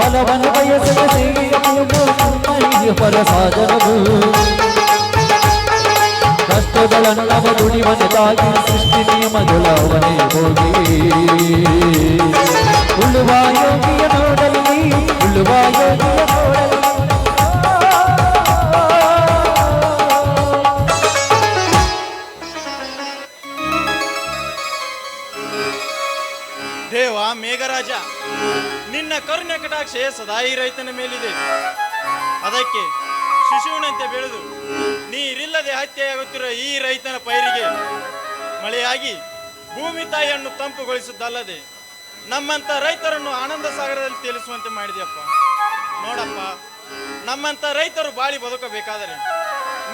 ಫಲವನ್ನು ಬಯಸದ ಸೇವೆಯನ್ನು ಪರಸಾಧನವು ಕಷ್ಟಗಳನ್ನವ ದುಡಿವನದಾಗಿ ಸೃಷ್ಟಿ ನಿಯಮಗಳವನೇ ಹೋಗಿ ಉಳ್ಳುವ ಯೋಗಿಯ ನೋಡಲಿ ಉಳ್ಳುವ ಯೋಗಿಯ ನೋಡಲಿ ದೇವ ಮೇಘರಾಜ, ನಿನ್ನ ಕರುಣೆ ಕಟಾಕ್ಷ ಸದಾ ಈ ರೈತನ ಮೇಲಿದೆ. ಅದಕ್ಕೆ ಶಿಶುವಿನಂತೆ ಬೆಳೆದು ನೀರಿಲ್ಲದೆ ಹತ್ಯೆಯಾಗುತ್ತಿರುವ ಈ ರೈತನ ಪೈರಿಗೆ ಮಳೆಯಾಗಿ ಭೂಮಿ ತಾಯಿಯನ್ನು ತಂಪುಗೊಳಿಸುವುದಲ್ಲದೆ ನಮ್ಮಂತ ರೈತರನ್ನು ಆನಂದ ಸಾಗರದಲ್ಲಿ ತೇಲಿಸುವಂತೆ ಮಾಡಿದೆಯಪ್ಪ. ನೋಡಪ್ಪ, ನಮ್ಮಂತ ರೈತರು ಬಾಳಿ ಬದುಕಬೇಕಾದರೆ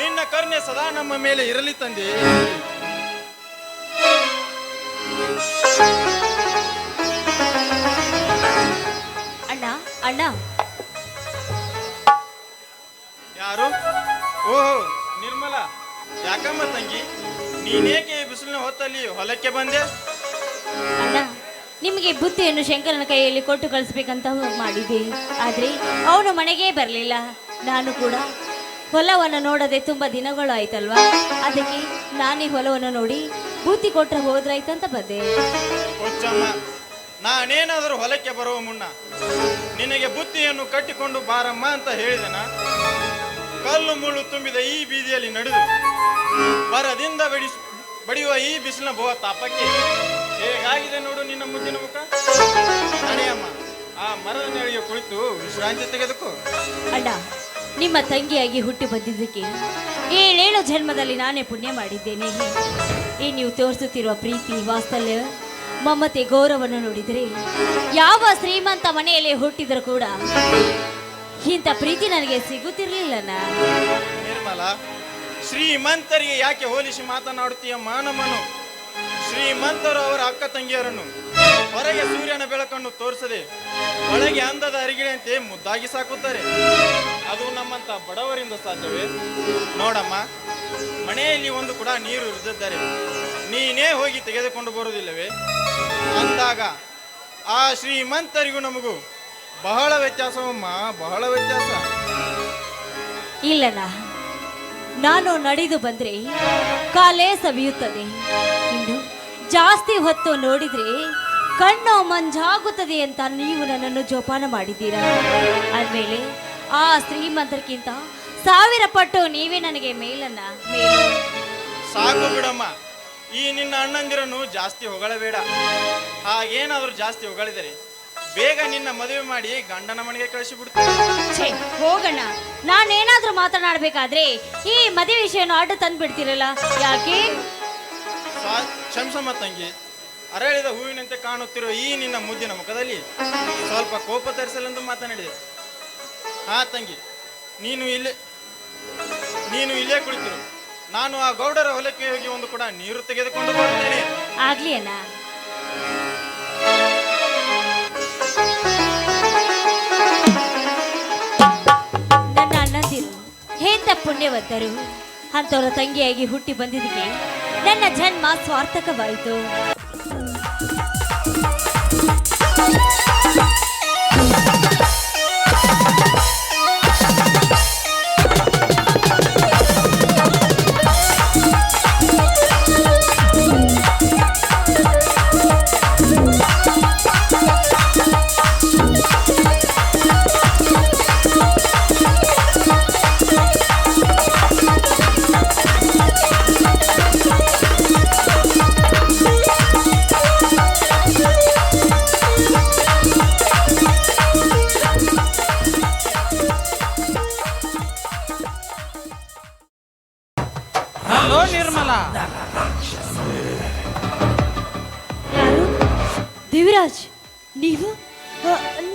ನಿನ್ನ ಕರುಣೆ ಸದಾ ನಮ್ಮ ಮೇಲೆ ಇರಲಿ ತಂದೆ. ಅಣ್ಣ ಅಣ್ಣ, ಯಾರು? ಓಹೋ ನಿರ್ಮಲಾ, ಯಾಕಮ್ಮ ತಂಗಿ, ನೀನೇಕೆ ಬಿಸಿಲಿನ ಹೊತ್ತಲ್ಲಿ ಹೊಲಕ್ಕೆ ಬಂದೆ? ಅಣ್ಣ, ನಿಮಗೆ ಬುತ್ತಿಯನ್ನು ಶಂಕರನ ಕೈಯಲ್ಲಿ ಕೊಟ್ಟು ಕಳಿಸ್ಬೇಕಂತ ಮಾಡಿದ್ದೆ. ಆದ್ರೆ ಅವನು ಮನೆಗೆ ಬರಲಿಲ್ಲ. ನಾನು ಕೂಡ ಹೊಲವನ್ನು ನೋಡದೆ ತುಂಬಾ ದಿನಗಳು ಆಯ್ತಲ್ವಾ, ಅದಕ್ಕೆ ನಾನೇ ಹೊಲವನ್ನು ನೋಡಿ ಬುತ್ತಿ ಕೊಟ್ಟರೆ ಹೋದ್ರಾಯ್ತಂತ ಬಂದೆ. ಕೊಚ್ಚಮ್ಮ, ನಾನೇನಾದರೂ ಹೊಲಕ್ಕೆ ಬರುವ ಮುನ್ನ ನಿನಗೆ ಬುತ್ತಿಯನ್ನು ಕಟ್ಟಿಕೊಂಡು ಬಾರಮ್ಮ ಅಂತ ಹೇಳಿದನ? ಕಲ್ಲು ಮುಳ್ಳು ತುಂಬಿದ ಈ ಬೀದಿಯಲ್ಲಿ ನಡೆದು ಬರದಿಂದ ಬಡಿಯುವ ಈ ಬಿಸಿಲಿನ ಬಹು ತಾಪಕ್ಕೆ ಹೇಗಾಗಿದೆ ನೋಡು ನಿನ್ನ ಮುದ್ದಿನ ಮುಖ. ನಡೆಯಮ್ಮ, ಆ ಮರದ ನೆರಳಿಗೆ ಕುಳಿತು ವಿಶ್ರಾಂತಿ ತೆಗೆದುಕೋ. ಅಣ್ಣ, ನಿಮ್ಮ ತಂಗಿಯಾಗಿ ಹುಟ್ಟಿ ಬಂದಿದ್ದಕ್ಕೆ 7 ಜನ್ಮದಲ್ಲಿ ನಾನೇ ಪುಣ್ಯ ಮಾಡಿದ್ದೇನೆ. ಈ ನೀವು ತೋರಿಸುತ್ತಿರುವ ಪ್ರೀತಿ, ವಾತ್ಸಲ್ಯ, ಮಮತೆ, ಗೌರವವನ್ನು ನೋಡಿದರೆ ಯಾವ ಶ್ರೀಮಂತ ಮನೆಯಲ್ಲಿ ಹುಟ್ಟಿದರೂ ಕೂಡ ಇಂಥ ಪ್ರೀತಿ ನನಗೆ ಸಿಗುತ್ತಿರ್ಲಿಲ್ಲನ. ನಿರ್ಮಲಾ, ಶ್ರೀಮಂತರಿಗೆ ಯಾಕೆ ಹೋಲಿಸಿ ಮಾತನಾಡುತ್ತೀಯಮ್ಮ ನಮ್ಮನ್ನು? ಶ್ರೀಮಂತರು ಅವರ ಅಕ್ಕ ತಂಗಿಯರನ್ನು ಹೊರಗೆ ಸೂರ್ಯನ ಬೆಳಕನ್ನು ತೋರಿಸದೆ ಒಳಗೆ ಅಂದದ ಅರಿಗಿಳೆಯಂತೆ ಮುದ್ದಾಗಿ ಸಾಕುತ್ತಾರೆ. ಅದು ನಮ್ಮಂತ ಬಡವರಿಂದ ಸಾಧ್ಯವೇ? ನೋಡಮ್ಮ, ಮನೆಯಲ್ಲಿ ಒಂದು ಕೂಡ ನೀರು ಇರಿದಿದ್ದರೆ ನೀನೇ ಹೋಗಿ ತೆಗೆದುಕೊಂಡು ಬರುವುದಿಲ್ಲವೇ? ಅಂದಾಗ ಆ ಶ್ರೀಮಂತರಿಗೂ ನಮಗೂ ಬಹಳ ವ್ಯತ್ಯಾಸವಮ್ಮ, ಬಹಳ ವ್ಯತ್ಯಾಸ. ಇಲ್ಲನ, ನಾನು ನಡೆದು ಬಂದ್ರೆ ಕಾಲೇ ಸವಿಯುತ್ತದೆ. ಇನ್ನು ಜಾಸ್ತಿ ಹೊತ್ತು ನೋಡಿದ್ರೆ ಕಣ್ಣು ಮಂಜಾಗುತ್ತದೆ ಅಂತ ನೀವು ನನ್ನನ್ನು ಜೋಪಾನ ಮಾಡಿದ್ದೀರಾ. ಅಂದಮೇಲೆ ಆ ಶ್ರೀಮಂತರಿಗಿಂತ 1000 ಪಟ್ಟು ನೀವೇ ನನಗೆ ಮೇಲನ್ನ. ಸಾಕು ಬಿಡಮ್ಮ, ಈ ನಿನ್ನ ಅಣ್ಣಂದಿರನ್ನು ಜಾಸ್ತಿ ಹೊಗಳಬೇಡ. ಹಾಗೇನಾದ್ರೂ ಜಾಸ್ತಿ ಹೊಗಳಿದರೆ ಬೇಗ ನಿನ್ನ ಮದುವೆ ಮಾಡಿ ಗಂಡನ ಮನೆಗೆ ಕಳಿಸಿಬಿಡ್ತೀನಿ. ಹೋಗಣ್ಣ, ನಾನೇನಾದ್ರೂ ಮಾತನಾಡ್ಬೇಕಾದ್ರೆ ಈ ಮದುವೆ ವಿಷಯನ ಅಡ್ಡ ತಂದು ಬಿಡ್ತೀರಲ್ಲ, ಯಾಕೆ? ಕ್ಷಮಿಸಮ್ಮ ತಂಗಿ, ಅರಳಿದ ಹೂವಿನಂತೆ ಕಾಣುತ್ತಿರುವ ಈ ನಿನ್ನ ಮುದ್ದಿನ ಮುಖದಲ್ಲಿ ಸ್ವಲ್ಪ ಕೋಪ ತರಿಸಲೆಂದು ಮಾತನಾಡಿದೆ. ಹಾ ತಂಗಿ, ನೀನು ಇಲ್ಲೇ ಕುಳಿತಿರು. ನಾನು ಆ ಗೌಡರ ಹೊಲಕ್ಕೆ ಹೋಗಿ ಒಂದು ಕೂಡ ನೀರು ತೆಗೆದುಕೊಂಡು ಬರುತ್ತೇನೆ. ಆಗ್ಲಿ ಅಣ್ಣ. ನನ್ನ ಅಣ್ಣಂದಿರು ಹೇಂತ ಪುಣ್ಯವಂತರು. ಅಂತವರ ತಂಗಿಯಾಗಿ ಹುಟ್ಟಿ ಬಂದಿದ್ದಕ್ಕೆ ನನ್ನ ಜನ್ಮ ಸ್ವಾರ್ಥಕವಾಯಿತು. ನಿರ್ಮಲಾ, ಯಾರು? ದೇವರಾಜ್,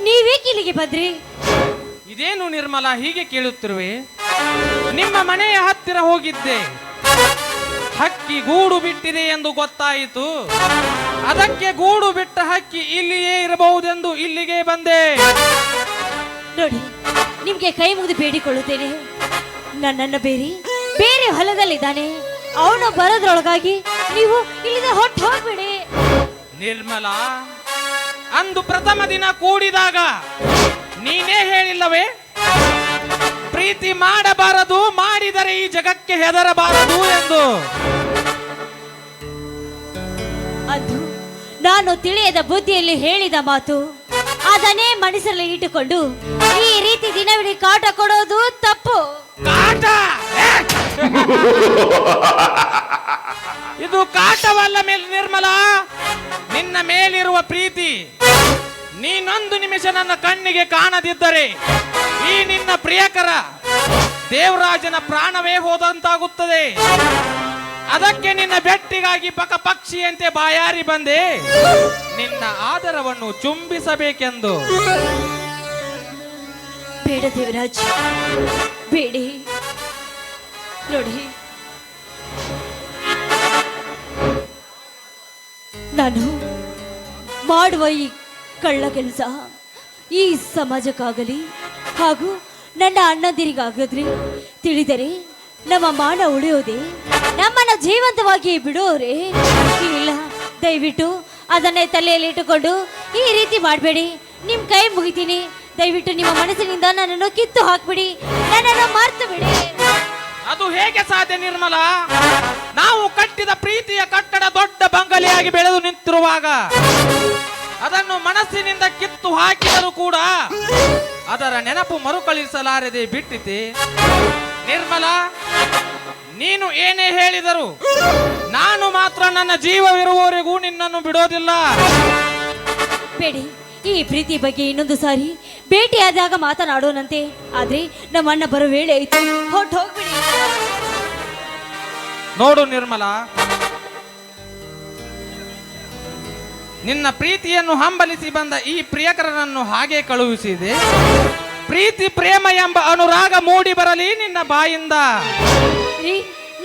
ನೀವೇಕೆ ಇಲ್ಲಿಗೆ ಬಂದ್ರಿ? ಇದೇನು ನಿರ್ಮಲಾ ಹೀಗೆ ಕೇಳುತ್ತಿರುವೆ? ನಿಮ್ಮ ಮನೆಯ ಹತ್ತಿರ ಹೋಗಿದ್ದೆ, ಹಕ್ಕಿ ಗೂಡು ಬಿಟ್ಟಿದೆ ಎಂದು ಗೊತ್ತಾಯಿತು. ಅದಕ್ಕೆ ಗೂಡು ಬಿಟ್ಟ ಹಕ್ಕಿ ಇಲ್ಲಿಯೇ ಇರಬಹುದೆಂದು ಇಲ್ಲಿಗೆ ಬಂದೆ. ನೋಡಿ, ನಿಮ್ಗೆ ಕೈ ಮುಗಿದು ಬೇಡಿಕೊಳ್ಳುತ್ತೇನೆ, ನನ್ನನ್ನು ಬೇರೆ ಹೊಲದಲ್ಲಿದ್ದಾನೆ. ಅವನು ಬರೋದ್ರೊಳಗಾಗಿ ನೀವು ಇಲ್ಲಿಂದ ಹೊಟ್ಟು ಹೋಗ್ಬೇಡಿ. ನಿರ್ಮಲಾ, ಅಂದು ಪ್ರಥಮ ದಿನ ಕೂಡಿದಾಗ ನೀನೇ ಹೇಳಿಲ್ಲವೇ ಪ್ರೀತಿ ಮಾಡಬಾರದು, ಮಾಡಿದರೆ ಈ ಜಗಕ್ಕೆ ಹೆದರಬಾರದು ಎಂದು. ಅದು ನಾನು ತಿಳಿಯದ ಬುದ್ಧಿಯಲ್ಲಿ ಹೇಳಿದ ಮಾತು. ಅದನ್ನೇ ಮನಸ್ಸಲ್ಲಿ ಇಟ್ಟುಕೊಂಡು ಈ ರೀತಿ ದಿನವಿಡೀ ಕಾಟ ಕೊಡೋದು ತಪ್ಪು. ಕಾಟ ಇದು ಕಾಟವಲ್ಲ ನಿರ್ಮಲಾ, ನಿನ್ನ ಮೇಲಿರುವ ಪ್ರೀತಿ. ನೀನೊಂದು ನಿಮಿಷ ನನ್ನ ಕಣ್ಣಿಗೆ ಕಾಣದಿದ್ದರೆ ಈ ನಿನ್ನ ಪ್ರಿಯಕರ ದೇವರಾಜನ ಪ್ರಾಣವೇ ಹೋದಂತಾಗುತ್ತದೆ. ಅದಕ್ಕೆ ನಿನ್ನ ಬೆಟ್ಟಿಗಾಗಿ ಪಕ್ಷಿಯಂತೆ ಬಾಯಾರಿ ಬಂದೆ ನಿನ್ನ ಆದರವನ್ನು ಚುಂಬಿಸಬೇಕೆಂದು. ಬೇಡ ದೇವರಾಜ್, ಬೇಡಿ. ನೋಡಿ, ನಾನು ಮಾಡುವ ಈ ಕಳ್ಳ ಕೆಲಸ ಈ ಸಮಾಜಕ್ಕಾಗಲಿ ಹಾಗೂ ನನ್ನ ಅಣ್ಣಂದಿರಿಗಾಗದ್ರಿ ತಿಳಿದರೆ ನಮ್ಮ ಮಾನ ಉಳಿಯೋದೆ, ನಮ್ಮನ್ನ ಜೀವಂತವಾಗಿ ಬಿಡೋರೆ ಇಲ್ಲ. ದಯವಿಟ್ಟು ಅದನ್ನೇ ತಲೆಯಲ್ಲಿ ಇಟ್ಟುಕೊಂಡು ಈ ರೀತಿ ಮಾಡಬೇಡಿ. ನಿಮ್ಮ ಕೈ ಮುಗಿತೀನಿ. ದಯವಿಟ್ಟು ನಿಮ್ಮ ಮನಸ್ಸಿನಿಂದ ನನ್ನನ್ನು ಕಿತ್ತು ಹಾಕ್ಬಿಡಿ, ನನ್ನನ್ನು ಮರ್ತು ಬಿಡಿ. ಅದು ಹೇಗೆ ಸಾಧ್ಯ ನಿರ್ಮಲಾ? ನಾವು ಕಟ್ಟಿದ ಪ್ರೀತಿಯ ಕಟ್ಟಡ ದೊಡ್ಡ ಬಂಗಲೆಯಾಗಿ ಬೆಳೆದು ನಿಂತಿರುವಾಗ ಅದನ್ನು ಮನಸ್ಸಿನಿಂದ ಕಿತ್ತು ಹಾಕಿದರೂ ಕೂಡ ಅದರ ನೆನಪು ಮರುಕಳಿಸಲಾರದೆ ಬಿಟ್ಟಿತೆ. ನಿರ್ಮಲಾ, ನೀನು ಏನೇ ಹೇಳಿದರು ನಾನು ಮಾತ್ರ ನನ್ನ ಜೀವವಿರುವವರೆಗೂ ನಿನ್ನನ್ನು ಬಿಡೋದಿಲ್ಲ. ಬೇಡಿ, ಈ ಪ್ರೀತಿ ಬಗ್ಗೆ ಇನ್ನೊಂದು ಸಾರಿ ಭೇಟಿಯಾದಾಗ ಮಾತನಾಡೋಣಂತೆ. ಆದ್ರೆ ನಮ್ಮ ಅಣ್ಣ ಬರೋ ವೇಳೆ ಆಯ್ತು, ಹೊಟ್ಟು ಹೋಗ್ಬಿಡಿ. ನೋಡು ನಿರ್ಮಲಾ, ನಿನ್ನ ಪ್ರೀತಿಯನ್ನು ಹಂಬಲಿಸಿ ಬಂದ ಈ ಪ್ರಿಯಕರನನ್ನು ಹಾಗೆ ಕಳುಹಿಸಿದೆ. ಪ್ರೀತಿ ಪ್ರೇಮ ಎಂಬ ಅನುರಾಗ ಮೂಡಿ ಬರಲಿ ನಿನ್ನ ಬಾಯಿಂದ.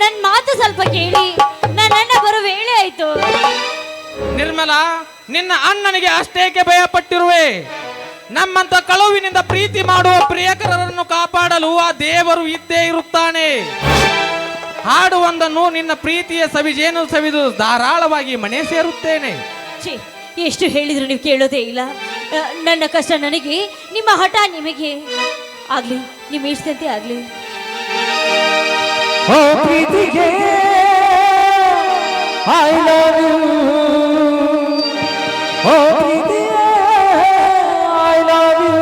ನನ್ ಮಾತು ಸ್ವಲ್ಪ ಕೇಳಿ, ನನ್ನ ಅಣ್ಣ ಬರೋ ವೇಳೆ ಆಯ್ತು. ನಿರ್ಮಲಾ, ನಿನ್ನ ಅಣ್ಣನಿಗೆ ಅಷ್ಟೇಕೆ ಭಯಪಟ್ಟಿರುವೆ? ನಮ್ಮಂತ ಕಳುವಿನಿಂದ ಪ್ರೀತಿ ಮಾಡುವ ಪ್ರಿಯಕರರನ್ನು ಕಾಪಾಡಲು ಆ ದೇವರು ಇದ್ದೇ ಇರುತ್ತಾನೆ. ಹಾಡುವೊಂದನ್ನು ನಿನ್ನ ಪ್ರೀತಿಯ ಸವಿಜೇನು ಸವಿದು ಧಾರಾಳವಾಗಿ ಮನೆ ಸೇರುತ್ತೇನೆ. ಎಷ್ಟು ಹೇಳಿದ್ರು ನೀವು ಕೇಳೋದೇ ಇಲ್ಲ. ನನ್ನ ಕಷ್ಟ ನನಗೆ, ನಿಮ್ಮ ಹಠ ನಿಮಗೆ. ಆಗ್ಲಿ, ನಿಮ್ಮ ಇಷ್ಟಂತೆ ಆಗ್ಲಿ. ಓ ಪ್ರೀತಿಗೆ ಐ ಲವ್ ಯು, ಓ ಪ್ರೀತಿಗೆ ಐ ಲವ್ ಯು.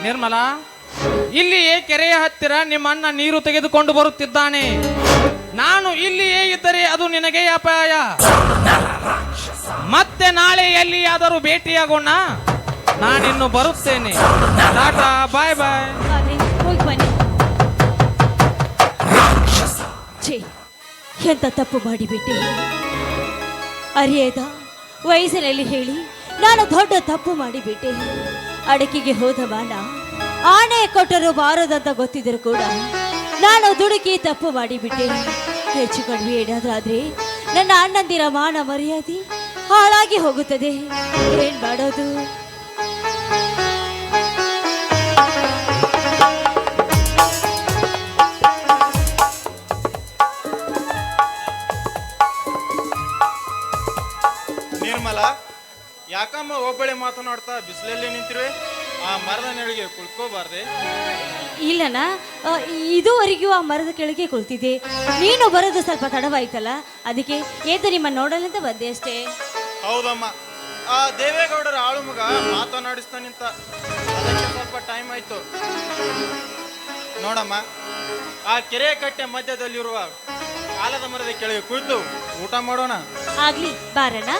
ನಿರ್ಮಲಾ, ಇಲ್ಲಿಯೇ ಕೆರೆಯ ಹತ್ತಿರ ನಿಮ್ಮ ಅಣ್ಣ ನೀರು ತೆಗೆದುಕೊಂಡು ಬರುತ್ತಿದ್ದಾನೆ. ನಾನು ಇಲ್ಲಿಯೇ ಇದ್ದರೆ ಅದು ನಿನಗೆ ಅಪಾಯ. ಮತ್ತೆ ನಾಳೆ ಎಲ್ಲಿಯಾದರೂ ಭೇಟಿಯಾಗೋಣ. ನಾನಿನ್ನು ಬರುತ್ತೇನೆ. ಟಾಟಾ, ಬಾಯ್ ಬಾಯ್. ಆಗ್ಲಿ, ಹೋಗಿ ಬನ್ನಿ. ಛೇ, ಎಂತ ತಪ್ಪು ಮಾಡಿಬಿಟ್ಟೆ. ಅರಿಯದ ವಯಸ್ಸಿನಲ್ಲಿ ಹೇಳಿ ನಾನು ದೊಡ್ಡ ತಪ್ಪು ಮಾಡಿಬಿಟ್ಟೆ. ಅಡಕೆಗೆ ಹೋದ ಬಾಣ ಆನೆ ಕೊಟ್ಟರು ಬಾರದಂತ ಗೊತ್ತಿದ್ರು ಕೂಡ ನಾನು ದುಡುಕಿ ತಪ್ಪು ಮಾಡಿಬಿಟ್ಟೆ. ಹೆಚ್ಚು ಕಡಿಮೆ ಏನಾದ್ರಾದ್ರೆ ನನ್ನ ಅಣ್ಣಂದಿರ ಮಾನ ಮರ್ಯಾದೆ ಹಾಳಾಗಿ ಹೋಗುತ್ತದೆ. ಏನ್ ಮಾಡೋದು? ನಿರ್ಮಲ, ಯಾಕಮ್ಮ ಒಬ್ಬಳೆ ಮಾತನಾಡ್ತಾ ಬಿಸಿಲಲ್ಲಿ ನಿಂತಿರುವೆ? ಆ ಮರದ ನೆರಳಿಗೆ ಕುಳ್ಕೋಬಾರ್ದೆ? ಇಲ್ಲನ, ಇದುವರೆಗೂ ಆ ಮರದ ಕೆಳಗೆ ಕುಳಿತಿದ್ದೆ. ನೀನು ಬರೋದು ಸ್ವಲ್ಪ ತಡವಾಯ್ತಲ್ಲ, ಅದಕ್ಕೆ ಎದ್ದು ನಿಮ್ಮ ನೋಡಲಂತ ಬಂದೆ ಅಷ್ಟೇ. ಹೌದಮ್ಮ, ಆ ದೇವೇಗೌಡರ ಆಳು ಮಗ ಮಾತನಾಡಿಸ್ತಾ ನಿಂತ, ಅದಕ್ಕೆ ಸ್ವಲ್ಪ ಟೈಮ್ ಆಯ್ತು. ನೋಡಮ್ಮ, ಆ ಕೆರೆ ಕಟ್ಟೆ ಮಧ್ಯದಲ್ಲಿರುವ ಆಲದ ಮರದ ಕೆಳಗೆ ಕುಳಿತು ಊಟ ಮಾಡೋಣ. ಆಗ್ಲಿ ಬಾರಣ್ಣ.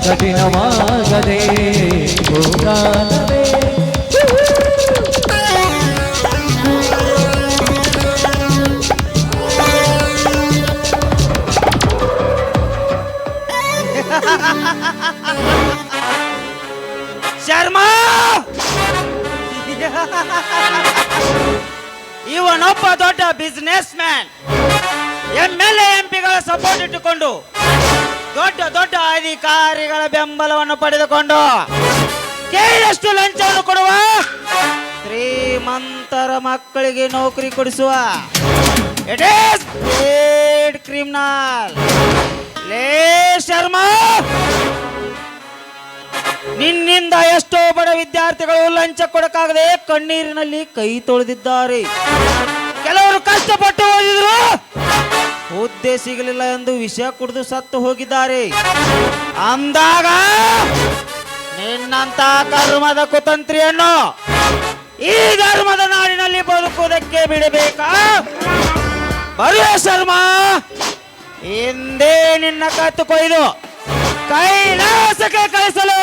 ಕಠಿಣವಾಗದೆ ಶರ್ಮಾ, ಇವನೊಬ್ಬ ದೊಡ್ಡ ಬಿಸಿನೆಸ್ ಮ್ಯಾನ್. MLA MP ಗಳ ಸಪೋರ್ಟ್ ಇಟ್ಟುಕೊಂಡು ದೊಡ್ಡ ದೊಡ್ಡ ಅಧಿಕಾರಿಗಳ ಬೆಂಬಲವನ್ನು ಪಡೆದುಕೊಂಡು ಕೇಳಷ್ಟು ಲಂಚವನ್ನು ಕೊಡುವ, ಶ್ರೀಮಂತರ ಮಕ್ಕಳಿಗೆ ನೌಕರಿ ಕೊಡಿಸುವ ಇಟ್ ಈಸ್ ಗ್ರೇಟ್ ಕ್ರಿಮಿನಲ್. ಲೇ ಶರ್ಮಾ, ನಿನ್ನಿಂದ ಎಷ್ಟೋ ಬಡ ವಿದ್ಯಾರ್ಥಿಗಳು ಲಂಚ ಕೊಡಕ್ಕಾಗದೆ ಕಣ್ಣೀರಿನಲ್ಲಿ ಕೈ ತೊಳೆದಿದ್ದಾರೆ. ಕೆಲವರು ಕಷ್ಟಪಟ್ಟು ಓದಿದ್ರು, ಹುದ್ದೆ ಸಿಗಲಿಲ್ಲ ಎಂದು ವಿಷ ಕುಡಿದು ಸತ್ತು ಹೋಗಿದ್ದಾರೆ. ಅಂದಾಗ ನಿನ್ನಂತ ಕರ್ಮದ ಕುತಂತ್ರಿಯನ್ನು ಈ ಧರ್ಮದ ನಾಡಿನಲ್ಲಿ ಬದುಕುವುದಕ್ಕೆ ಬಿಡಬೇಕಾ? ಬರುವೆ ಶರ್ಮಾ, ಹಿಂದೆ ನಿನ್ನ ಕತ್ತು ಕೊಯ್ದು ಕೈಲಾಸಕ್ಕೆ ಕಳಿಸಲು.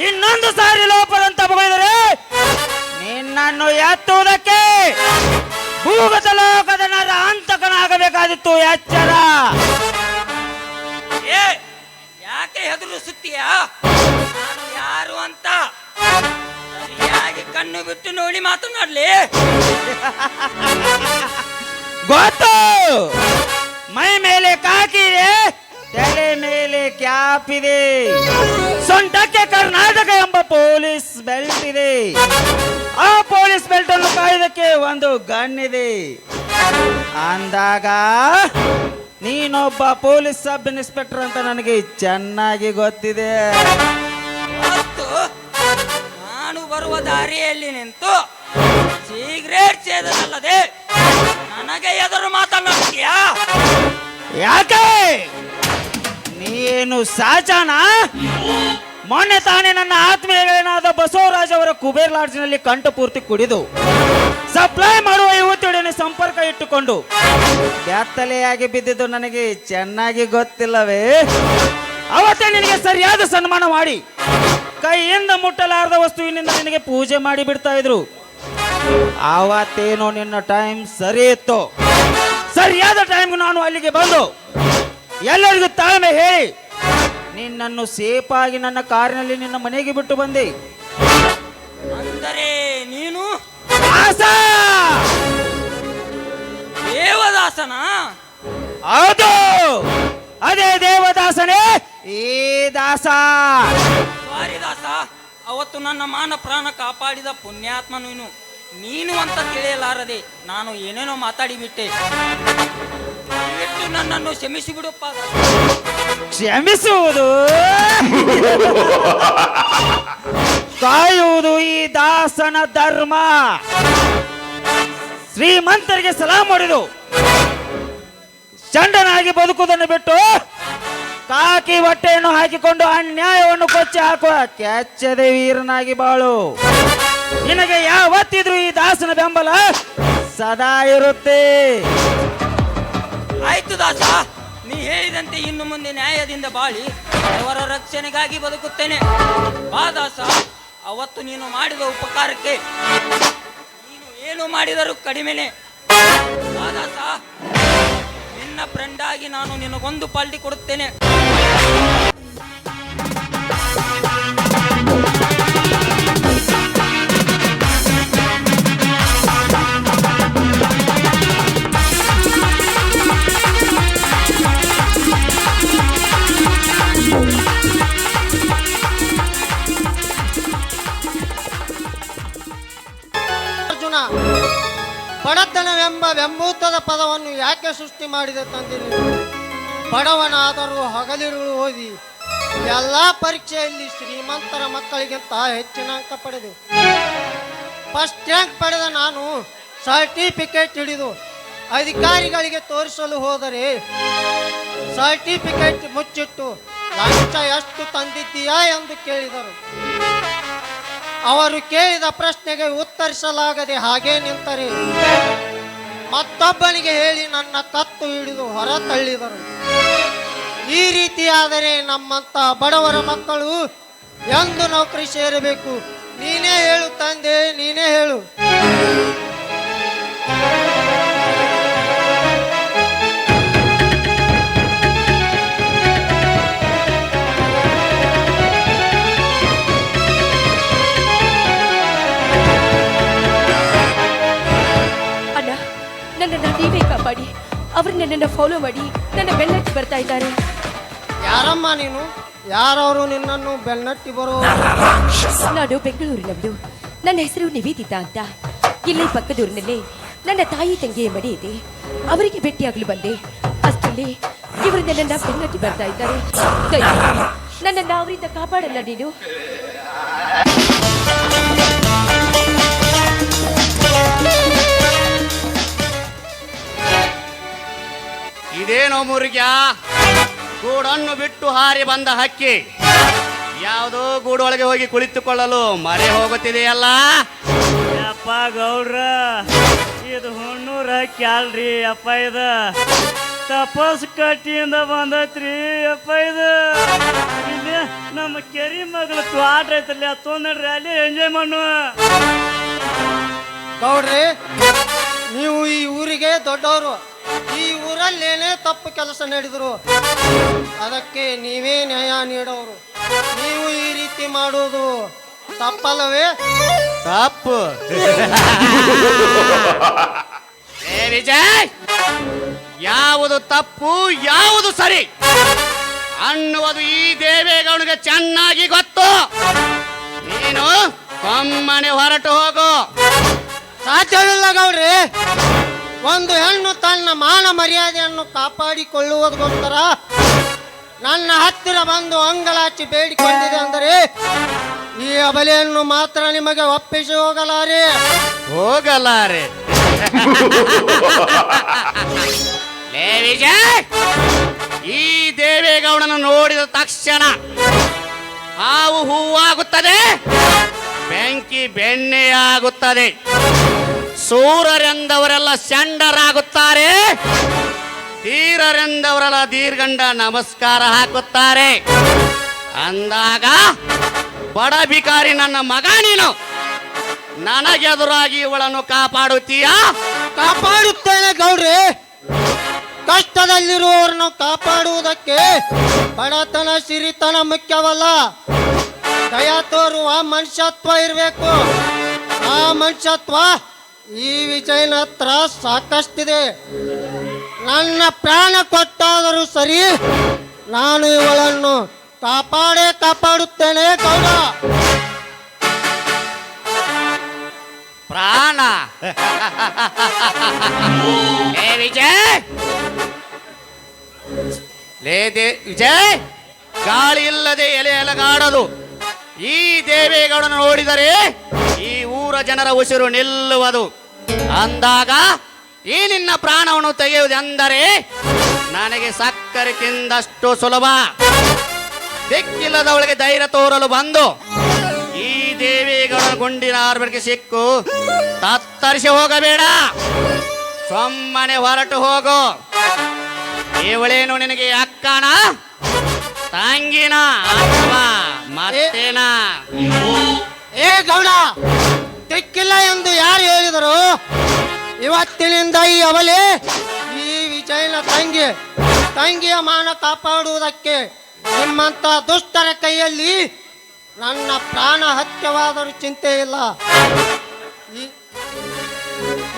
ಇನ್ನೊಂದು ಸಾರಿ ಲೋಪದಂತ ಬಗೆದರೆ ನಿನ್ನನ್ನು ಎತ್ತುವುದಕ್ಕೆ ಭೂಗತ ಲೋಕದ ನರ ಹಂತಕನ ಆಗಬೇಕಾದಿತ್ತು ಎಚ್ಚರ. ಏ ಯಾಕೆ ಹೆದರಿಸುತ್ತೀಯ? ನಾನು ಯಾರು ಅಂತ ಸರಿಯಾಗಿ ಕಣ್ಣು ಬಿಟ್ಟು ನೋಡಿ ಮಾತನಾಡ್ಲಿ. ಗೊತ್ತು, ಮೈ ಮೇಲೆ ಕಾಕಿದೆ, ತಲೆ ಮೇಲೆ ಕ್ಯಾಪ್ ಇದೆ, ಸೊಂಟಕ್ಕೆ ಕರ್ನಾಟಕ ಎಂಬ ಪೊಲೀಸ್ ಬೆಲ್ಟ್ ಇದೆ. ಆ ಪೊಲೀಸ್ ಬೆಲ್ಟ್ ಅನ್ನು ಕಾಯ್ದಕ್ಕೆ ಒಂದು ಗನ್ ಇದೆ ಅಂದಾಗ ನೀನೊಬ್ಬ ಪೊಲೀಸ್ ಸಬ್ ಇನ್ಸ್ಪೆಕ್ಟರ್ ಅಂತ ನನಗೆ ಚೆನ್ನಾಗಿ ಗೊತ್ತಿದೆ. ಮತ್ತು ನಾನು ಬರುವ ದಾರಿಯಲ್ಲಿ ನಿಂತು ಸಿಗರೇಟ್ ಸೇದದಲ್ಲದೆ ನನಗೆ ಎದುರು ಮಾತನಾಡ್ತೀಯಾ? ಯಾಕೆ ನೀನು ಸಾಚಾನ? ಮೊನ್ನೆ ತಾನೇ ನನ್ನ ಆತ್ಮೀಯಗಳೇನಾದ ಬಸವರಾಜ್ ಅವರ ಕುಬೇರ್ ಲಾಡ್ಜ್ನಲ್ಲಿ ಕಂಠ ಪೂರ್ತಿ ಕುಡಿದು ಸಪ್ಲೈ ಮಾಡುವ ಯುವತಿಯೊಡನೆ ಸಂಪರ್ಕ ಇಟ್ಟುಕೊಂಡು ಬೆತ್ತಲೆಯಾಗಿ ಬಿದ್ದಿದ್ದು ನನಗೆ ಚೆನ್ನಾಗಿ ಗೊತ್ತಿಲ್ಲವೇ? ಅವತ್ತೇ ನಿನಗೆ ಸರಿಯಾದ ಸನ್ಮಾನ ಮಾಡಿ ಕೈಯಿಂದ ಮುಟ್ಟಲಾರದ ವಸ್ತುವಿನಿಂದ ನಿನಗೆ ಪೂಜೆ ಮಾಡಿ ಬಿಡ್ತಾ ಇದ್ರು. ಆವತ್ತೇನೋ ನಿನ್ನ ಟೈಮ್ ಸರಿ ಇತ್ತು. ಸರಿಯಾದ ಟೈಮ್ ನಾನು ಅಲ್ಲಿಗೆ ಬಂದು ಎಲ್ಲರಿಗೂ ತಾಳ್ಮೆ ಹೇಳಿ ನಿನ್ನನ್ನು ಸೇಫ್ ಆಗಿ ನನ್ನ ಕಾರಿನಲ್ಲಿ ನಿನ್ನ ಮನೆಗೆ ಬಿಟ್ಟು ಬಂದೆ. ಅಂದರೆ ನೀನು ದಾಸ! ದೇವದಾಸನ? ಹೌದು, ಅದೇ ದೇವದಾಸನೇ ಈ ದಾಸ. ಸಾರಿ ದಾಸ, ಅವತ್ತು ನನ್ನ ಮಾನ ಪ್ರಾಣ ಕಾಪಾಡಿದ ಪುಣ್ಯಾತ್ಮ ನೀನು ಅಂತ ತಿಳಿಯಲಾರದೆ ನಾನು ಏನೇನೋ ಮಾತಾಡಿಬಿಟ್ಟೆ. ದಯವಿಟ್ಟು ನನ್ನನ್ನು ಕ್ಷಮಿಸಿ ಬಿಡುಪ್ಪ. ಕ್ಷಮಿಸುವುದು ಕಾಯುವುದು ಈ ದಾಸನ ಧರ್ಮ. ಶ್ರೀಮಂತರಿಗೆ ಸಲಾಂ ಹೊಡೆದು ಚಂಡನಾಗಿ ಬದುಕುವುದನ್ನು ಬಿಟ್ಟು ಕಾಕಿ ಹೊಟ್ಟೆಯನ್ನು ಹಾಕಿಕೊಂಡು ಅನ್ಯಾಯವನ್ನು ಕೊಚ್ಚಿ ಹಾಕುವ ಕೆಚ್ಚದೆ ವೀರನಾಗಿ ಬಾಳು. ನಿನಗೆ ಯಾವತ್ತಿದ್ರು ಈ ದಾಸನ ಬೆಂಬಲ ಸದಾ ಇರುತ್ತೆ. ಆಯ್ತು ದಾಸ, ನೀ ಹೇಳಿದಂತೆ ಇನ್ನು ಮುಂದೆ ನ್ಯಾಯದಿಂದ ಬಾಳಿ ಅವರ ರಕ್ಷಣೆಗಾಗಿ ಬದುಕುತ್ತೇನೆ. ಬಾ ದಾಸ, ಅವತ್ತು ನೀನು ಮಾಡಿದ ಉಪಕಾರಕ್ಕೆ ನೀನು ಏನು ಮಾಡಿದರೂ ಕಡಿಮೆನೆ. ಬಾ ದಾಸ, ನಿನ್ನ ಫ್ರೆಂಡ್ ಆಗಿ ನಾನು ನಿನಗೊಂದು ಪಾಲ್ಟಿ ಕೊಡುತ್ತೇನೆ. ಅರ್ಜುನ, ಬಡತನವೆಂಬ ಬೆಂಬೂತದ ಪದವನ್ನು ಯಾಕೆ ಸೃಷ್ಟಿ ಮಾಡಿದೆ ತಂದೆ ನೀನು? ಬಡವನಾದರೂ ಹಗಲಿರುಳು ಓದಿ ಎಲ್ಲ ಪರೀಕ್ಷೆಯಲ್ಲಿ ಶ್ರೀಮಂತರ ಮಕ್ಕಳಿಗಿಂತ ಹೆಚ್ಚಿನ ಅಂಕ ಪಡೆದು ಫಸ್ಟ್ ರ್ಯಾಂಕ್ ಪಡೆದ ನಾನು ಸರ್ಟಿಫಿಕೇಟ್ ಹಿಡಿದು ಅಧಿಕಾರಿಗಳಿಗೆ ತೋರಿಸಲು ಹೋದರೆ ಸರ್ಟಿಫಿಕೇಟ್ ಮುಚ್ಚಿಟ್ಟು ಲಂಚ ಎಷ್ಟು ತಂದಿದ್ದೀಯಾ ಎಂದು ಕೇಳಿದರು. ಅವರು ಕೇಳಿದ ಪ್ರಶ್ನೆಗೆ ಉತ್ತರಿಸಲಾಗದೆ ಹಾಗೇ ನಿಂತರೆ ಮತ್ತೊಬ್ಬನಿಗೆ ಹೇಳಿ ನನ್ನ ಕತ್ತು ಹಿಡಿದು ಹೊರ ತಳ್ಳಿದರು. ಈ ರೀತಿಯಾದರೆ ನಮ್ಮಂತ ಬಡವರ ಮಕ್ಕಳು ಎಂದು ನೌಕರಿ ಸೇರಬೇಕು? ನೀನೇ ಹೇಳು ತಂದೆ, ನೀನೇ ಹೇಳು. ನನ್ನನ್ನು ನೀವೇ ಕಾಪಾಡಿ. ಅವರು ನನ್ನನ್ನು ಫಾಲೋ ಮಾಡಿ ನನ್ನ ಬೆನ್ನಟ್ಟಿ ಬರ್ತಾ ಇದ್ದಾರೆ. ಯಾರಮ್ಮ ನೀನು? ಯಾರವರು ನಿನ್ನನ್ನು ಬೆನ್ನಟ್ಟಿ ಬರೋ? ನಾನು ಬೆಂಗಳೂರಿನವಳು. ನನ್ನ ಹೆಸರು ನಿವೇದಿತಾ ಅಂತ. ಇಲ್ಲೇ ಪಕ್ಕದೂರಿನಲ್ಲೇ ನನ್ನ ತಾಯಿ ತಂಗಿಯ ಮನೆ ಇದೆ. ಅವರಿಗೆ ಭೇಟಿಯಾಗಲು ಬಂದೆ. ಅಷ್ಟರಲ್ಲಿ ಇವರು ನನ್ನನ್ನು ಬೆನ್ನಟ್ಟಿ ಬರ್ತಾ ಇದ್ದಾರೆ. ನನ್ನನ್ನು ಅವರಿಂದ ಕಾಪಾಡಲ್ಲ ನೀನು? ಇದೇನೋ ಮುರುಗ್ಯ, ಗೂಡನ್ನು ಬಿಟ್ಟು ಹಾರಿ ಬಂದ ಹಕ್ಕಿ ಯಾವುದೋ ಗೂಡೊಳಗೆ ಹೋಗಿ ಕುಳಿತುಕೊಳ್ಳಲು ಮರೆ ಹೋಗುತ್ತಿದೆಯಲ್ಲ. ಅಪ್ಪ ಗೌಡ್ರ, ಇದು ಹುಣ್ಣೂರ ಹಕ್ಕಿ ಅಲ್ರಿ ಅಪ್ಪ. ಇದು ತಪಸ್ ಕಟ್ಟಿಯಿಂದ ಬಂದೈತ್ರಿ ಅಪ್ಪ. ಇದು ಇಲ್ಲಿ ನಮ್ಮ ಕೆರಿ ಮಗಳು ತ್ವಾಟ ಐತಲ್ಲಿ, ಅದು ತೊಂದ್ರಿ, ಅಲ್ಲಿ ಎಂಜಾಯ್ ಮಾಡುವ. ಗೌಡ್ರಿ, ನೀವು ಈ ಊರಿಗೆ ದೊಡ್ಡವರು. ಈ ಎಲ್ಲೇನೇ ತಪ್ಪು ಕೆಲಸ ನಡೆದರು ಅದಕ್ಕೆ ನೀವೇ ನ್ಯಾಯ ನೀಡೋರು. ನೀವು ಈ ರೀತಿ ಮಾಡುವುದು ತಪ್ಪಲ್ಲವೇ? ತಪ್ಪು. ಏ ವಿಜಯ್, ಯಾವುದು ತಪ್ಪು ಯಾವುದು ಸರಿ ಅನ್ನುವುದು ಈ ದೇವೇಗೌಡನಿಗೆ ಚೆನ್ನಾಗಿ ಗೊತ್ತು. ನೀನು ಕೊಮ್ಮನೆ ಹೊರಟು ಹೋಗು. ಸಾಧ್ಯವಿಲ್ಲ ಗೌಡ್ರಿ. ಒಂದು ಹೆಣ್ಣು ತನ್ನ ಮಾನ ಮರ್ಯಾದೆಯನ್ನು ಕಾಪಾಡಿಕೊಳ್ಳುವುದಕ್ಕೋಸ್ಕರ ನನ್ನ ಹತ್ತಿರ ಬಂದು ಅಂಗಲಾಚಿ ಬೇಡಿಕೊಂಡಿದೆ ಅಂದರೆ ಈ ಅಬಲೆಯನ್ನು ಮಾತ್ರ ನಿಮಗೆ ಒಪ್ಪಿಸಿ ಹೋಗಲಾರೆ. ಹೋಗಲಾರೆ. ಲೇ ವಿಜಯ್, ಈ ದೇವೇಗೌಡನ ನೋಡಿದ ತಕ್ಷಣ ಹಾವು ಹೂವಾಗುತ್ತದೆ, ಬೆಂಕಿ ಬೆಣ್ಣೆಯಾಗುತ್ತದೆ, ಸೂರರೆಂದವರೆಲ್ಲ ಷಂಡರಾಗುತ್ತಾರೆ, ಧೀರರೆಂದವರೆಲ್ಲ ದೀರ್ಘಂಡ ನಮಸ್ಕಾರ ಹಾಕುತ್ತಾರೆ. ಅಂದಾಗ ಬಡ ಭಿಕಾರಿ ನನ್ನ ಮಗ ನೀನು ನನಗೆದುರಾಗಿ ಇವಳನ್ನು ಕಾಪಾಡುತ್ತೀಯಾ? ಕಾಪಾಡುತ್ತೇನೆ ಗೌಡ್ರಿ. ಕಷ್ಟದಲ್ಲಿರುವವರನ್ನು ಕಾಪಾಡುವುದಕ್ಕೆ ಬಡತನ ಸಿರಿತನ ಮುಖ್ಯವಲ್ಲ, ದಯ ತೋರುವ ಮನುಷ್ಯತ್ವ ಇರಬೇಕು. ಆ ಮನುಷ್ಯತ್ವ ಈ ವಿಜಯನ ಹತ್ರ ಸಾಕಷ್ಟಿದೆ. ನನ್ನ ಪ್ರಾಣ ಕೊಟ್ಟಾದರೂ ಸರಿ, ನಾನು ಇವಳನ್ನು ಕಾಪಾಡುತ್ತೇನೆ ಗೌಡ. ಪ್ರಾಣ? ಲೇ ವಿಜಯ್, ವಿಜಯ್, ಗಾಳಿ ಇಲ್ಲದೆ ಎಲೆ ಎಲಗಾಡದು. ಈ ದೇವೇಗೌಡನ ನೋಡಿದರೆ ಈ ಊರ ಜನರ ಉಸಿರು ನಿಲ್ಲುವುದು. ಅಂದಾಗ ಈ ನಿನ್ನ ಪ್ರಾಣವನ್ನು ತೆಗೆಯುವುದೆಂದರೆ ನನಗೆ ಸಕ್ಕರೆ ತಿಂದಷ್ಟು ಸುಲಭ. ದಿಕ್ಕಿಲ್ಲದವಳಿಗೆ ಧೈರ್ಯ ತೋರಲು ಬಂದು ಈ ದೇವೇಗೌಡನ ಗುಂಡಿನ ಆರ್ಬಡಿಗೆ ಸಿಕ್ಕು ತತ್ತರಿಸಿ ಹೋಗಬೇಡ. ಸುಮ್ಮನೆ ಹೊರಟು ಹೋಗು. ಇವಳೇನು ನಿನಗೆ ಅಕ್ಕನ, ತಂಗಿನ ಅಥವಾ ಮತ್ತೇನ? ಏ ಗೌಡ, ದಿಕ್ಕಿಲ್ಲ ಎಂದು ಯಾರು ಹೇಳಿದರು? ಇವತ್ತಿನಿಂದ ಈ ಅವಲೆ ಈ ವಿಜಯನ ತಂಗಿಯ ಮಾನ ಕಾಪಾಡುವುದಕ್ಕೆ ನಿಮ್ಮಂತ ದುಷ್ಟರ ಕೈಯಲ್ಲಿ ನನ್ನ ಪ್ರಾಣ ಹತ್ಯವಾದರೂ ಚಿಂತೆ ಇಲ್ಲ.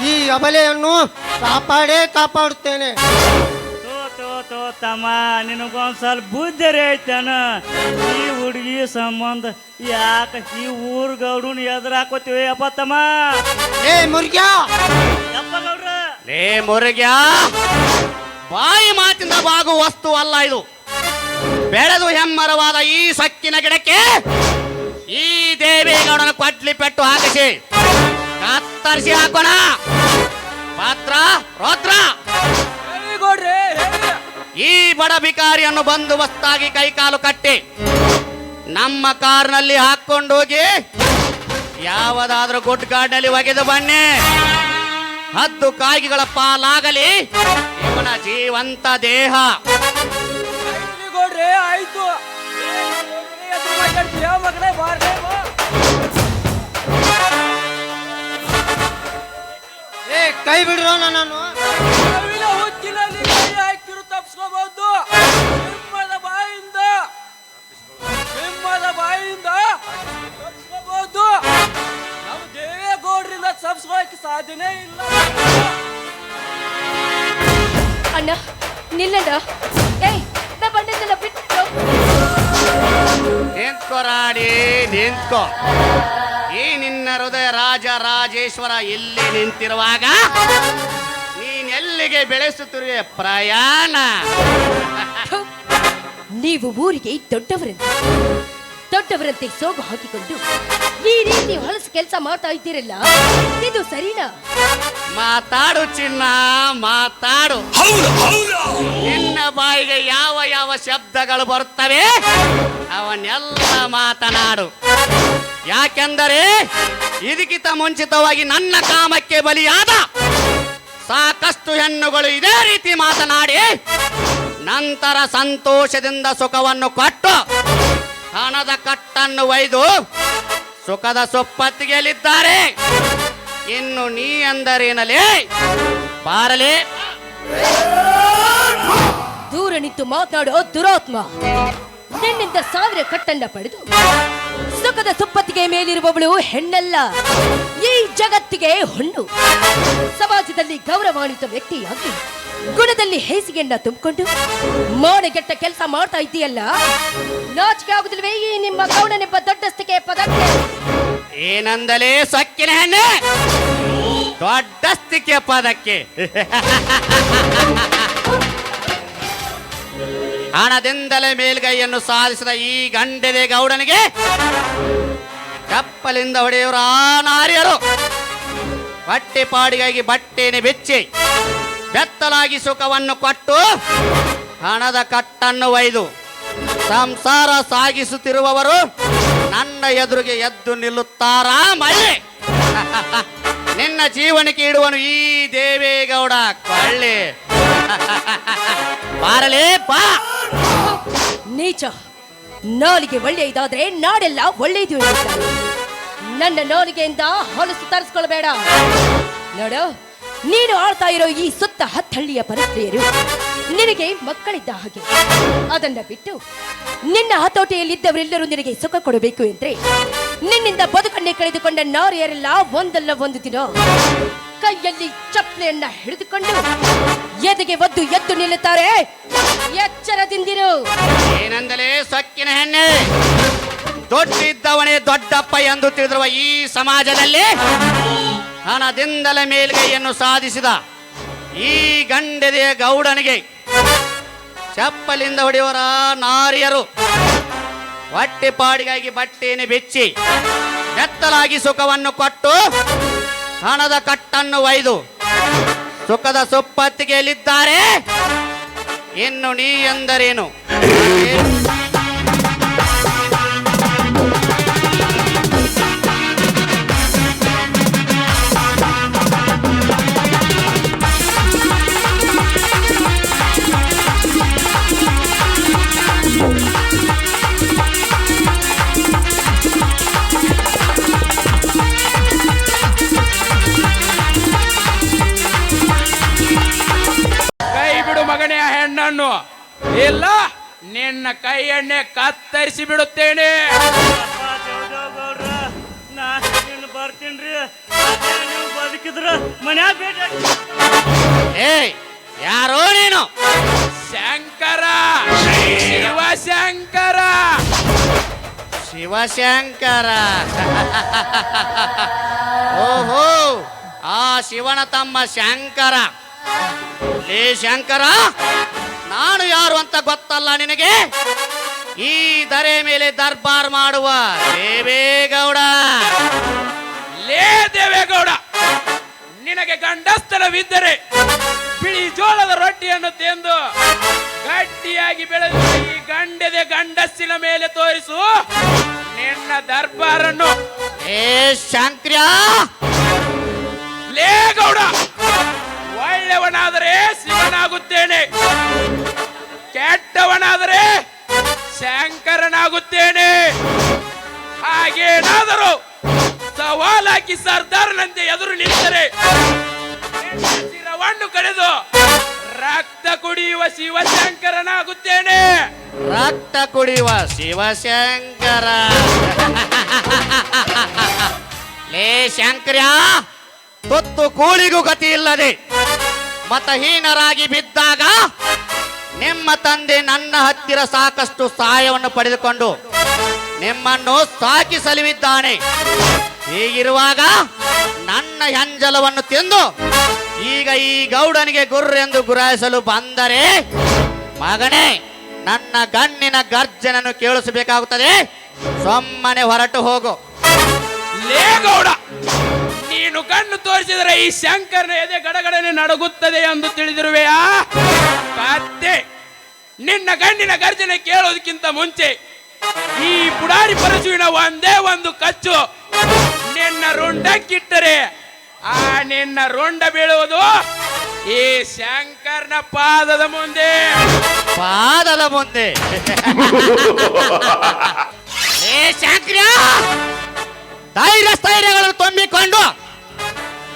ಈ ಅಬಲೆಯನ್ನು ಕಾಪಾಡುತ್ತೇನೆ. ತೋ ತಮ್ಮ, ನಿನಗೊಂದು ಸ್ವಲ್ಪ ಬುದ್ಧಿ ಐತೇನ? ಈ ಹುಡುಗಿ ಸಂಬಂಧ ಯಾಕೆ ಈ ಊರ್ ಗೌಡನ ಎದುರಾಕೋತೀವಿ ಅಪ್ಪ ತಮ್ಮ? ಏ ಮುರ್ಗ್ಯಾ, ಯಪ್ಪ ಗೌಡ್ರ. ಲೇ ಮುರುಗ್ಯಾ, ಬಾಯಿ ಮಾತಿಂದ ಬಾಗು ವಸ್ತು ಅಲ್ಲ ಇದು. ಬೆಳೆದು ಹೆಮ್ಮರವಾದ ಈ ಸಕ್ಕಿನ ಗಿಡಕ್ಕೆ ಈ ದೇವೇಗೌಡನ ಕೊಡ್ಲಿ ಪೆಟ್ಟು ಹಾಕಿಸಿ ಕತ್ತರಿಸಿ ಹಾಕೋಣ. ಪಾತ್ರ ರುದ್ರ, ಈ ಬಡ ಭಿಕಾರಿಯನ್ನು ಬಂದೋಬಸ್ತಾಗಿ ಕೈಕಾಲು ಕಟ್ಟಿ ನಮ್ಮ ಕಾರ್ನಲ್ಲಿ ಹಾಕೊಂಡೋಗಿ ಯಾವುದಾದ್ರೂ ಗುಡ್ಗಾಡ್ನಲ್ಲಿ ಒಗೆದು ಬನ್ನಿ. ಹದ್ದು ಕಾಯಿಗಳ ಪಾಲಾಗಲಿ ಇವನ ಜೀವಂತ ದೇಹ. ಆಯ್ತು. ಏ ಕೈ ಬಿಡ್ರೋ ನನ್ನನ್ನು. ಹಾಕಿರು ತಪ್ಪಿಸ್ಕೋಬಹುದು. ಸಿಂಹದ ಬಾಯಿಂದ ತಪ್ಪಿಸ್ಕೋಬಹುದು. ನಮ್ಮ ದೇವೇಗೌಡರಿಂದ ತಪ್ಪಿಸ್ಕೋಕೆ ಸಾಧ್ಯನೇ ಇಲ್ಲ. ಅಣ್ಣ ನಿಲ್ಲಣ್ಣ. ಏಯ್, ನಾ ಬಣ್ಣದೆಲ್ಲ ಬಿಟ್ಟು ನಿಂತ್ಕೋ ರಾಣಿ, ನಿಂತ್ಕೋ. ಈ ನಿನ್ನ ಹೃದಯ ರಾಜೇಶ್ವರ ಇಲ್ಲಿ ನಿಂತಿರುವಾಗ ನೀನೆಲ್ಲಿಗೆ ಬೆಳೆಸುತ್ತಿರುವೆ ಪ್ರಯಾಣ? ನೀವು ಊರಿಗೆ ದೊಡ್ಡವರಂತೆ ಸೋಗು ಹಾಕಿಕೊಂಡು ಈ ರೀತಿ ಹೊಲಸು ಕೆಲಸ ಮಾಡ್ತಾ ಇದ್ದೀರಲ್ಲ, ಇದು ಸರಿನಾ? ಮಾತಾಡು ಚಿನ್ನ, ಮಾತಾಡು. ನಿನ್ನ ಬಾಯಿಗೆ ಯಾವ ಶಬ್ದಗಳು ಬರುತ್ತವೆ ಅವನ್ನೆಲ್ಲ ಮಾತನಾಡು. ಯಾಕೆಂದರೆ ಇದಕ್ಕಿಂತ ಮುಂಚಿತವಾಗಿ ನನ್ನ ಕಾಮಕ್ಕೆ ಬಲಿಯಾದ ಸಾಕಷ್ಟು ಹೆಣ್ಣುಗಳು ಇದೇ ರೀತಿ ಮಾತನಾಡಿ ನಂತರ ಸಂತೋಷದಿಂದ ಸುಖವನ್ನು ಕೊಟ್ಟು ಹಣದ ಕಟ್ಟನ್ನು ಒಯ್ದು ಸುಖದ ಸೊಪ್ಪತ್ತಿಗೆಯಲ್ಲಿದ್ದಾರೆ. ಇನ್ನು ನೀ ಅಂದರೇನಲೇ ಬಾರಲೇ? ನಿಂತು ಮಾತನಾಡೋ ದುರಾತ್ಮ. ನಿನ್ನಿಂದ 1000 ಕಟ್ಟನ್ನ ಪಡೆದು ಸುಖದ ಸುಪ್ಪತ್ತಿಗೆ ಮೇಲಿರುವವಳು ಹೆಣ್ಣಲ್ಲ, ಈ ಜಗತ್ತಿಗೆ ಹೊಣ್ಣು. ಸಮಾಜದಲ್ಲಿ ಗೌರವಾನ್ವಿತ ವ್ಯಕ್ತಿಯಾಗಿ ಗುಣದಲ್ಲಿ ಹೇಸಿಗೆಯನ್ನ ತುಂಬಿಕೊಂಡು ಮಾನಗೆಟ್ಟ ಕೆಲಸ ಮಾಡ್ತಾ ಇದ್ದೀಯಲ್ಲ, ನಾಚಿಕೆ ಆಗುದಿಲ್ವೇ ಈ ನಿಮ್ಮ ಗೌಡನೆಂಬ ದೊಡ್ಡಸ್ತಿಕೆ ಪದಕ್ಕೆ? ಏನಂದಲೇ ಸೊಕ್ಕಿನ ಹೆಣ್ಣೆ, ದೊಡ್ಡಸ್ತಿಕೆ ಪದಕ್ಕೆ? ಹಣದಿಂದಲೇ ಮೇಲ್ಗೈಯನ್ನು ಸಾಧಿಸಿದ ಈ ಗಂಡೆದೆ ಗೌಡನಿಗೆ ಚಪ್ಪಲಿಂದ ಹೊಡೆಯುವರು ಆ ನಾರಿಯರು. ಹೊಟ್ಟೆಪಾಡಿಗಾಗಿ ಬಟ್ಟೆನೆ ಬೆಚ್ಚಿ ಬೆತ್ತಲಾಗಿ ಸುಖವನ್ನು ಕೊಟ್ಟು ಹಣದ ಕಟ್ಟನ್ನು ಒಯ್ದು ಸಂಸಾರ ಸಾಗಿಸುತ್ತಿರುವವರು ನನ್ನ ಎದುರಿಗೆ ಎದ್ದು ನಿಲ್ಲುತ್ತಾರಾ ಮಳ್ಳಿ? ನಿನ್ನ ಜೀವನಕ್ಕೆ ಇಡುವನು ಈ ದೇವೇಗೌಡ ಕೊಳ್ಳಿ. ಬಾರಲೇ ಬಾ. ನೀಚ, ನಾಲಿಗೆ ಒಳ್ಳೆಯದಾದ್ರೆ ನಾಡೆಲ್ಲ ಒಳ್ಳೆಯದು ಎನ್ನುತ್ತಾರೆ. ನನ್ನ ನಾಲಿಗೆಯಿಂದ ಹೊಲಸು ತರಿಸ್ಕೊಳ್ಬೇಡ. ನೋಡು, ನೀನು ಆಳ್ತಾ ಇರೋ ಈ ಸುತ್ತ 10 ಹಳ್ಳಿಯ ಪರಸ್ತ್ರೀಯರು ನಿನಗೆ ಮಕ್ಕಳಿದ್ದ ಹಾಗೆ. ಅದನ್ನ ಬಿಟ್ಟು ನಿನ್ನ ಹತೋಟಿಯಲ್ಲಿದ್ದವರೆಲ್ಲರೂ ನಿನಗೆ ಸುಖ ಕೊಡಬೇಕು ಎಂದ್ರೆ ನಿನ್ನಿಂದ ಬದುಕನ್ನೇ ಕಳೆದುಕೊಂಡ ನಾರಿಯರೆಲ್ಲ ಒಂದಲ್ಲ ಒಂದು ದಿನ ಕೈಯಲ್ಲಿ ಚಪ್ಪಲೆಯನ್ನ ಹಿಡಿದುಕೊಂಡು ಎದೆಗೆ ಒದ್ದು ಎದ್ದು ನಿಲ್ಲುತ್ತಾರೆ. ಎಚ್ಚರದಿಂದಿರು. ಏನಂದಲೇ ಸೊಕ್ಕಿನ ಹೆಣ್ಣೆ, ದೊಡ್ಡಿದ್ದವನೇ ದೊಡ್ಡಪ್ಪ ಎಂದು ತಿಳಿದಿರುವ ಈ ಸಮಾಜದಲ್ಲಿ ಹಣದಿಂದಲೇ ಮೇಲ್ಗೈಯನ್ನು ಸಾಧಿಸಿದ ಈ ಗಂಡೆದೆಯ ಗೌಡನಿಗೆ ಚಪ್ಪಲಿಂದ ಹೊಡೆಯುವರ ನಾರಿಯರು ಹೊಟ್ಟೆಪಾಡಿಗಾಗಿ ಬಟ್ಟೆಯನ್ನು ಬೆಚ್ಚಿ ಬೆತ್ತಲಾಗಿ ಸುಖವನ್ನು ಕೊಟ್ಟು ಹಣದ ಕಟ್ಟನ್ನು ಒಯ್ದು ಸುಖದ ಸುಪ್ಪತ್ತಿಗೆಯಲ್ಲಿದ್ದಾರೆ. ಇನ್ನು ನೀ ಎಂದರೇನು? ಕೈ ಬಿಡು ಮಗನೇ ಆ ಹೆಣ್ಣನ್ನು, ಇಲ್ಲ ನಿನ್ನ ಕೈಯನ್ನೇ ಕತ್ತರಿಸಿ ಬಿಡುತ್ತೇನೆ. ಗೌಡ್ರ, ನಾ ಇನ್ನು ಬರ್ತೀನ್ರಿ. ನೀವು ಬದುಕಿದ್ರ ಮನ್ಯಾಗ ಭೇಟಿ. ಏ ಯಾರೋ ನೀನು? ಶಂಕರ, ಶಿವಶಂಕರ. ಶಿವಶಂಕರ. ಓಹೋ, ಆ ಶಿವನ ತಮ್ಮ ಶಂಕರ. ಲೇ ಶಂಕರ, ನಾನು ಯಾರು ಅಂತ ಗೊತ್ತಲ್ಲ ನಿನಗೆ? ಈ ದರೆ ಮೇಲೆ ದರ್ಬಾರ್ ಮಾಡುವ ದೇವೇಗೌಡ. ಲೇ ದೇವೇಗೌಡ, ನಿನಗೆ ಗಂಡಸ್ತನವಿದ್ದರೆ ಬಿಳಿ ಜೋಳದ ರೊಟ್ಟಿಯನ್ನು ತಿಂದು ಗಟ್ಟಿಯಾಗಿ ಬೆಳೆದ ಈ ಗಂಡೆದೆ ಗಂಡಸ್ಸಿನ ಮೇಲೆ ತೋರಿಸು ನಿನ್ನ ದರ್ಬಾರನ್ನು. ಏ ಶಂಕ್ರ್ಯ, ಲೇ ಗೌಡ, ಒಳ್ಳೆಯವನಾದರೆ ಶಿವನಾಗುತ್ತೇನೆ, ಕೆಟ್ಟವನಾದರೆ ಶಂಕರನಾಗುತ್ತೇನೆ. ಹಾಗೇನಾದರೂ ಸವಾಲಾಕಿ ಸರ್ದಾರನಂತೆ ಎದುರು ನಿಂತರೆ ಶಿರವನ್ನು ಕಳೆದು ರಕ್ತ ಕುಡಿಯುವ ಶಿವಶಂಕರನಾಗುತ್ತೇನೆ. ರಕ್ತ ಕುಡಿಯುವ ಶಿವಶಂಕರ. ಲೇ ಶಂಕರ್ಯ, ತುತ್ತು ಕೂಳಿಗೂ ಗತಿ ಇಲ್ಲದೆ ಮತಹೀನರಾಗಿ ಬಿದ್ದಾಗ ನಿಮ್ಮ ತಂದೆ ನನ್ನ ಹತ್ತಿರ ಸಾಕಷ್ಟು ಸಹಾಯವನ್ನು ಪಡೆದುಕೊಂಡು ನಿಮ್ಮನ್ನು ಸಾಕಿ ಸಲುಹಿದ್ದಾನೆ. ಹೀಗಿರುವಾಗ ನನ್ನ ಹೆಂಜಲವನ್ನು ತಿಂದು ಈಗ ಈ ಗೌಡನಿಗೆ ಗುರ್ರೆಂದು ಗುರಾಯಿಸಲು ಬಂದರೆ ಮಗನೇ, ನನ್ನ ಗಣ್ಣಿನ ಗರ್ಜನನ್ನು ಕೇಳಿಸಬೇಕಾಗುತ್ತದೆ. ಸುಮ್ಮನೆ ಹೊರಟು ಹೋಗು. ಲೇ ಗೌಡ, ನೀನು ಕಣ್ಣು ತೋರಿಸಿದರೆ ಈ ಶಂಕರನ ಎದೆ ಗಡಗಡನೆ ನಡುಗುತ್ತದೆ ಎಂದು ತಿಳಿದಿರುವೆಯಾ? ಕತ್ತೆ, ನಿನ್ನ ಗಣ್ಣಿನ ಗರ್ಜನೆ ಕೇಳೋದಕ್ಕಿಂತ ಮುಂಚೆ ಈ ಪುಡಾರಿ ಪರಶುವಿನ ಒಂದೇ ಒಂದು ಕಚ್ಚು ನಿನ್ನ ರುಂಡಕ್ಕಿಟ್ಟರೆ ಆ ನಿನ್ನ ರುಂಡ ಬೀಳುವುದು ಈ ಶಂಕರನ ಪಾದದ ಮುಂದೆ. ಪಾದದ ಮುಂದೆ? ಏ ಶಂಕರ, ಧೈರ್ಯ ಸ್ಥೈರ್ಯಗಳನ್ನು ತುಂಬಿಕೊಂಡು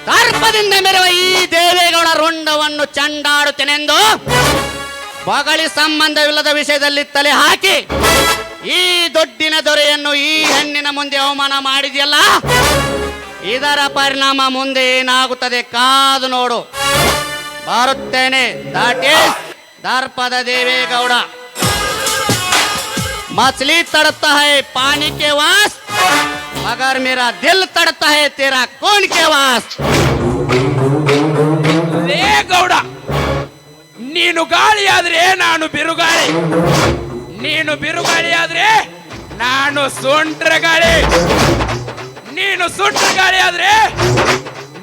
ದರ್ಪದಿಂದ ಮೆರೆವ ಈ ದೇವೇಗೌಡ ರುಂಡವನ್ನು ಚಂಡಾಡುತ್ತೇನೆಂದು ಬಗಳಿ ಸಂಬಂಧವಿಲ್ಲದ ವಿಷಯದಲ್ಲಿ ತಲೆ ಹಾಕಿ ಈ ದೊಡ್ಡಿನ ದೊರೆಯನ್ನು ಈ ಹೆಣ್ಣಿನ ಮುಂದೆ ಅವಮಾನ ಮಾಡಿದೆಯಲ್ಲ, ಇದರ ಪರಿಣಾಮ ಮುಂದೆ ಏನಾಗುತ್ತದೆ ಕಾದು ನೋಡು. ಬರುತ್ತೇನೆ. ದಟ್ ಈಸ್ ದರ್ಪದ ದೇವೇಗೌಡ. मछली तड़पता है पानी के वास, मगर मेरा दिल तड़पता है तेरा खून के वास. ಲೇ ಗೌಡ, ನೀನು ಗಾಳಿಯಾದ್ರೆ ನಾನು ಬಿರುಗಾಳಿ, ನೀನು ಬಿರುಗಾಳಿಯಾದ್ರೆ ನಾನು ಸುಂಟ್ರ ಗಾಳಿ, ನೀನು ಸುಂಟ್ರ ಗಾಳಿ ಆದ್ರೆ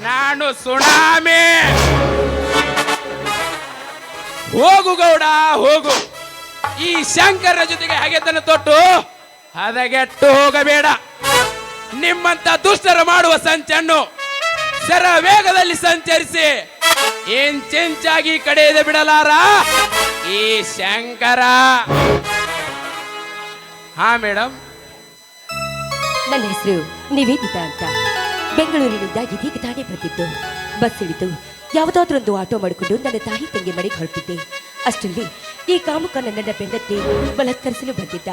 ನಾನು ಸುನಾಮಿ. ಹೋಗು ಗೌಡ ಹೋಗು, ಈ ಶಂಕರ ಜೊತೆಗೆ ಹಗೆತನ ತೊಟ್ಟು ಹದಗೆಟ್ಟು ಹೋಗಬೇಡ. ನಿಮ್ಮಂತ ದುಷ್ಟರು ಮಾಡುವ ಸಂಚನ್ನು ಸರ ವೇಗದಲ್ಲಿ ಸಂಚರಿಸಿ ಇಂಚಿಂಚಾಗಿ ಕಡೆಯದೆ ಬಿಡಲಾರ ಈ ಶಂಕರ. ಹಾ ಮೇಡಮ್, ನನ್ನ ಹೆಸರು ನಿವೇದಿತಾ ಅಂತ. ಬೆಂಗಳೂರಿನಿಂದ ಇದೀಗ ತಾನೇ ಬಂದಿದ್ದು. ಬಸ್ ಹಿಡಿದು ಯಾವುದಾದ್ರೊಂದು ಆಟೋ ಮಾಡಿಕೊಂಡು ನನ್ನ ತಾಯಿ ತಂಗಿ ಮನೆಗೆ ಹೊರಟಿದ್ದೆ. ಅಷ್ಟರಲ್ಲಿ ಈ ಕಾಮುಕ ನನ್ನನ್ನ ಬೆನ್ನತ್ತಿ ಬಲಾತ್ಕರಿಸಲು ಬಂದಿದ್ದ.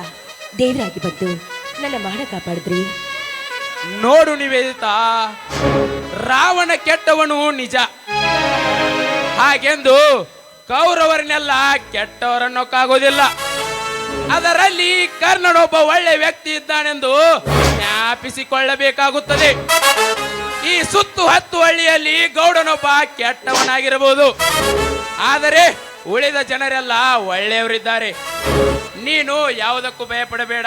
ದೇವರಾಗಿ ಬಂದು ನನ್ನ ಮಾನ ಕಾಪಾಡಿದ್ರಿ. ನೋಡು ನಿವೇದಿತಾ, ರಾವಣ ಕೆಟ್ಟವನು ನಿಜ, ಹಾಗೆಂದು ಕೌರವರನ್ನೆಲ್ಲ ಕೆಟ್ಟವರನ್ನೋಕ್ಕಾಗೋದಿಲ್ಲ. ಅದರಲ್ಲಿ ಕರ್ಣನೊಬ್ಬ ಒಳ್ಳೆ ವ್ಯಕ್ತಿ ಇದ್ದಾನೆಂದು ಜ್ಞಾಪಿಸಿಕೊಳ್ಳಬೇಕಾಗುತ್ತದೆ. ಈ ಸುತ್ತು ಹತ್ತು ಹಳ್ಳಿಯಲ್ಲಿ ಗೌಡನೊಬ್ಬ ಕೆಟ್ಟವನಾಗಿರಬಹುದು, ಆದರೆ ಉಳಿದ ಜನರೆಲ್ಲ ಒಳ್ಳೆಯವರಿದ್ದಾರೆ. ನೀನು ಯಾವುದಕ್ಕೂ ಭಯಪಡಬೇಡ.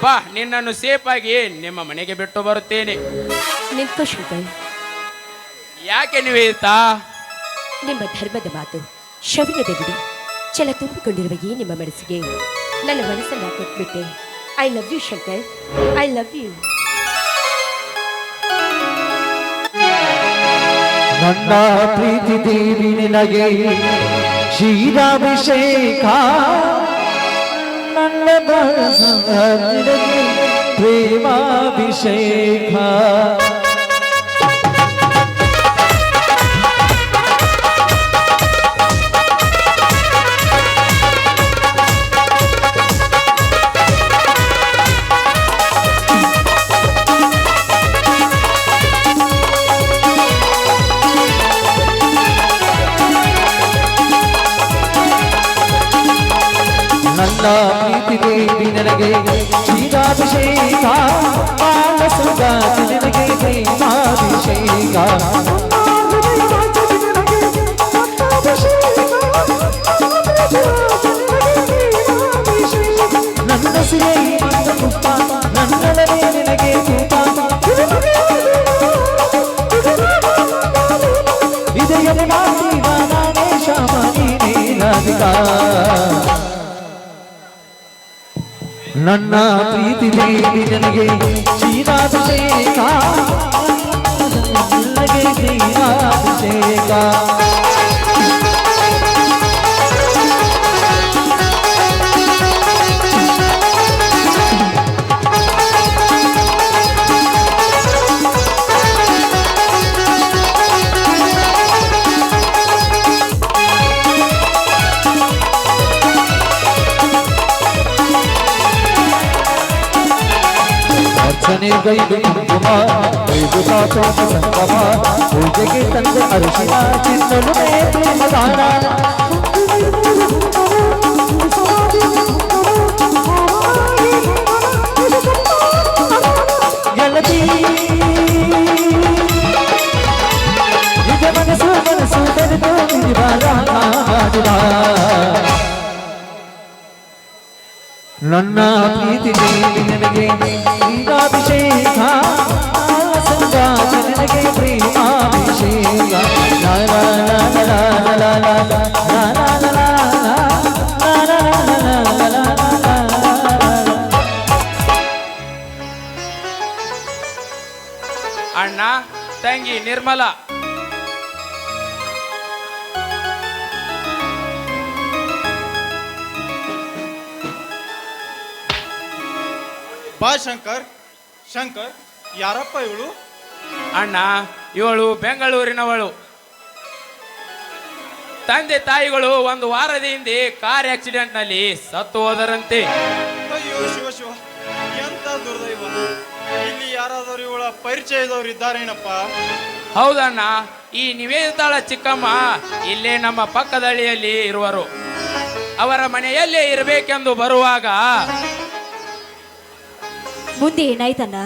ಬಾ, ನಿನ್ನನ್ನು ಸೇಫ್ ಆಗಿ ನಿಮ್ಮ ಮನೆಗೆ ಬಿಟ್ಟು ಬರುತ್ತೇನೆ. ನಿಂತ್ಕೋ ಶಂಕರ್. ಯಾಕೆ ನಿವೇದಿತಾ? ನಿಮ್ಮ ಧರ್ಮದ ಮಾತು, ಶೌರ್ಯದ ಬಿಡಿ, ಛಲ ತುಂಬಿಕೊಂಡಿರುವ ಈ ನಿಮ್ಮ ಮನಸ್ಸಿಗೆ ನನ್ನ ಮನಸ್ಸನ್ನ ಕೊಟ್ಬಿಟ್ಟೆ. I love you Shankar, I love you. ನನ್ನ ಪ್ರೀತಿ ದೇವಿ ನಿನಗೆ ಕ್ಷೀರಾಭಿಷೇಕ, ನನ್ನ ನಿನಗೆ ಪ್ರೇಮಾಭಿಷೇಕ. ನನ್ನ ಪ್ರೀತಿ ದೇವಿ ನನಗೆ ಕ್ಷೀರಾಭಿಷೇಕ, ಮಾನಸುಗ ನಿನಗೆ ಪ್ರೇಮಾಭಿಷೇಕ. ನನ್ನ ಸಿರೆ ತುಪ್ಪ, ನನ್ನೊಡನೆ ನಿನಗೆ ತೂಪ, ಇದೆಯದೆ ನಾಟೀವ ನಾನೇ ಶ್ಯಾಮ ನೀನೇ ರಾಧಿಕಾ. ನನ್ನ ಪ್ರೀತಿ ದೇವಿ ನನಗೆ ಕ್ಷೀರಾಭಿಷೇಕ, ನನಗೆ ಕ್ಷೀರಾಭಿಷೇಕ. ಅರ್ಚನೆ ಗೈದು ಕುಂಕುಮ ಗೈದು ಕಾಚೋಮ ಸಂಗಮ, ಪೂಜೆಗೆ ತಂದ ಅರಿಶಿನ ಚಿನ್ನಲು ಪ್ರೇಮದಾನ. ಗೆಳತಿ ನಿಜ ಮನಸ್ಸು ಮನಸ್ಸು ಬೆರೆತು ನಿರ್ವಾರ ಮಾಡಿದ. ನನ್ನ ಪ್ರೀತಿ ದೇವಿ ನನಗೆ ಕ್ಷೀರಾಭಿಷೇಕ, ಸಂಗ ನನಗೆ ಪ್ರೇಮಾಭಿಷೇಕ. ಲಾ ಲಾ ಲಾ ಲಾ ಲಾ ಲಾ ಲಾ ಲಾ ಲಾ ಲಾ ಲಾ ಲಾ ಲಾ ಲಾ. ಅಣ್ಣ, ತಂಗಿ ನಿರ್ಮಲಾ, ಬಾ ಶಂಕರ್. ಶಂಕರ್, ಯಾರಪ್ಪ ಇವಳು? ಅಣ್ಣ, ಇವಳು ಬೆಂಗಳೂರಿನವಳು. ತಂದೆ ತಾಯಿಗಳು ಒಂದು ವಾರದ ಹಿಂದೆ ಕಾರ್ ಆಕ್ಸಿಡೆಂಟ್ ನಲ್ಲಿ ಸತ್ತು ಹೋದರಂತೆ. ಅಯ್ಯೋ ಶಿವ ಶಿವ, ಎಂತ ದುರ್ದೈವ. ಇಲ್ಲಿ ಯಾರಾದರೂ ಇವಳ ಪರಿಚಯದವರು ಇದ್ದಾರೇನಪ್ಪ? ಹೌದಣ್ಣ, ಈ ನಿವೇದಿತಾಳ ಚಿಕ್ಕಮ್ಮ ಇಲ್ಲೇ ನಮ್ಮ ಪಕ್ಕದಳ್ಳಿಯಲ್ಲಿ ಇರುವರು. ಅವರ ಮನೆಯಲ್ಲೇ ಇರಬೇಕೆಂದು ಬರುವಾಗ ಮುಂದೆ ಏನಾಯ್ತಣ್ಣ?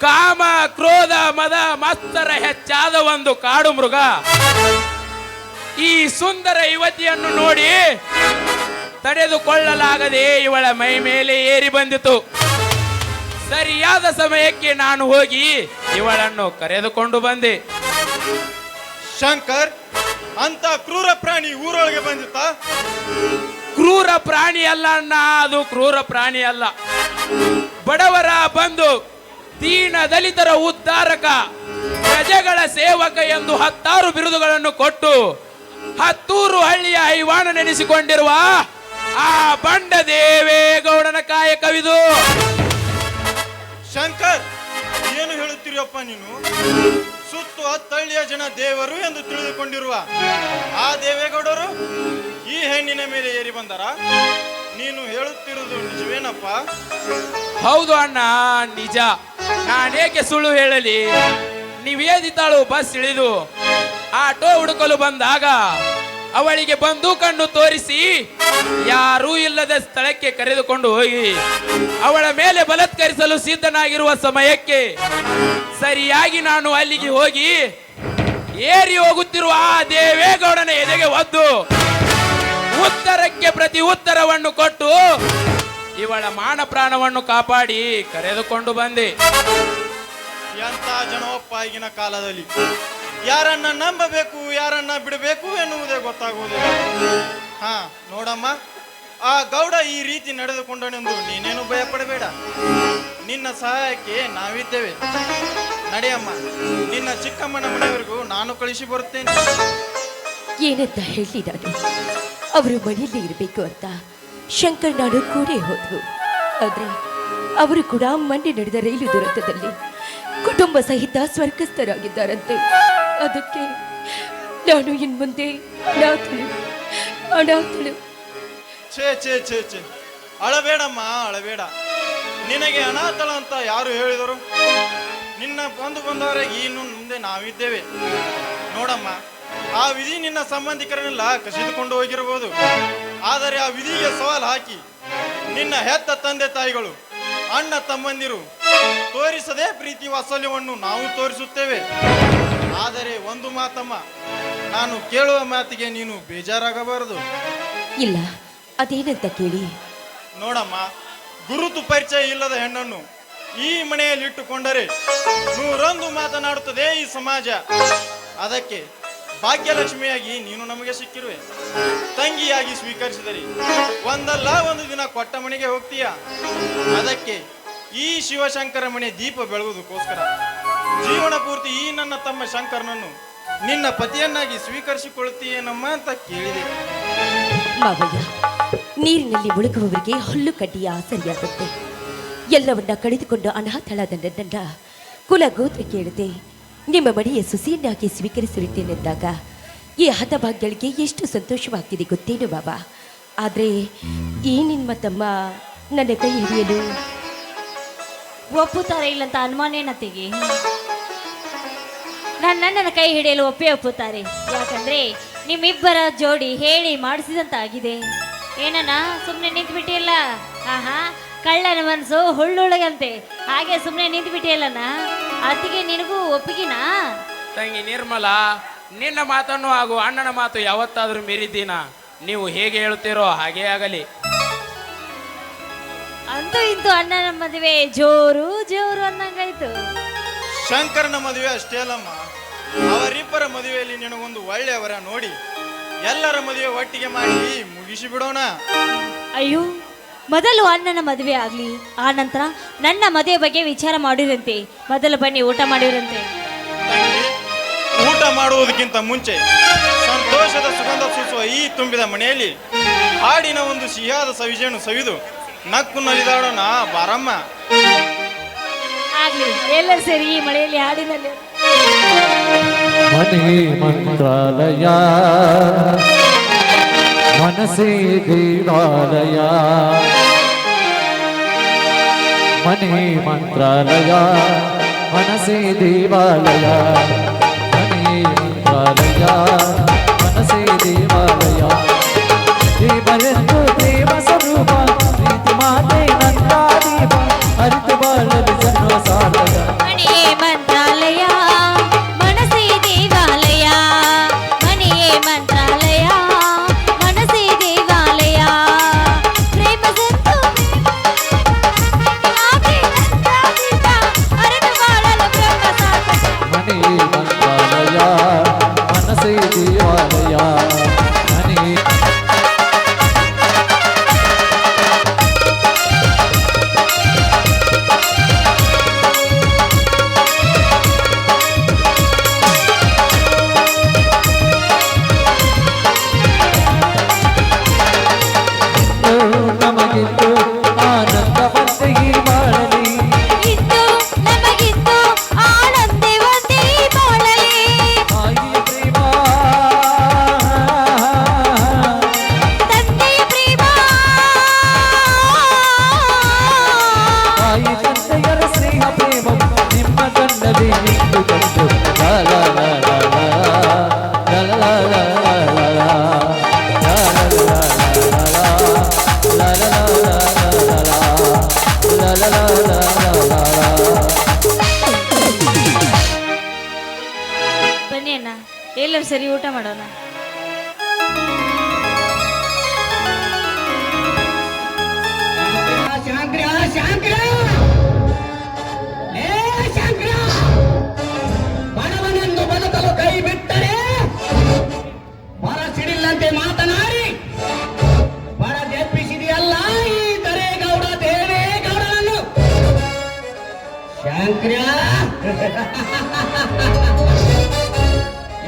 ಕಾಮ ಕ್ರೋಧ ಮದ ಮತ್ಸರ ಹೆಚ್ಚಾದ ಒಂದು ಕಾಡು ಮೃಗ ಈ ಸುಂದರ ಯುವತಿಯನ್ನು ನೋಡಿ ತಡೆದುಕೊಳ್ಳಲಾಗದೆ ಇವಳ ಮೈ ಮೇಲೆ ಏರಿ ಬಂದಿತು. ಸರಿಯಾದ ಸಮಯಕ್ಕೆ ನಾನು ಹೋಗಿ ಇವಳನ್ನು ಕರೆದುಕೊಂಡು ಬಂದೆ. ಶಂಕರ್, ಅಂತ ಕ್ರೂರ ಪ್ರಾಣಿ ಊರೊಳಗೆ ಬಂದಿತ್ತ? ಕ್ರೂರ ಪ್ರಾಣಿ ಅಲ್ಲ ಅಣ್ಣ, ಅದು ಕ್ರೂರ ಪ್ರಾಣಿ ಅಲ್ಲ. ಬಡವರ ಬಂಧು, ದೀನ ದಲಿತರ ಉದ್ಧಾರಕ, ಪ್ರಜೆಗಳ ಸೇವಕ ಎಂದು 10 ಬಿರುದುಗಳನ್ನು ಕೊಟ್ಟು 10 ಹಳ್ಳಿಯ ಹೈವಾಣ ನೆನೆಸಿಕೊಂಡಿರುವ ಆ ಬಂಡ ದೇವೇಗೌಡನ ಕಾಯಕವಿದು. ಶಂಕರ್, ಏನು ಹೇಳುತ್ತೀರಿಯಪ್ಪ ನೀನು? ಸುತ್ತು 10 ಹಳ್ಳಿಯ ಜನ ದೇವರು ಎಂದು ತಿಳಿದುಕೊಂಡಿರುವ ಆ ದೇವೇಗೌಡರು ಈ ಹೆಣ್ಣಿನ ಮೇಲೆ ಏರಿ ಬಂದರ? ನೀನು ಹೇಳುತ್ತಿರುವುದು ನಿಜವೇನಪ್ಪ? ಹೌದು ಅಣ್ಣ, ನಿಜ. ನಾನೇಕೆ ಸುಳ್ಳು ಹೇಳಲಿ? ನಿವೇದಿತಾಳು ಬಸ್ ಇಳಿದು ಆಟೋ ಹುಡುಕಲು ಬಂದಾಗ ಅವಳಿಗೆ ಬಂದೂಕನ್ನು ತೋರಿಸಿ ಯಾರೂ ಇಲ್ಲದ ಸ್ಥಳಕ್ಕೆ ಕರೆದುಕೊಂಡು ಹೋಗಿ ಅವಳ ಮೇಲೆ ಬಲಾತ್ಕರಿಸಲು ಸಿದ್ಧನಾಗಿರುವ ಸಮಯಕ್ಕೆ ಸರಿಯಾಗಿ ನಾನು ಅಲ್ಲಿಗೆ ಹೋಗಿ ಏರಿ ಹೋಗುತ್ತಿರುವ ಆ ದೇವೇಗೌಡನ ಎದೆಗೆ ಒದ್ದು ಉತ್ತರಕ್ಕೆ ಪ್ರತಿ ಉತ್ತರವನ್ನು ಕೊಟ್ಟು ಇವಳ ಮಾನ ಪ್ರಾಣವನ್ನು ಕಾಪಾಡಿ ಕರೆದುಕೊಂಡು ಬಂದೆ. ಎಂತ ಜನವಪ್ಪ ಈಗಿನ ಕಾಲದಲ್ಲಿ. ಯಾರನ್ನ ನಂಬಬೇಕು, ಯಾರನ್ನ ಬಿಡಬೇಕು ಎನ್ನುವುದೇ ಗೊತ್ತಾಗುವುದಿಲ್ಲ. ಹಾ ನೋಡಮ್ಮ, ಆ ಗೌಡ ಈ ರೀತಿ ನಡೆದುಕೊಂಡನೆಂದು ನೀನೇನು ಭಯ ಪಡಬೇಡ. ನಿನ್ನ ಸಹಾಯಕ್ಕೆ ನಾವಿದ್ದೇವೆ. ನಡೆಯಮ್ಮ, ನಿನ್ನ ಚಿಕ್ಕಮ್ಮನ ಮನೆಯವರೆಗೂ ನಾನು ಕಳಿಸಿ ಬರುತ್ತೇನೆ. ಏನಂತ ಹೇಳಿ ನಾನು ಅವರು ಮನೆಯಲ್ಲಿ ಇರಬೇಕು ಅಂತ ಶಂಕರ್ ನಾನು ಕೂಡೇ ಹೋದ್ವು. ಆದ್ರೆ ಅವರು ಕೂಡ ಮೊನ್ನೆ ನಡೆದ ರೈಲು ದುರಂತದಲ್ಲಿ ಕುಟುಂಬ ಸಹಿತ ಸ್ವರ್ಗಸ್ಥರಾಗಿದ್ದಾರಂತೆ. ಅದಕ್ಕೆ ನಾನು ಇನ್ ಮುಂದೆ ಅನಾಥಳು. ಛೇ ಛೇ ಛೇ ಛೇ, ಅಳಬೇಡಮ್ಮ, ಅಳಬೇಡ. ನಿನಗೆ ಅನಾಥಳ ಅಂತ ಯಾರು ಹೇಳಿದರು? ನಿನ್ನ ಬಂದವರಿಗೆ ಇನ್ನು ಮುಂದೆ ನಾವಿದ್ದೇವೆ. ನೋಡಮ್ಮ, ಆ ವಿಧಿ ನಿನ್ನ ಸಂಬಂಧಿಕರನ್ನೆಲ್ಲ ಕಸಿದುಕೊಂಡು ಹೋಗಿರಬಹುದು. ಆದರೆ ಆ ವಿಧಿಗೆ ಸವಾಲು ಹಾಕಿ ನಿನ್ನ ಹೆತ್ತ ತಂದೆ ತಾಯಿಗಳು, ಅಣ್ಣ ತಮ್ಮಂದಿರು ತೋರಿಸದೆ ಪ್ರೀತಿ ವಾತ್ಸಲ್ಯವನ್ನು ನಾವು ತೋರಿಸುತ್ತೇವೆ. ಆದರೆ ಒಂದು ಮಾತಮ್ಮ, ನಾನು ಕೇಳುವ ಮಾತಿಗೆ ನೀನು ಬೇಜಾರಾಗಬಾರದು. ಇಲ್ಲ, ಅದೇನಂತ ಕೇಳಿ. ನೋಡಮ್ಮ, ಗುರುತು ಪರಿಚಯ ಇಲ್ಲದ ಹೆಣ್ಣನ್ನು ಈ ಮನೆಯಲ್ಲಿ ಇಟ್ಟುಕೊಂಡರೆ 100 ಮಾತನಾಡುತ್ತದೆ ಈ ಸಮಾಜ. ಅದಕ್ಕೆ ಭಾಗ್ಯಲಕ್ಷ್ಮಿಯಾಗಿ ನೀನು ನಮಗೆ ಸಿಕ್ಕಿರುವೆ. ತಂಗಿಯಾಗಿ ಸ್ವೀಕರಿಸಿದರೆ ಒಂದಲ್ಲ ಒಂದು ದಿನ ಕೊಟ್ಟ ಮನೆಗೆ ಹೋಗ್ತೀಯ. ಅದಕ್ಕೆ ಈ ಶಿವಶಂಕರ ಮನೆ ದೀಪ ಬೆಳಗುವುದಕ್ಕೋಸ್ಕರ ಜೀವನ ಪೂರ್ತಿ ಈ ನನ್ನ ತಮ್ಮ ಶಂಕರನನ್ನು ನಿನ್ನ ಪತಿಯನ್ನಾಗಿ ಸ್ವೀಕರಿಸಿಕೊಳ್ಳುತ್ತೀಯೇನಮ್ಮ ಅಂತ ಕೇಳಿದೆ. ಮಾವಯ್ಯ, ನೀರಿನಲ್ಲಿ ಮುಳುಗುವವರಿಗೆ ಹುಲ್ಲು ಕಡ್ಡಿಯ ಆಸರಿಯಾಗುತ್ತೆ. ಎಲ್ಲವನ್ನ ಕಳೆದುಕೊಂಡು ಅನಾಥಳಾದ ನನ್ನನ್ನ ಕುಲ ಗೋತ್ರ ಕೇಳದೆ ನಿಮ್ಮ ಮನೆಯ ಸೊಸೆಯನ್ನಾಗಿ ಸ್ವೀಕರಿಸಿರುತ್ತೇನೆಂದಾಗ ಈ ಹತಭಾಗ್ಯಗಳಿಗೆ ಎಷ್ಟು ಸಂತೋಷವಾಗ್ತಿದೆ ಗೊತ್ತೇನು ಬಾಬಾ. ಆದರೆ ಈ ನಿಮ್ಮ ತಮ್ಮ ನನ್ನ ಕೈ ಹಿಡಿಯಲು ಒಪ್ಪುತ್ತಾರೆ ಇಲ್ಲಂತ ಅನುಮಾನ ಏನತ್ತೆಗೆ? ನನ್ನ ಕೈ ಹಿಡಿಯಲು ಒಪ್ಪುತ್ತಾರೆ. ಯಾಕಂದ್ರೆ ನಿಮ್ಮಿಬ್ಬರ ಜೋಡಿ ಹೇಳಿ ಮಾಡಿಸಿದಂತಾಗಿದೆ. ಏನನ್ನ ಸುಮ್ಮನೆ ನಿಂತ್ಬಿಟ್ಟಿಲ್ಲ? ಆಹಾ, ಕಳ್ಳನ ಮನಸ್ಸು ಹುಳ್ಳೊಳಗಂತೆ. ಹಾಗೆ ಸುಮ್ಮನೆ ನಿಂತ್ಬಿಟ್ಟಿಯಲ್ಲನ, ಅತ್ತಿಗೆ ನಿನಗೂ ಒಪ್ಪಿಗಿನಾ? ತಂಗಿ ನಿರ್ಮಲಾ, ನಿನ್ನ ಮಾತನ್ನು ಹಾಗೂ ಅಣ್ಣನ ಮಾತು ಯಾವತ್ತಾದ್ರೂ ಮೀರಿದ್ದೀನ? ನೀವು ಹೇಗೆ ಹೇಳುತ್ತೀರೋ ಹಾಗೇ ಆಗಲಿ. ಅಂತೂ ಇಂತೂ ಅಣ್ಣನ ಮದುವೆ ಜೋರು ಜೋರು ಅಂದಂಗಾಯ್ತು. ಶಂಕರನ ಮದುವೆ ಅಷ್ಟೇ ಅಲ್ಲಮ್ಮ, ಅವರಿಬ್ಬರ ಮದುವೆಯಲ್ಲಿ ನಿನಗೊಂದು ಒಳ್ಳೆಯವರ ನೋಡಿ ಎಲ್ಲರ ಮದುವೆ ಒಟ್ಟಿಗೆ ಮಾಡಿ ಮುಗಿಸಿ ಬಿಡೋಣ. ಅಯ್ಯೋ, ಮೊದಲು ಅಣ್ಣನ ಮದುವೆ ಆಗ್ಲಿ, ಆ ನಂತರ ನನ್ನ ಮದುವೆ ಬಗ್ಗೆ ವಿಚಾರ ಮಾಡಿರಂತೆ. ಮೊದಲು ಬನ್ನಿ ಊಟ ಮಾಡಿರಂತೆ. ಊಟ ಮಾಡುವುದಕ್ಕಿಂತ ಮುಂಚೆ ಸಂತೋಷದ ಸುಗಂಧ ಸೂಸುವ ಈ ತುಂಬಿದ ಮನೆಯಲ್ಲಿ ಹಾಡಿನ ಒಂದು ಸಿಹಿಯಾದ ಸವಿಜೇನು ಸವಿದು ನಕ್ಕು ನಲಿದಾಡೋಣ ಬಾರಮ್ಮ. ಆಗ್ಲಿ, ಎಲ್ಲರೂ ಸೇರಿ ಈ ಮಳೆಯಲ್ಲಿ ಹಾಡಿನಲ್ಲಿ ಮನೆ ಮಂತ್ರಾಲಯ ಮನಸೇ ದೇವಾಲಯ ಮನೆ ಮಂತ್ರಾಲಯ ಮನಸೇ ದೇವಾಲಯ ಮನೆ ಮಂತ್ರಾಲಯ ಮನಸೇ ದೇವಾಲಯ ದೇವರೆಂದು ದೇವ ಸ್ವರೂಪ ಪ್ರೀತಿ ಮಾತೆ ನಂದಾದೀಪ ಅರಿತು ಬಾಳಲು ಜನ್ಮ ಸಾಲಯ ಮನೆಯೇ ಮಂತ್ರಾಲಯ ಮನಸೇ ದೇವಾಲಯ ಮನೆಯೇ ಮಂತ್ರಾಲಯ ಮನಸೇ ದೇವಾಲಯ ಪ್ರೇಮ ಸಂತು ಅರಿತು ಬಾಳಲು ಬ್ರಹ್ಮ ಸಾಧಕ ಮನೆ ಮಂತ್ರಾಲಯ ಮನಸೇ ದೇವಾಲಯ ಮನೆ ನಮಗಿತ್ತು ಆನಂದವಂತೆ ಈ ಬಾಳಲಿ ಇತ್ತು ನಮಗಿತ್ತು ಆನಂದವಂತೆ ಬಾಳಲಿ ತಾಯಿಯ ಪ್ರೇಮ ತಂದೆಯ ಪ್ರೇಮ ತಾಯಿ ತಂದೆಯರ ಸ್ನೇಹ ಪ್ರೇಮ ನಿಮ್ಮ ಕಣ್ಣಲ್ಲಿ ನಿಂತು ಕಂಡು ಲಾ ಲಾ ಲಾ ಲಾ ಲಾ ಲಾ ಲಾ ಲಾ ಲಾ ಲಾ ಬನ್ನಿ ಅಣ್ಣ ಎಲ್ಲರೂ ಸರಿ ಊಟ ಮಾಡೋಣ. ಬಡವನೆಂದು ಬದುಕಲು ಕೈ ಬಿಟ್ಟರೆ ಬರ ಸಿಡಿಲ್ಲಂತೆ ಮಾತನಾಡಿ ಬಡ ಜಪ್ಪಿಸಿದೆಯಲ್ಲ ಈ ದರೇಗೌಡ ದೇವೇಗೌಡನನ್ನು ಶಂಕ್ರ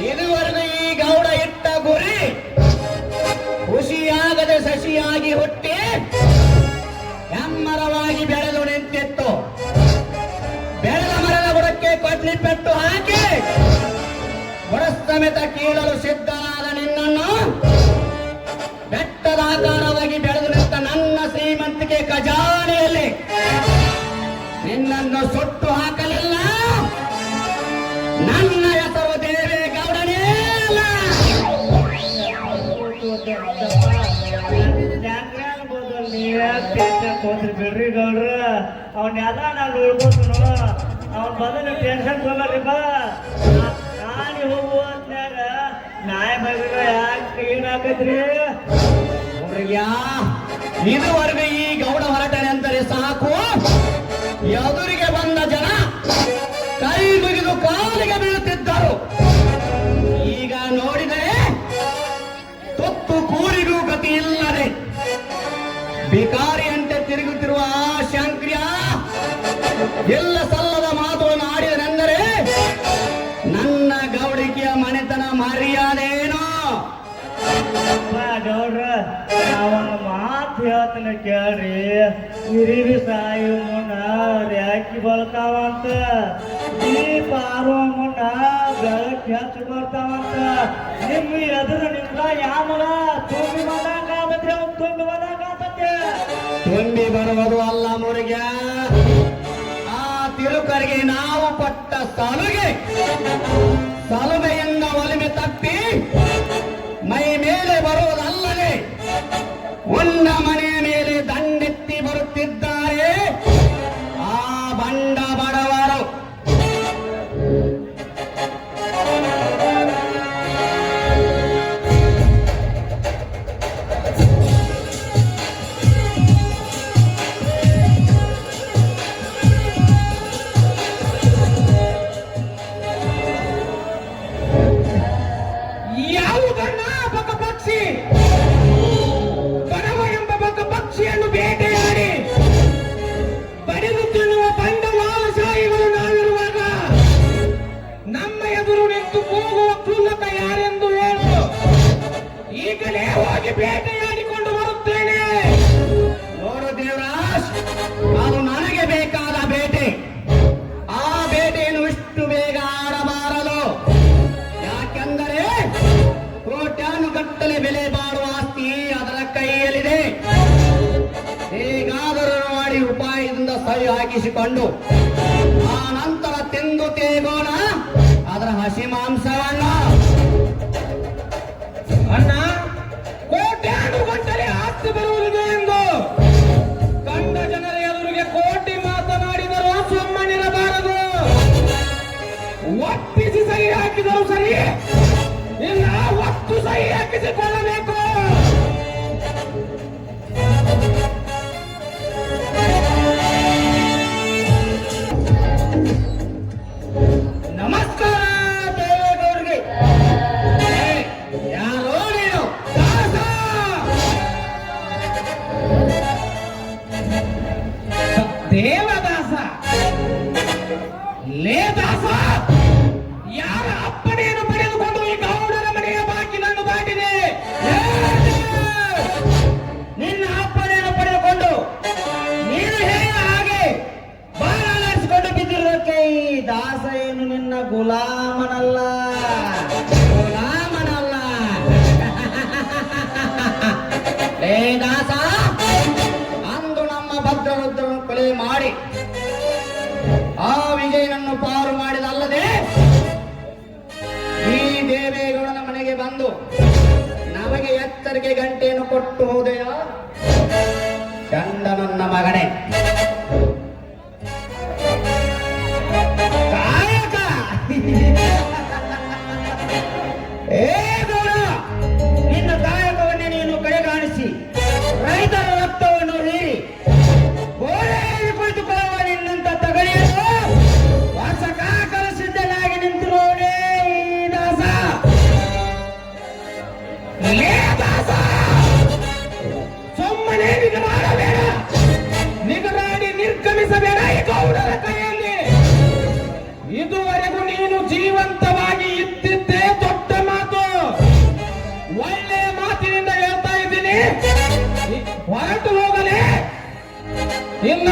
ಇದುವರೆಗೂ ಈ ಗೌಡ ಇಟ್ಟ ಗುರಿ ಖುಷಿಯಾಗದೆ ಸಸಿಯಾಗಿ ಹುಟ್ಟಿ ಹೆಮ್ಮರವಾಗಿ ಬೆಳೆದು ನಿಂತಿತ್ತು. ಬೆಳೆದ ಮರದ ಬುಡಕ್ಕೆ ಕೊಡ್ಲಿ ಪೆಟ್ಟು ಹಾಕಿ ಬುಡ ಸಮೇತ ಕೀಳಲು ಸಿದ್ಧನಾದ ನಿನ್ನನ್ನು ಬೆಟ್ಟದ ಆಕಾರವಾಗಿ ಬೆಳೆದು ನಿಂತ ನನ್ನ ಶ್ರೀಮಂತಿಕೆ ಖಜಾನೆಯಲ್ಲಿ ನಿನ್ನನ್ನು ಸುಟ್ಟು ಹಾಕಲಿಲ್ಲ. ನನ್ನ ಹೆಸರು ದೇವೇಗೌಡನೇ ಅಲ್ಲ. ಹೋದ್ರಿ ಬಿಡ್ರಿ ಗೌಡ್ರ ಅವನ್ನೆಲ್ಲ ನಾನು ಉಳ್ಕೊತನು ಅವನ್ ಬದಲು ಟೆನ್ಷನ್ ತಗೋರಿ ಬಾ ನಾನಿ ಹೋಗುವ ಹೊತ್ನ್ಯಾಗ ನಾಯಿ ಮಗ ಯಾಕೆ ಏನಾಕೈತ್ರಿ ಇದುವರೆಗೂ ಈ ಗೌಡ ಹೊರಟನೆ ಅಂದರೆ ಸಾಕು ಎದುರಿಗೆ ಬಂದ ಜನ ಕೈ ಮುಗಿದು ಕಾಲಿಗೆ ಬೀಳುತ್ತಿದ್ದರು. ಈಗ ನೋಡಿದರೆ ತುತ್ತು ಕೂರಿಗೂ ಗತಿ ಇಲ್ಲದೆ ಭಿಕಾರಿಯಂತೆ ತಿರುಗುತ್ತಿರುವ ಆ ಶಂಕ್ರಿಯ ಎಲ್ಲ ಸಲ್ಲದ ಮಾತುಗಳನ್ನು ಆಡಿದನೆಂದರೆ ನನ್ನ ಗೌಡಿಕೆಯ ಮನೆತನ ಮರ್ಯಾದೇನೋ. ಗೌಡ್ರ ನಾವೊಂದು ಮಾತು ಹೇಳ್ತೀನಿ ಕೇಳ್ರಿ ಹಿರಿರಿ ಸಾಯು ಮುನ್ನ ರ್ಯಾಕಿ ಬರ್ತಾವಂತ ದೀಪ ಆರುವ ಮುನ್ನ ಬೆಳಕು ಹೆಚ್ಚು ಬರ್ತಾವಂತ ನಿಮ್ಮ ಎದುರು ನಿಂತ ಯಾಮಲ ತುಂಬಿ ಬಂದಾಗ ಆಗತ್ತೆ ಅವ್ನು ತುಂಬಿ ಬಂದಾಗ ಆಗತ್ತೆ ತುಂಬಿ ಬರುವುದು ಅಲ್ಲ ಮುರುಗ, ಆ ತಿರುಕರಿಗೆ ನಾವು ಪಟ್ಟ ಸಲುಮೆಯಿಂದ ಒಲಿಮೆ ತಪ್ಪಿ ಮೈ ಮೇಲೆ ಬರುವುದಲ್ಲದೆ ಉನ್ನ ಮನೆಯ ಮೇಲೆ ದಂಡೆತ್ತಿ ಬರುತ್ತಿದ್ದಾರೆ ಆ ಬಂಡ ಬಡವರು. ಯಾವುದನ್ನ ಬಕ ಪಕ್ಷಿ ಬಡವ ಎಂಬ ಬಕ ಪಕ್ಷಿಯನ್ನು ಬೇಟೆಯಾಡಿ ಬಡಿದು ತಿನ್ನುವ ಬಂಡವಾಳಶಾಹಿಗಳು ನಾವಿರುವಾಗ ನಮ್ಮ ಎದುರು ನಿಂತು ಕೂಗುವ ಕ್ಷುಲ್ಲಕ ಯಾರೆಂದು ಹೇಳು. ಈಗಲೇ ಹೋಗಿ ಬೇಟೆಯಾಡಿಕೊಂಡು ಬರುತ್ತೇನೆ. ನೋಡು ದೇವರಾಜ್, ಅದು ನನಗೆ ಬೇಕಾದ ಬೇಟೆ. ಆ ಬೇಟೆಯನ್ನು ಇಷ್ಟು ಬೇಗ ಆಡಬಾರದು. ಬೆಲೆ ಬಾಳುವ ಆಸ್ತಿ ಅದರ ಕೈಯಲ್ಲಿದೆ. ಹೇಗಾದರೂ ಮಾಡಿ ಉಪಾಯದಿಂದ ಸಹಿ ಹಾಕಿಸಿಕೊಂಡು ಆ ನಂತರ ತಿಂದು ತೇಗೋಣ ಅದರ ಹಸಿ ಮಾಂಸವನ್ನ. ಅಣ್ಣ, ಕೋಟ್ಯಾನು ಗಂಟಲೆ ಆಸ್ತಿ ಬರುವುದಿದೆ ಎಂದು ಕಂಡ ಜನರ ಎದುರಿಗೆ ಕೋಟಿ ಮಾತನಾಡಿದರೂ ಸುಮ್ಮನಿರಬಾರದು. ಒಪ್ಪಿಸಿ ಸಹಿ ಹಾಕಿದರು ಸರಿ, ಇಲ್ಲ ಒತ್ತು ಸಹಿ ಹಾಕಿಸಿಕೊಳ್ಳಬೇಕು. ನಮಸ್ಕಾರ ದೇವೇಗೌಡರಿಗೆ. ಯಾರೋ ನೀನು? ದಾಸ! ದೇವದಾಸ? ಲೇ ದಾಸ, ಯಾರ ಅಪ್ಪಣೆಯನ್ನು ಪಡೆದುಕೊಂಡು ಈ ಗೌಡರ ಮನೆಯ ಬಾಗಿಲನ್ನು ದಾಟಿದೆ? ನಿನ್ನ ಅಪ್ಪನೆಯನ್ನು ಪಡೆದುಕೊಂಡು ನೀನು ಹೇಗೆ ಹಾಗೆ ಬಾಳಾಡಿಸಿಕೊಂಡು ಬಿದ್ದಿರೋದಕ್ಕೆ ಈ ದಾಸ ಏನು ನಿನ್ನ ಗುಲಾಮನಲ್ಲ, ಗುಲಾಮನಲ್ಲ. ಲೇ ದಾಸ, ಅಂದು ನಮ್ಮ ಭದ್ರರುದ್ರನ್ನು ಕೊಲೆ ಮಾಡಿ ಆ ವಿಜಯನನ್ನು ಪಾರು ಮಾಡಿದಲ್ಲದೆ ಈ ದೇವೇಗೌಡನ ಮನೆಗೆ ಬಂದು ನಮಗೆ ಎತ್ತರಿಗೆ ಗಂಟೆಯನ್ನು ಕೊಟ್ಟು ಹೋದೆಯ ಚಂಡ ನನ್ನ ಮಗನೇ. ಕಾಯಕ ಏ ಗೌಡ, ನಿನ್ನ ಕಾಯಕವನ್ನೇ ನೀನು ಕಡೆಗಾಣಿಸಿ ರೈತರ ರಕ್ತವನ್ನು ಹೀರಿ ಗೋಡೆಯಲ್ಲಿ ಕುಳಿತುಕೊಳ್ಳುವ ನಿನ್ನಂತ ತಗಲಿಯನ್ನು ವರ್ಷಕಾಕಲು ಸಿದ್ಧನಾಗಿ ನಿಂತಿರೋನೇ ಈ ದಾಸ. ಲೇ ದಾಸ, ಸುಮ್ಮನೆ ನಿಗಮಾಡಬೇಡ, ನಿಗರಾಡಿ ನಿರ್ಗಮಿಸಬೇಡ ಈ ಗೌಡರ ಕೈಯಲ್ಲಿ. ಇದುವರೆಗೂ ನೀನು ಜೀವಂತವಾಗಿ ಇದ್ದಿದ್ದೇ ದೊಡ್ಡ ಮಾತು. ಒಳ್ಳೆ ಮಾತಿನಿಂದ ಹೇಳ್ತಾ ಇದ್ದೀನಿ, ಹೊರಟು ಹೋಗಲೇ. ಇಲ್ಲ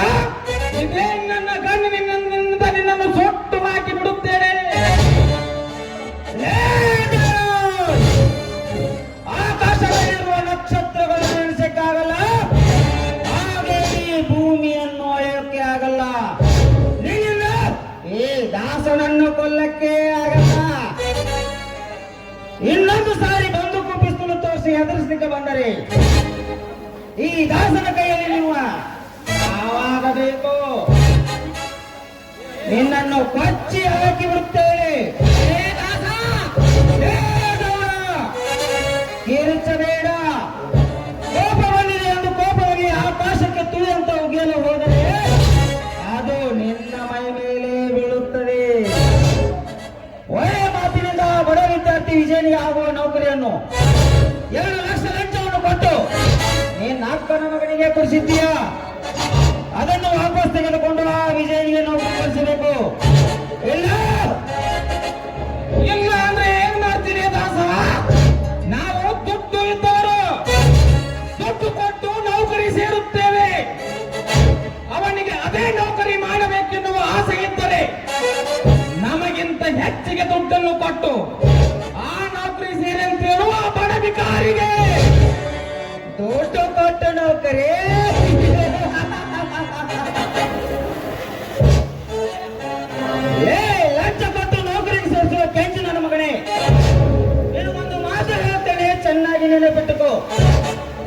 ಇದೇ ನನ್ನ ಕಣ್ಣಿನಿಂದ ನಿನ್ನನ್ನು ಸೊಟ್ಟು ಹಾಕಿ ಬಿಡುತ್ತೇನೆ. ಆಕಾಶದಲ್ಲಿರುವ ನಕ್ಷತ್ರಗಳನ್ನು ಎಣಿಸಕ್ಕಾಗಲ್ಲ, ಹಾಗೆ ಈ ಭೂಮಿಯನ್ನು ಅಳೆಯೋಕೆ ಆಗಲ್ಲ. ನಿನ್ನಿಂದ ಈ ದಾಸನನ್ನು ಕೊಲ್ಲಕ್ಕೆ ಆಗಲ್ಲ. ಇನ್ನೊಂದು ಸಾರಿ ಬಂದೂಕು ಪಿಸ್ತೂಲು ತೋರಿಸಿ ಹೆದರಿಸಲಿಕ್ಕೆ ಬಂದರೆ ಈ ದಾಸನ ಕೈಯಲ್ಲಿ ನೀವು ಆವಾಗಬೇಕು. ನಿನ್ನನ್ನು ಕೊಚ್ಚಿ ಹಾಕಿ ಬಿಡುತ್ತೇನೆ. ಕಿರಿಚಬೇಡ. ಕೋಪ ಬಂದಿದೆ ಎಂದು ಕೋಪವಾಗಿ ಆಕಾಶಕ್ಕೆ ತುಳಿಯಂತ ಉಗಿಯಲು ಹೋದರೆ ಅದು ನಿನ್ನ ಮೈ ಮೇಲೆ ಬೀಳುತ್ತದೆ. ಒಳ್ಳೆಯ ಮಾತಿನಿಂದ ಬಡ ವಿದ್ಯಾರ್ಥಿ ವಿಜಯನಿಗೆ ಆಗುವ ನೌಕರಿಯನ್ನು 2 ಲಕ್ಷ ಲಂಚವನ್ನು ಕೊಟ್ಟು ನೀನ್ ಅಕ್ಕನ ಮಗನಿಗೆ ಕೊಡಿಸಿದ್ದೀಯಾ, ಅದನ್ನು ವಾಪಸ್ ತೆಗೆದುಕೊಂಡು ಆ ವಿಜಯನಿಗೆ ನೌಕರಿ ಕೊಡಿಸಬೇಕು. ಇಲ್ಲ ಇಲ್ಲ ಅಂದ್ರೆ ಏನ್ ಮಾಡ್ತೀರಿ ದಾಸ? ನಾವು ದುಡ್ಡು ಇದ್ದವರು ದುಡ್ಡು ಕೊಟ್ಟು ನೌಕರಿ ಸೇರುತ್ತೇವೆ. ಅವನಿಗೆ ಅದೇ ನೌಕರಿ ಮಾಡಬೇಕೆನ್ನುವ ಆಸೆ ಇದ್ದರೆ ನಮಗಿಂತ ಹೆಚ್ಚಿಗೆ ದುಡ್ಡನ್ನು ಕೊಟ್ಟು ಆ ನೌಕರಿ ಸೇರಂತ ಹೇಳುವ ಬಡ ಬಿಕಾರಿಗೆ ದುಡ್ಡು ಕೊಟ್ಟು ನೌಕರಿ. ಲಂಚ ಕೊಟ್ಟು ನೌಕರಿಗೆ ಸೇರಿಸುವ ಕೆಂಚು ನನ್ನ ಮಗನೇ. ನೀನು ಒಂದು ಮಾತು ಹೇಳ್ತೇನೆ, ಚೆನ್ನಾಗಿ ನೆನಪಿಟ್ಟುಕೋ.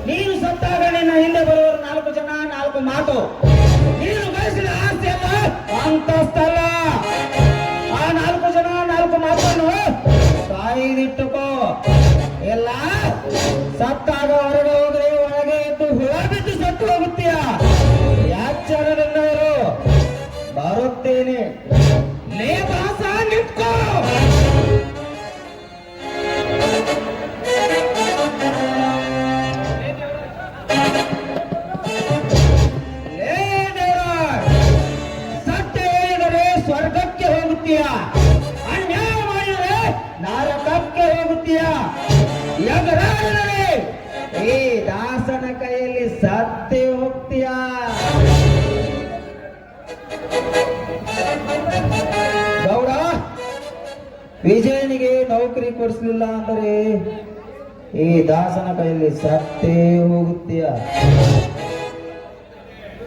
ನೀನು ಸತ್ತಾಗ ನಿನ್ನ ಹಿಂದೆ ಬರುವವರು 4 ಜನ 4 ಮಾತು. ನೀನು ಗಳಿಸಿದ ಆಸ್ತಿ ಅಲ್ಲ, ಅಂತಸ್ತಲ್ಲ. ಆ 4 ಜನ 4 ಮಾತನ್ನು ಕಾಯ್ದಿಟ್ಟುಕೋ. ಎಲ್ಲ ಸತ್ತಾಗ ಹೊರಗೆ ಹೋದ್ರೆ ಒಳಗೆ ಎದ್ದು ಹುಳ ಬಿದ್ದು ಸತ್ತು ಹೋಗುತ್ತೀಯ. ಯಾಚರಣೆಯವರು ಬರುತ್ತೇನೆ. ಲೇ ದಾಸ, ನಿಂತ್ಕೋ. ಲೇ ದೇವರಾಜ್, ಸತ್ಯ ಹೇಳಿದರೆ ಸ್ವರ್ಗಕ್ಕೆ ಹೋಗುತ್ತೀಯ, ಅನ್ಯಾಯ ಮಾಡಿದರೆ ನರಕಕ್ಕೆ ಹೋಗುತ್ತೀಯ. ಎದುರಾದರೆ ಈ ದಾಸನ ಕೈಯಲ್ಲಿ ಸತ್ತೇ ಹೋಗ್ತೀಯ. ಗೌಡ, ವಿಜಯನಿಗೆ ನೌಕರಿ ಕೊಡಿಸಲಿಲ್ಲ ಅಂದರೆ ಈ ದಾಸನ ಕೈಯಲ್ಲಿ ಸತ್ತೇ ಹೋಗುತ್ತೀಯ.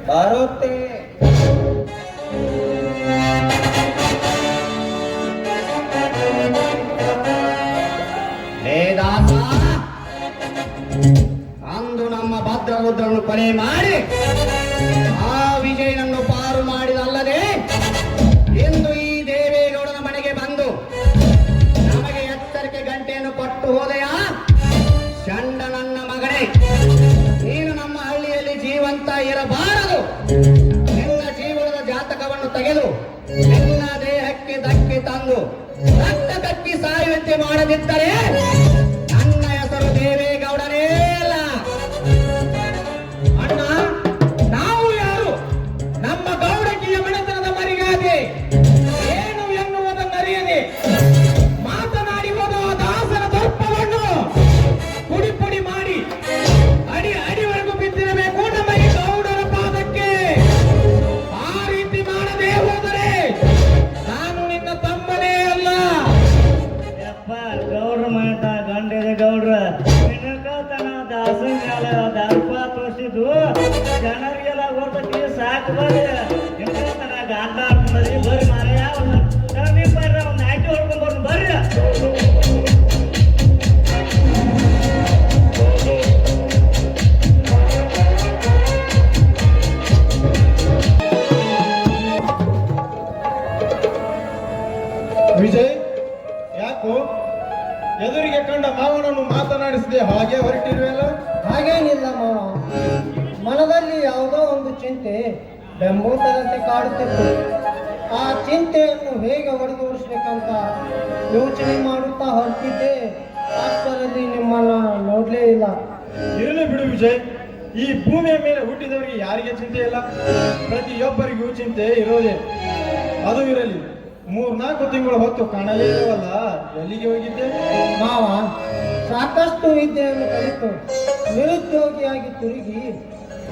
ಬರುತ್ತೆ. ಲೇ ದಾಸ, ಅಂದು ನಮ್ಮ ಭದ್ರರುದ್ರನ್ನು ಕೊಲೆ ಮಾಡಿ ಆ ವಿಜಯನನ್ನು ಪಾರು ಮಾಡಿದಲ್ಲದೆ ಇಂದು ಈ ದೇವೇಗೌಡನ ಮನೆಗೆ ಬಂದು ನಮಗೆ ಎಚ್ಚರಿಕೆ ಗಂಟೆಯನ್ನು ಕೊಟ್ಟು ಹೋದೆಯ ಚಂಡ ನನ್ನ ಮಗನೇ. ನೀನು ನಮ್ಮ ಹಳ್ಳಿಯಲ್ಲಿ ಜೀವಂತ ಇರಬಾರದು. ನಿನ್ನ ಜೀವನದ ಜಾತಕವನ್ನು ತೆಗೆದು ನಿನ್ನ ದೇಹಕ್ಕೆ ಧಕ್ಕೆ ತಂದು ರಕ್ತ ಕಕ್ಕಿ ಸಾಯುವಂತೆ ಮಾಡದಿದ್ದರೆ ನನ್ನ ಹೆಸರು ದೇವೇಗೌಡನೇ ಅಲ್ಲ. ಅಣ್ಣ, ನಾವು ಯಾರು? ನಮ್ಮ ಗೌಡಕಿಯ ಮನೆತನದ ಮರಿಗಾದೆ ಏನು ಎನ್ನುವುದನ್ನರಿಯದೆ ಮಾತನಾಡಿ ಹೋದ ಆ ದಾಸನ ದರ್ಪವನ್ನು ಪುಡಿ ಪುಡಿ ಮಾಡಿ ಅಡಿವರೆಗೂ ಬಿದ್ದಿರಬೇಕು ನಮ್ಮ ಈ ಗೌಡರ ಪಾದಕ್ಕೆ. ಆ ರೀತಿ ಮಾಡದೆ ಹೋದರೆ ನಾನು ನಿನ್ನ ತಮ್ಮನೇ ಅಲ್ಲ. ಯಪ್ಪ ಗೌಡ್ರ ಮಾತ ಗಂಡಿದ ಗೌಡ್ರ ನಿನಕತನ ದಾಸನ ಮ್ಯಾಲ ದರ್ಪ ತೋರಿಸಿದ್ದು ಜನರಿಗೆಲ್ಲ ಗೊತ್ತೈತಿ. ಸಾಕು ಬರ್ರಿ ನಿನಕತನ ಗಾಂಡ ಆಡ್ಕೊಂಡ್ರಿ. ಬರ್ರಿ ಮಾರ ಯಾವ ನೀವು ಬರ್ರಿ ಒಂದು ಆಯ್ಕೆ ಹೊಡ್ಕೊಂಡ್ ಬರ್ರಿ ಬರ್ರಿ. ವಿಜಯ್, ಯಾಕೋ ಎದುರಿಗೆ ಕಂಡ ಮಾವನನ್ನು ಮಾತನಾಡಿಸದೆ ಹಾಗೆ ಹೊರಟಿರುವೆಲ್ಲ? ಹಾಗೇನಿಲ್ಲ ಮಾವ, ಮನದಲ್ಲಿ ಯಾವುದೋ ಒಂದು ಚಿಂತೆ ಬೆಂಬೂತದಂತೆ ಕಾಡುತ್ತಿತ್ತು. ಆ ಚಿಂತೆಯನ್ನು ಹೇಗೆ ಹೊಡೆದೋಡಿಸ್ಬೇಕಂತ ಯೋಚನೆ ಮಾಡುತ್ತಾ ಹೊರಟಿದ್ದೆ. ಅಷ್ಟರಲ್ಲಿ ನಿಮ್ಮನ್ನ ನೋಡ್ಲೇ ಇಲ್ಲ. ಇರಲಿ ಬಿಡು ವಿಜಯ್, ಈ ಭೂಮಿಯ ಮೇಲೆ ಹುಟ್ಟಿದವರಿಗೆ ಯಾರಿಗೆ ಚಿಂತೆ ಇಲ್ಲ? ಪ್ರತಿಯೊಬ್ಬರಿಗೂ ಚಿಂತೆ ಇರೋದೇ. ಅದು ಇರಲಿ, 3-4 ತಿಂಗಳು ಹೊತ್ತು ಕಾಣಲೇ ಇಲ್ಲವಲ್ಲ, ಎಲ್ಲಿಗೆ ಹೋಗಿದ್ದೆ? ಮಾವ, ಸಾಕಷ್ಟು ವಿದ್ಯೆಯನ್ನು ಕಲಿತು ನಿರುದ್ಯೋಗಿಯಾಗಿ ತಿರುಗಿ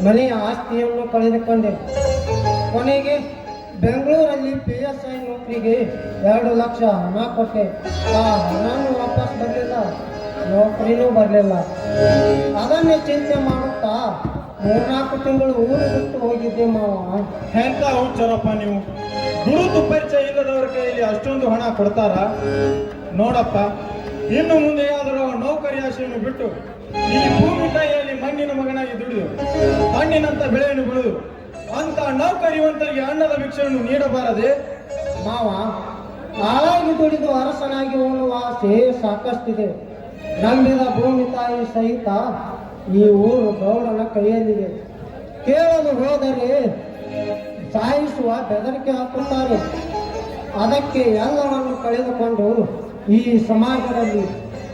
ಮನೆಯ ಆಸ್ತಿಯನ್ನು ಕಳೆದುಕೊಂಡೆ. ಕೊನೆಗೆ ಬೆಂಗಳೂರಲ್ಲಿ PSI ನೌಕರಿಗೆ 2 ಲಕ್ಷ ಹಣ ಕೊಟ್ಟೆ. ಆ ಹಣನೂ ವಾಪಸ್ ಬರಲಿಲ್ಲ, ನೌಕರಿನೂ ಬರಲಿಲ್ಲ. ಅದನ್ನೇ ಚಿಂತೆ ಮಾಡುತ್ತಾ 3-4 ತಿಂಗಳು ಊರು ಬಿಟ್ಟು ಹೋಗಿದ್ದೆ ಮಾವ. ಎಂತ ಹುಚ್ಚರಪ್ಪ ನೀವು! ಗುರುತು ಪರಿಚಯ ಇಲ್ಲದವರ ಕೈಯಲ್ಲಿ ಅಷ್ಟೊಂದು ಹಣ ಕೊಡ್ತಾರ? ನೋಡಪ್ಪ, ಇನ್ನು ಮುಂದೆಯಾದರೂ ನೌಕರಿ ಆಶೆಯನ್ನು ಬಿಟ್ಟು ಈ ಭೂಮಿ ತಾಯಿಯಲ್ಲಿ ಮಣ್ಣಿನ ಮಗನಾಗಿ ದುಡಿದು ಹಣ್ಣಿನಂತ ಬೆಳೆಯನ್ನು ಬೆಳೆದು ಅಂತ ನೌಕರಿವಂತರಿಗೆ ಅನ್ನದ ಭಿಕ್ಷೆಯನ್ನು ನೀಡಬಾರದೆ? ಮಾವ, ಆಳಾಗಿ ದುಡಿದು ಅರಸನಾಗಿ ಉಣ್ಣುವ ಆಸೆ ಸಾಕಷ್ಟಿದೆ. ನಂಬಿದ ಭೂಮಿ ತಾಯಿ ಸಹಿತ ಈ ಊರು ಗೌಡನ ಕೈಯಲ್ಲಿದೆ. ಕೇಳಲು ಹೋದರೆ ಸಾಯಿಸುವ ಬೆದರಿಕೆ ಹಾಕುತ್ತಾರೆ. ಅದಕ್ಕೆ ಎಲ್ಲವನ್ನು ಕಳೆದುಕೊಂಡು ಈ ಸಮಾಜದಲ್ಲಿ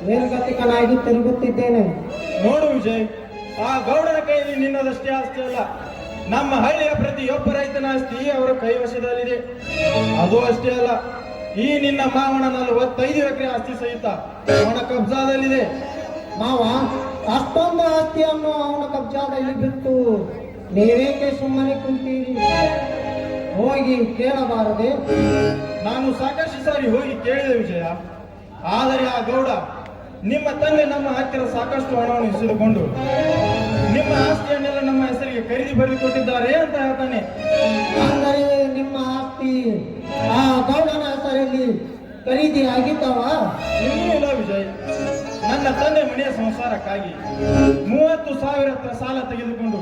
ನಿರ್ಗತಿಕನಾಗಿ ತಿರುಗುತ್ತಿದ್ದೇನೆ. ನೋಡು ವಿಜಯ್, ಆ ಗೌಡನ ಕೈಯಲ್ಲಿ ನಿನ್ನದಷ್ಟೇ ಆಸ್ತಿ ಅಲ್ಲ, ನಮ್ಮ ಹಳ್ಳಿಯ ಪ್ರತಿಯೊಬ್ಬ ರೈತನ ಆಸ್ತಿ ಅವರ ಕೈವಶದಲ್ಲಿದೆ. ಅದು ಅಷ್ಟೇ ಅಲ್ಲ, ಈ ನಿನ್ನ ಮಾವನ 45 ಎಕರೆ ಆಸ್ತಿ ಸಹಿತ ಅವನ ಕಬ್ಜಾದಲ್ಲಿದೆ. ಮಾವ, ಅಷ್ಟೊಂದು ಆಸ್ತಿಯನ್ನು ಅವನ ಕಬ್ಜಾದಲ್ಲಿ ಬಿಟ್ಟು ನೀವೇಕೆ ಸುಮ್ಮನೆ ಕುಂತೀರಿ? ಹೋಗಿ ಕೇಳಬಾರದೆ? ನಾನು ಸಾಕಷ್ಟು ಸಾರಿ ಹೋಗಿ ಕೇಳಿದೆ ವಿಜಯ, ಆದರೆ ಆ ಗೌಡ ನಿಮ್ಮ ತಂದೆ ನಮ್ಮ ಹತ್ತಿರ ಸಾಕಷ್ಟು ಹಣವನ್ನು ಇಸಿದುಕೊಂಡು ನಿಮ್ಮ ಆಸ್ತಿಯನ್ನೆಲ್ಲ ನಮ್ಮ ಹೆಸರಿಗೆ ಖರೀದಿ ಬರೆದುಕೊಟ್ಟಿದ್ದಾರೆ ಅಂತ ಹೇಳ್ತಾನೆ. ಅಂದರೆ ನಿಮ್ಮ ಆಸ್ತಿ ಆ ಗೌಡನ ಹೆಸರಲ್ಲಿ ಖರೀದಿ ಆಗಿದ್ದಾವ? ಇನ್ನೂ ಇಲ್ಲ ವಿಜಯ್, ನನ್ನ ತಂದೆ ಮನೆಯ ಸಂಸಾರಕ್ಕಾಗಿ 30,000 ಸಾಲ ತೆಗೆದುಕೊಂಡು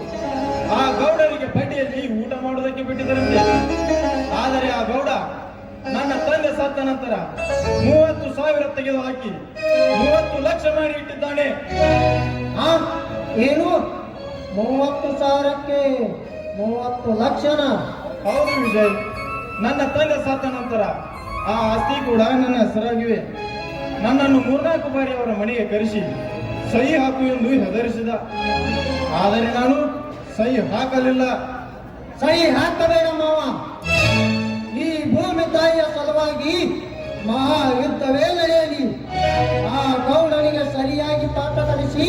ಆ ಗೌಡರಿಗೆ ಬಡ್ಡಿಯಲ್ಲಿ ಊಟ ಮಾಡುವುದಕ್ಕೆ ಬಿಟ್ಟಿದ್ದರಂತೆ. ಆದರೆ ಆ ಗೌಡ ನನ್ನ ತಂದೆ ಸತ್ತ ನಂತರ 30,000 ತೆಗೆದು ಹಾಕಿ 30 ಲಕ್ಷ ಮಾಡಿ ಇಟ್ಟಿದ್ದಾನೆ. ಆ ಏನು 30,000ಕ್ಕೆ 30 ಲಕ್ಷನ? ಹೌದು ವಿಜಯ್, ನನ್ನ ತಂದೆ ಸತ್ತ ನಂತರ ಆ ಆಸ್ತಿ ಕೂಡ ನನ್ನ ಹೆಸರಾಗಿವೆ. ನನ್ನನ್ನು 3-4 ಬಾರಿ ಅವರ ಮನೆಗೆ ಕರೆಸಿ ಸಹಿ ಹಾಕು ಎಂದು ಹೆದರಿಸಿದ. ಆದರೆ ನಾನು ಸಹಿ ಹಾಕಲಿಲ್ಲ. ಸಹಿ ಹಾಕಬೇಡ ಮಾವ. ಈ ಭೂಮಿ ತಾಯಿಯ ಸಲುವಾಗಿ ಮಹಾಯುದ್ಧವೇ ನಡೆಯಲಿ. ಆ ಗೌಡನಿಗೆ ಸರಿಯಾಗಿ ಪಾಠ ಕಲಿಸಿ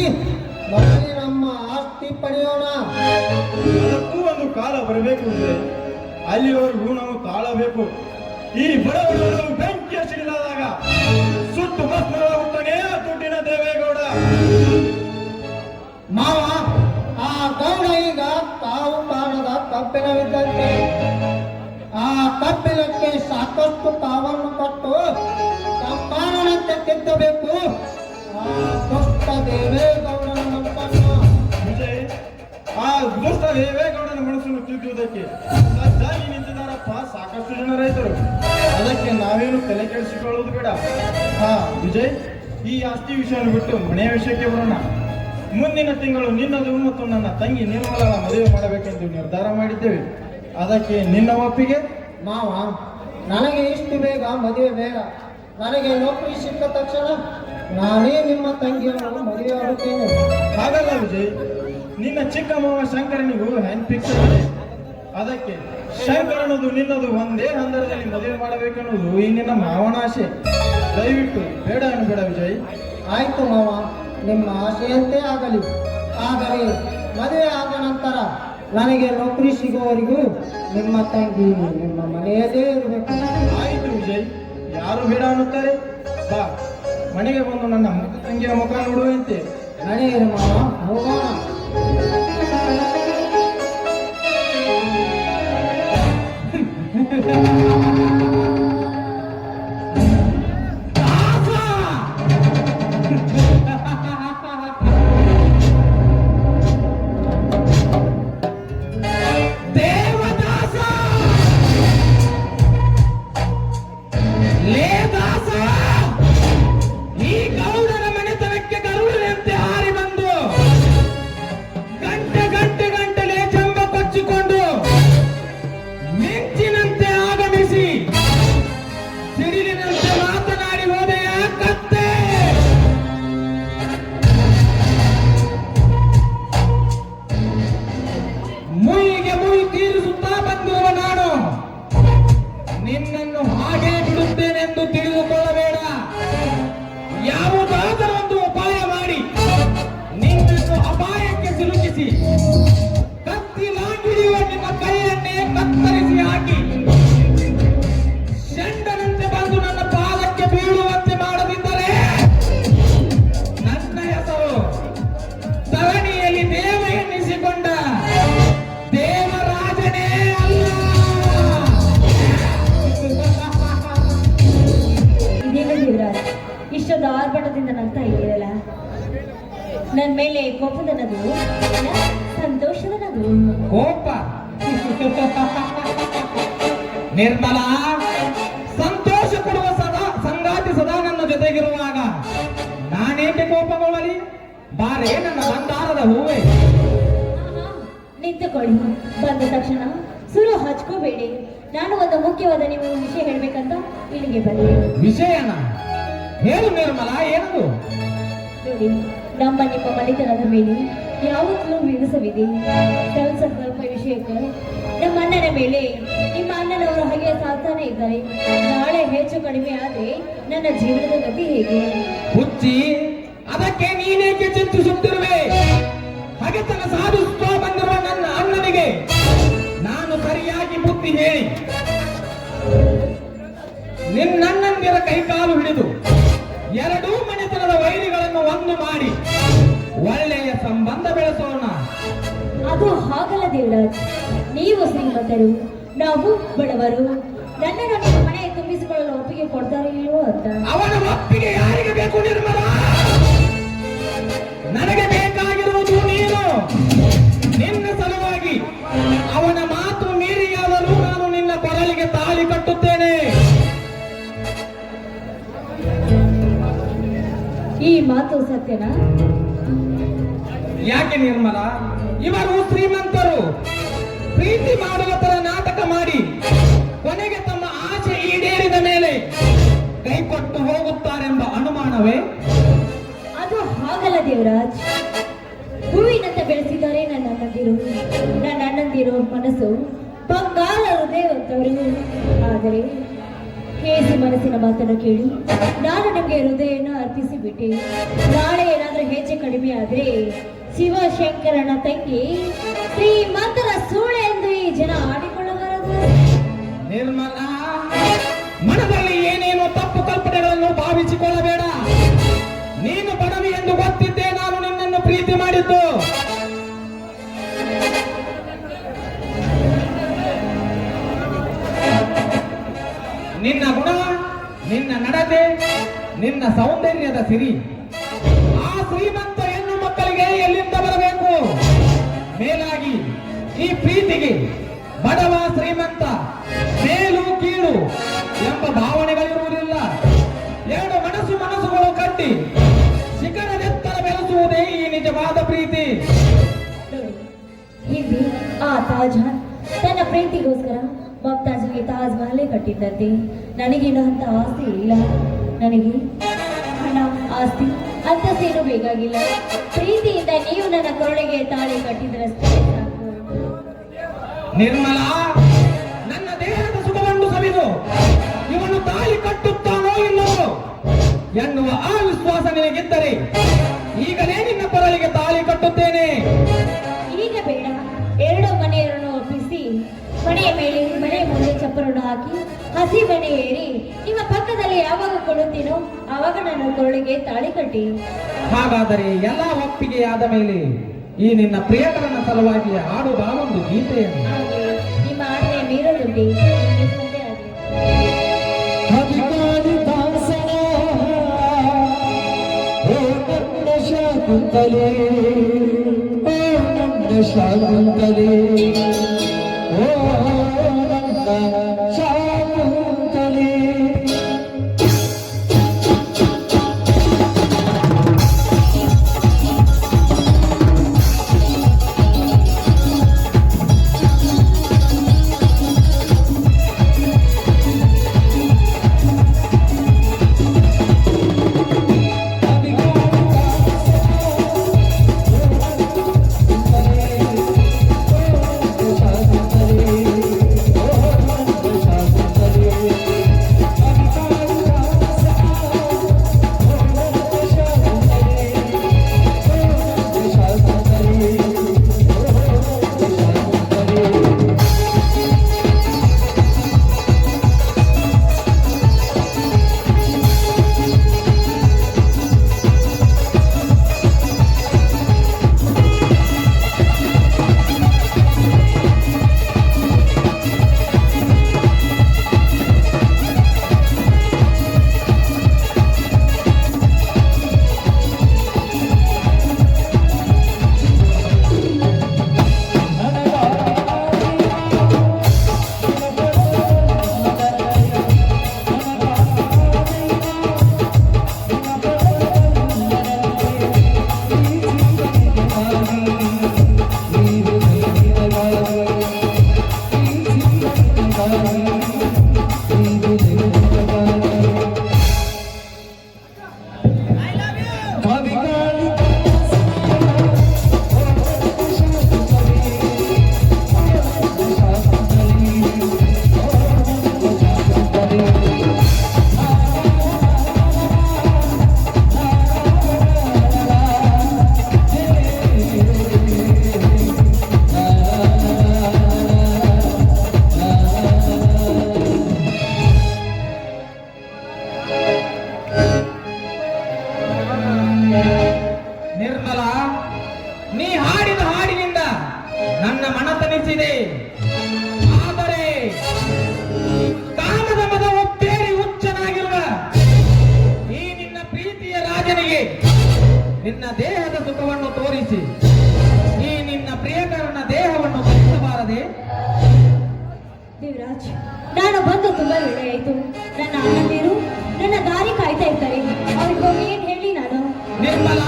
ಮತ್ತೆ ನಮ್ಮ ಆಸ್ತಿ ಪಡೆಯೋಣ. ಅದಕ್ಕೂ ಒಂದು ಕಾಲ ಬರಬೇಕು ವಿಜಯ್, ಅಲ್ಲಿವರೆಗೂ ನಾವು ತಾಳಬೇಕು. ಈ ಬಡವರನ್ನು ಬೆಂಕಿಯ ಸಿಡಿಲಾದಾಗ ಸುಟ್ಟು ಭಸ್ಮವಾಗುತ್ತಾನೆ ಆ ದುಡ್ಡಿನ ದೇವೇಗೌಡ. ಕಬ್ಬಿಣವಿದ್ದಂತೆ. ಆ ಕಬ್ಬಿಣಕ್ಕೆ ಸಾಕಷ್ಟು ಕಾವನ್ನು ಕೊಟ್ಟು ಸಂಪಾದನಂತೆ ತಿದ್ದಬೇಕು ಆ ದುಷ್ಟ ದೇವೇಗೌಡನ ಮಕ್ಕಳನ್ನು. ವಿಜಯ್, ಆ ದುಷ್ಟ ದೇವೇಗೌಡನ ಮನಸ್ಸನ್ನು ತಿದ್ದುವುದಕ್ಕೆ ಸಜ್ಜಾಗಿ ನಿಂತಿದ್ದಾರಪ್ಪ ಸಾಕಷ್ಟು ಜನ ರೈತರು. ಅದಕ್ಕೆ ನಾವೇನು ತಲೆ ಕೆಡಿಸಿಕೊಳ್ಳುವುದು ಬೇಡ. ಹಾ ವಿಜಯ್, ಈ ಆಸ್ತಿ ವಿಷಯವನ್ನು ಬಿಟ್ಟು ಮನೆಯ ವಿಷಯಕ್ಕೆ ಬರೋಣ. ಮುಂದಿನ ತಿಂಗಳು ನಿನ್ನದು ಮತ್ತು ನನ್ನ ತಂಗಿ ನಿರ್ಮಲಳ ಮದುವೆ ಮಾಡಬೇಕೆಂದು ನಿರ್ಧಾರ ಮಾಡಿದ್ದೇವೆ. ಅದಕ್ಕೆ ನಿನ್ನ ಒಪ್ಪಿಗೆ? ಮಾವ, ನನಗೆ ಇಷ್ಟು ಬೇಗ ಮದುವೆ ಬೇಡ. ನನಗೆ ನೌಕರಿ ಸಿಕ್ಕ ತಕ್ಷಣ ನಾನೇ ನಿಮ್ಮ ತಂಗಿಯನ್ನು ಮದುವೆ ಆಗುತ್ತೇನೆ. ಹಾಗಲ್ಲ ವಿಜಯ್, ನಿನ್ನ ಚಿಕ್ಕ ಮಾವ ಶಂಕರನಿಗೂ ಹ್ಯಾಂಡ್ ಫಿಕ್ಸ್ ಇದೆ. ಅದಕ್ಕೆ ಶಂಕರನದು ನಿನ್ನದು ಒಂದೇ ಹಂದರದಲ್ಲಿ ಮದುವೆ ಮಾಡಬೇಕೆನ್ನುವುದು ಈ ನಿನ್ನ ಮಾವನ ಆಸೆ. ದಯವಿಟ್ಟು ಬೇಡ ಅನ್ಬೇಡ ವಿಜಯ್. ಆಯ್ತು ಮಾವ, ನಿಮ್ಮ ಆಸೆಯಂತೆ ಆಗಲಿ. ಆದರೆ ಮದುವೆ ಆದ ನಂತರ ನನಗೆ ನೌಕರಿ ಸಿಗುವವರೆಗೂ ನಿಮ್ಮ ತಂಗಿ ನಿಮ್ಮ ಮನೆಯಲ್ಲೇ ಇರಬೇಕು. ಆಯಿತು ವಿಜಯ್, ಯಾರು ಬೇಡ ಅನ್ನುತ್ತಾರೆ? ಬಾ, ಮನೆಗೆ ಬಂದು ನನ್ನ ತಂಗಿಯ ಮುಖ ನೋಡುವಂತೆ. ನಡೆಯಿರಿ ಮಾವ, ಹೋಗೋಣ. ಈ ಗೌಡರ ಮನೆತನಕ್ಕೆ ಗರುಡನಂತೆ ಹಾರಿ ಬಂದು ಗಂಟೆ ಜಂಬ ಕೊಚ್ಚಿಕೊಂಡು ಮಿಂಚಿನಂತೆ ಆಗಮಿಸಿ ಸಿಡಿಲಿನಂತೆ ಮಾತನಾಡಿ ಹೋದೆಯ ಕತ್ತೆ. ಮುಯಿಗೆ ಮುಯಿ ತೀರಿಸುತ್ತಾ ಬಂದಿರುವ ನಾನು ನಿನ್ನನ್ನು ಹಾಗೆ ಬಿಡುತ್ತೇನೆಂದು ತಿಳಿದುಕೊಳ್ಳಬೇಡ. ಯಾವುದಾದರೂ ಒಂದು ಉಪಾಯ ಮಾಡಿ ನಿನ್ನನ್ನು ಅಪಾಯಕ್ಕೆ ಸಿಲುಕಿಸಿ ಕತ್ತಿ ಲಾಂಗಿಡಿಯುವ ನಿನ್ನ ಕೈಯನ್ನೇ ಕತ್ತರಿಸಿ ಹಾಕಿ ಷಂಡನಂತೆ ಬಂದು ನನ್ನ ಪಾದಕ್ಕೆ ಬೀಳುವಂತೆ ಮಾಡದಿದ್ದರೆ ನನ್ನ ಹೆಸರು ಸರಣಿಯಲ್ಲಿ ದೇವ ಎನ್ನಿಸಿಕೊಂಡ ದೇವರಾಜನೇ ಅಲ್ಲ. ಇದೇನು ದೇವರಾಜ್, ಇಷ್ಟೊಂದು ಆರ್ಭಟದಿಂದ ನಂತ ಇದ್ದೀರಲ್ಲ? ನನ್ನ ಮೇಲೆ ಕೋಪದ ನಗು, ಸಂತೋಷದ ನಗು. ಕೋಪ? ನಿರ್ಮಲ, ಸಂತೋಷ ಕೊಡುವ ಸಂಗಾತಿ ಸದಾ ನನ್ನ ಜೊತೆಗಿರುವಾಗ ನಾನೇಕೆ ಕೋಪಗೊಳ್ಳಲಿ? ಬಾರೇ ನನ್ನ ಬಂದಾರದ ಹೂವೆ. ನಿಂತುಕೊಳ್ಳಿ. ಬಂದ ತಕ್ಷಣ ಸುರು ಹಚ್ಕೋಬೇಡಿ. ನಾನು ಒಂದು ಮುಖ್ಯವಾದ ನೀವು ವಿಷಯ ಹೇಳ್ಬೇಕಂತ ಇಲ್ಲಿಗೆ ಬಂದೆ. ವಿಷಯನ ಹೇಳು ನಿರ್ಮಲ, ಏನದು? ನೋಡಿ, ನಮ್ಮ ನಿಮ್ಮ ಮನೆತನದ ಮೇಲೆ ಯಾವತ್ತೂ ವಿಳಸವಿದೆ. ಸ್ವಲ್ಪ ವಿಷಯಕ್ಕೆ ನಮ್ಮ ಅಣ್ಣನ ಮೇಲೆ ನಿಮ್ಮ ಅಣ್ಣನವರು ಹಾಗೆ ಸಾಕ್ತಾನೆ ಇದ್ದಾರೆ. ನಾಳೆ ಹೆಚ್ಚು ಕಡಿಮೆ ಆದ್ರೆ ನನ್ನ ಜೀವನದ ಗತಿ ಹೇಗೆ? ಹುಚ್ಚಿ, ಅದಕ್ಕೆ ನೀನೇಕೆ ಚಿಂತಿಸುತ್ತಿರುವೆ? ಹಗೆತನ ಸಾಧಿಸುತ್ತಾ ಬಂದಿರುವ ನನ್ನ ಅಣ್ಣನಿಗೆ ನಾನು ಸರಿಯಾಗಿ ಬುದ್ಧಿ ಹೇಳಿ ನಿನ್ನಣ್ಣಂದಿರ ಕೈಕಾಲು ಹಿಡಿದು ಎರಡೂ ಮನೆತನದ ವೈರಿಗಳನ್ನು ಒಂದು ಮಾಡಿ ಒಳ್ಳೆಯ ಸಂಬಂಧ ಬೆಳೆಸೋಣ. ಅದು ಹಾಗಲ್ಲ ದೇವರಾಜ್. ನೀವು ಶ್ರೀಮಂತರು, ನಾವು ಬಡವರು. ನನ್ನನ್ನು ನಿಮ್ಮ ಮನೆ ತುಂಬಿಸಿಕೊಳ್ಳಲು ಒಪ್ಪಿಗೆ ಕೊಡ್ತಾರೆ ಇಲ್ವೋ ಅಂತ. ಅವನ ಒಪ್ಪಿಗೆ ಯಾರಿಗೆ ಬೇಕು ನಿರ್ಮಲ? ನನಗೆ ಬೇಕಾಗಿರುವುದು ನೀನು. ನಿನ್ನ ಸಲುವಾಗಿ ಅವನ ಮಾತು ಮೀರಿಯಾದರೂ ನಾನು ನಿನ್ನ ಕೊರಳಿಗೆ ತಾಳಿ ಕಟ್ಟುತ್ತೇನೆ. ಈ ಮಾತು ಸತ್ಯನಾ? ಯಾಕೆ ನಿರ್ಮಲ? ಇವರು ಶ್ರೀಮಂತರು ಪ್ರೀತಿ ಮಾಡುವ ತರ ನಾಟಕ ಮಾಡಿ ಕೊನೆಗೆ ತಮ್ಮ ಆಸೆ ಈಡೇರಿದ ಮೇಲೆ ಕೈ ಕೊಟ್ಟು ಹೋಗುತ್ತಾರೆಂಬ ಅನುಮಾನವೇ? ಅದು ಹಾಗಲ್ಲ ದೇವರಾಜ್. ಹೂವಿನಂತೆ ಬೆಳೆಸಿದ್ದಾರೆ ನನ್ನ ಅಣ್ಣಂದಿರು ಮನಸ್ಸು ಬಂಗಾರ ಹೃದಯವಂತವರು. ಆದರೆ ಕೇಸಿ ಮನಸ್ಸಿನ ಮಾತನ್ನು ಕೇಳಿ ನಾನು ನಿಮಗೆ ಹೃದಯವನ್ನು ಅರ್ಪಿಸಿ ಬಿಟ್ಟೆ. ನಾಳೆ ಏನಾದ್ರೂ ಹೆಚ್ಚು ಕಡಿಮೆ ಆದ್ರೆ ಶಿವಶಂಕರನ ತಂಗಿ ಶ್ರೀಮಂತರ ಸೂಳೆ ಎಂದು ಈ ಜನ ಆಡಿಕೊಳ್ಳಬಾರದು. ನಿರ್ಮಲ, ಮನದಲ್ಲಿ ಏನೇನೋ ತಪ್ಪು ಕಲ್ಪನೆಗಳನ್ನು ಭಾವಿಸಿಕೊಳ್ಳಬೇಡ. ನೀನು ಬಡವಿ ಎಂದು ಗೊತ್ತಿದ್ದೆ ನಾನು ನಿನ್ನನ್ನು ಪ್ರೀತಿ ಮಾಡಿದ್ದು. ನಿನ್ನ ಗುಣ, ನಿನ್ನ ನಡತೆ, ನಿನ್ನ ಸೌಂದರ್ಯದ ಸಿರಿ ಆ ಶ್ರೀಮಂತ ಹೆಣ್ಣು ಮಕ್ಕಳಿಗೆ ಎಲ್ಲಿಂದ ಬರಬೇಕು? ಮೇಲಾಗಿ ಈ ಪ್ರೀತಿಗೆ ಬಡವ ಶ್ರೀಮಂತ, ಮೇಲು ಕೀಳು ಎಂಬ ಭಾವನೆಗಳಿರುವುದಿಲ್ಲ. ಎರಡು ಮನಸ್ಸುಗಳು ಕಟ್ಟಿ ಶಿಖರದೆತ್ತರ ಬೆಳೆಸುವುದೇ ಈ ನಿಜವಾದ ಪ್ರೀತಿ. ಹಿಂದೆ ಆ ತಾಜ್ಮಹಲ್ ತನ್ನ ಪ್ರೀತಿಗೋಸ್ಕರ ಮಮ್ತಾಜ್ಗೆ ತಾಜ್ ಮಹಲೇ ಕಟ್ಟಿದ್ದಂತೆ ನನಗೇನು ಅಂತ ಆಸ್ತಿ ಇಲ್ಲ. ನನಗೆ ಹಣ, ಆಸ್ತಿ, ಅಂತಸ್ತೇನು ಬೇಕಾಗಿಲ್ಲ. ಪ್ರೀತಿಯಿಂದ ನೀವು ನನ್ನ ಕರುಳಿಗೆ ತಾಳಿ ಕಟ್ಟಿದ್ರಷ್ಟೇ ಸಾಕು. ನಿರ್ಮಲ, ನನ್ನ ದೇಹದ ಸುಖವನ್ನು ಸವಿದು ಇವನು ತಾಳಿ ಕಟ್ಟುತ್ತಾನೋ ಇಲ್ಲವೋ ಎನ್ನುವ ಆ ವಿಶ್ವಾಸ ನಿನಗಿದ್ದರೆ ಈಗಲೇ ನಿನ್ನ ಕೊರಳಿಗೆ ತಾಳಿ ಕಟ್ಟುತ್ತೇನೆ. ಈಗ ಬೇಡ. ಎರಡು ಮನೆಯವರನ್ನು ಒಪ್ಪಿಸಿ ಮನೆಯ ಮೇಲೆ ಮನೆಯ ಮುಂದೆ ಚಪ್ಪರನ್ನು ಹಾಕಿ ಹಸಿ ಮನೆ ಏರಿ ನಿಮ್ಮ ಪಕ್ಕದಲ್ಲಿ ಯಾವಾಗ ಕೊಡುತ್ತೀನೋ ಆವಾಗ ನನ್ನ ಕೊರಳಿಗೆ ತಾಳಿ ಕಟ್ಟಿ. ಹಾಗಾದರೆ ಎಲ್ಲ ಒಪ್ಪಿಗೆಯಾದ ಮೇಲೆ ಈ ನಿನ್ನ ಪ್ರಿಯಕರನ ಸಲುವಾಗಿ ಹಾಡುವ ಒಂದು ಗೀತೆಯನ್ನು ಹಾಗೆ ನಿಮ್ಮ ಆಜ್ಞೆ ಮೀರಲುಂಟೆ. ನಿಮಗೆ ಸಂತೆ ಆಗಲಿ. ಅಧಿಕಾರಿ ದಾಸನ ಓ ನನ್ನ ಶಾಕುಂತಲೆ, ಓ ನನ್ನ ಶಾಕುಂತಲೆ, ಓ ನನ್ನ ಶಾಕುಂತಲೆ. ನಿರ್ಮಲ, ನೀ ಹಾಡಿದ ಹಾಡಿನಿಂದ ನನ್ನ ಮನತನಿಸಿದೆ. ಆದರೆ ಕಾಮದ ಮದ ಒತ್ತೇರಿ ಹುಚ್ಚನಾಗಿರುವ ಈ ನಿನ್ನ ಪ್ರೀತಿಯ ರಾಜನಿಗೆ ನಿನ್ನ ದೇಹದ ಸುಖವನ್ನು ತೋರಿಸಿ ಈ ನಿನ್ನ ಪ್ರಿಯಕರನ ದೇಹವನ್ನು ಬಯಸಬಾರದೆ? ದೇವರಾಜ್, ನಾನು ಬಂದು ತುಂಬಾ ವೇಳೆ ಆಯ್ತು. ನನ್ನ ಅಣ್ಣಂದಿರು ನನ್ನ ದಾರಿ ಕಾಯ್ತಾ ಇರ್ತಾರೆ. ಅವ್ರಿಗೆ ಹೋಗಿ ಏನ್ ಹೇಳಿ ನಾನು? ನಿರ್ಮಲ,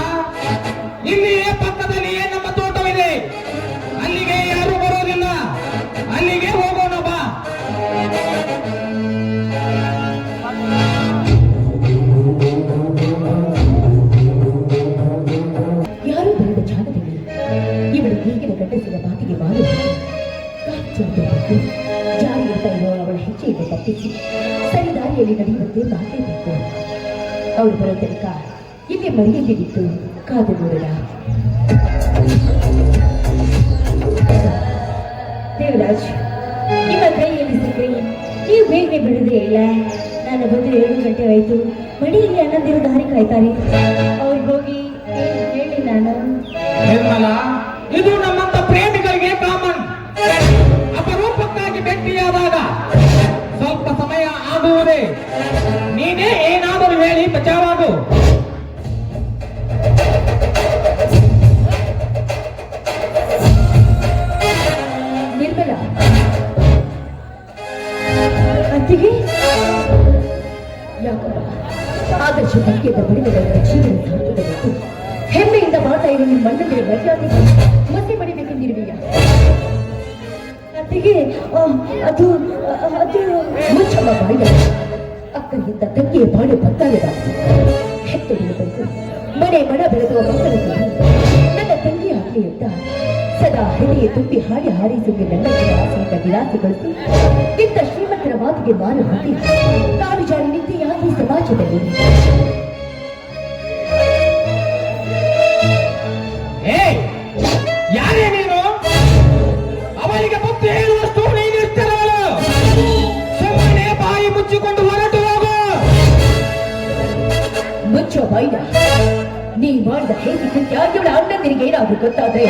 ಇಲ್ಲಿಯೇ ಪಕ್ಕದಲ್ಲಿಯೇ ನಮ್ಮ ತೋಟವಿದೆ. ಅಲ್ಲಿಗೆ ಯಾರು ಬರೋದಿಲ್ಲ. ಅಲ್ಲಿಗೆ ಹೋಗೋಣ ಬಾ. ಯಾರೂ ಬರದ ಜಾಗದಲ್ಲಿ ಇವಳು ಹೀಗಿನ ಗಂಡಸಿನ ಮಾತಿಗೆ ಮಾರು ಜಾರಿ ಇರ್ತಾ ಇರೋ ಅವಳ ಹೆಜ್ಜೆಯನ್ನು ತಪ್ಪಿಸಿ ಸರಿ ದಾರಿಯಲ್ಲಿ ನಡೆಯುವಂತೆ ಮಾಡಲೇಬೇಕು. ಅವಳು ಬರೋ ತನಕ ಇಲ್ಲಿ ಮನೆಯಲ್ಲಿ ನಿಂತು ಕಾದು ನೋಡೋಣ. ದೇವರಾಜ್, ನಿಮ್ಮ ಕೈಯಲ್ಲಿ ಸಿಕ್ಕರೆ ನೀವು ಬೇಗನೆ ಬಿಡುವುದೇ ಇಲ್ಲ. ನಾನು ಬಂದು 7 ಗಂಟೆ ಆಯಿತು. ಮಡಿಯಲ್ಲಿ ಅಣ್ಣಂದಿರು ದಾರಿ ಕಾಯ್ತಾರೆ. ಅವ್ರಿಗೆ ಹೋಗಿ ಹೇಳಿ ನಾನು. ನಿರ್ಮಲ, ಇದು ನಮ್ಮಂತ ಪ್ರೇಮಿಗಳಿಗೆ ಕಾಮನ್. ಅಪರೂಪಕ್ಕಾಗಿ ಭೇಟಿಯಾದಾಗ ಸ್ವಲ್ಪ ಸಮಯ ಆಗುವುದೇ. ತಂಗಿಯದ ಬಡಿದವರ ಜೀವನ ಸಾರ್ಥಕಬೇಕು. ಹೆಮ್ಮೆಯಿಂದ ಮಾಡ್ತಾ ಇರೋ ನಿಮ್ಮ ಅಣ್ಣಂದಿರ ಮರ್ಯಾದೆಗೆ ಮತ್ತೆ ಬಡಿಬೇಕೆಂದಿರುವೆಯ? ಅತ್ತಿಗೆ ಅದು ಅದು ಮುಚ್ಚಮ್ಮ ಬಾಯಿದ ಅಕ್ಕನಿಂದ ತಂಗಿಯ ಬಾಳು ಬತ್ತಾಗದ ಹೆತ್ತೊಡೆಯ ಬಂದು ಮನೆ ಮನ ಬೆಳೆದುವ ಮಕ್ಕಳಿಗೆ ನನ್ನ ತಂಗಿ ಆಗಲಿ ಅಂತ ಸದಾ ಹೃದಯ ತುಂಬಿ ಹಾಡಿ ಹಾರೈಸುವ ನನ್ನ ಆಸೆಯಿಂದ ವಿಲಾಸಗೊಳಿಸಿ ಇಂಥ ಶ್ರೀಮಂತರ ಮಾತಿಗೆ ಮಾರು ಹೋಗಿ ನಾನು ಜಾರಿ ನಿಂತೆಯಾಗಿ ಸಮಾಜದಲ್ಲಿ ಯಾರೇ ನೀನು? ಅವರಿಗೆ ಬುದ್ಧಿ ಹೇಳುವಷ್ಟು ನೀನು ಇರ್ತಿರವಳು. ಸುಮ್ಮನೆ ಬಾಯಿ ಮುಚ್ಚಿಕೊಂಡು ಹೊರಟು ಹೋಗು. ಮುಚ್ಚೋ ಬಾಯಿನ. ನೀ ಮಾಡಿದ ಹೇಗೆ ಕೃತ್ಯ ಇವಳ ಅಣ್ಣಂದಿರಿಗೆ ಏನಾದ್ರೂ ಗೊತ್ತಾದ್ರೆ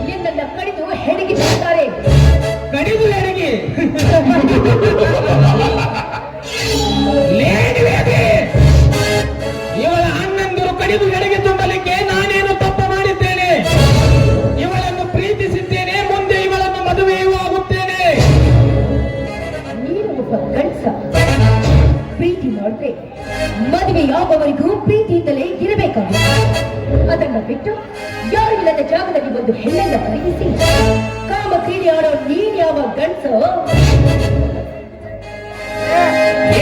ನಿನ್ನನ್ನ ಕಡಿದು ಹೆಣಿಗೆ ಬಿಡ್ತಾರೆ. ಕಡಿದು ಹೆಣಿಗೆ ಇವಳ ಅಣ್ಣಂದಿರು ಕಡಿದು ಹೆಣಿಗೆ ತುಂಬಲಿಕ್ಕೆ ನಾನೇನು ತಪ್ಪು ಮಾಡಿದ್ದೇನೆ? ಇವಳನ್ನು ಪ್ರೀತಿಸಿದ್ದೇನೆ, ಮುಂದೆ ಇವಳನ್ನು ಮದುವೆಯೂ ಆಗುತ್ತೇನೆ. ನೀನು ಒಬ್ಬ ಗಂಡಸ. ಪ್ರೀತಿ ಮಾಡಿದ್ರೆ ಮದುವೆ ಯಾವವರಿಗೂ ಪ್ರೀತಿಯಿಂದಲೇ ಇರಬೇಕಾಗುತ್ತೆ. ಅದನ್ನ ಬಿಟ್ಟು ಯಾರು ಇಲ್ಲದ ಜಾಗದಲ್ಲಿ ಒಂದು ಹೆಣ್ಣನ್ನ ಖರೀದಿಸಿ ಕಾಮ ಕ್ರೀಡೆ ಆಡೋ ನೀನ್ ಯಾವ ಗಂಡಸ?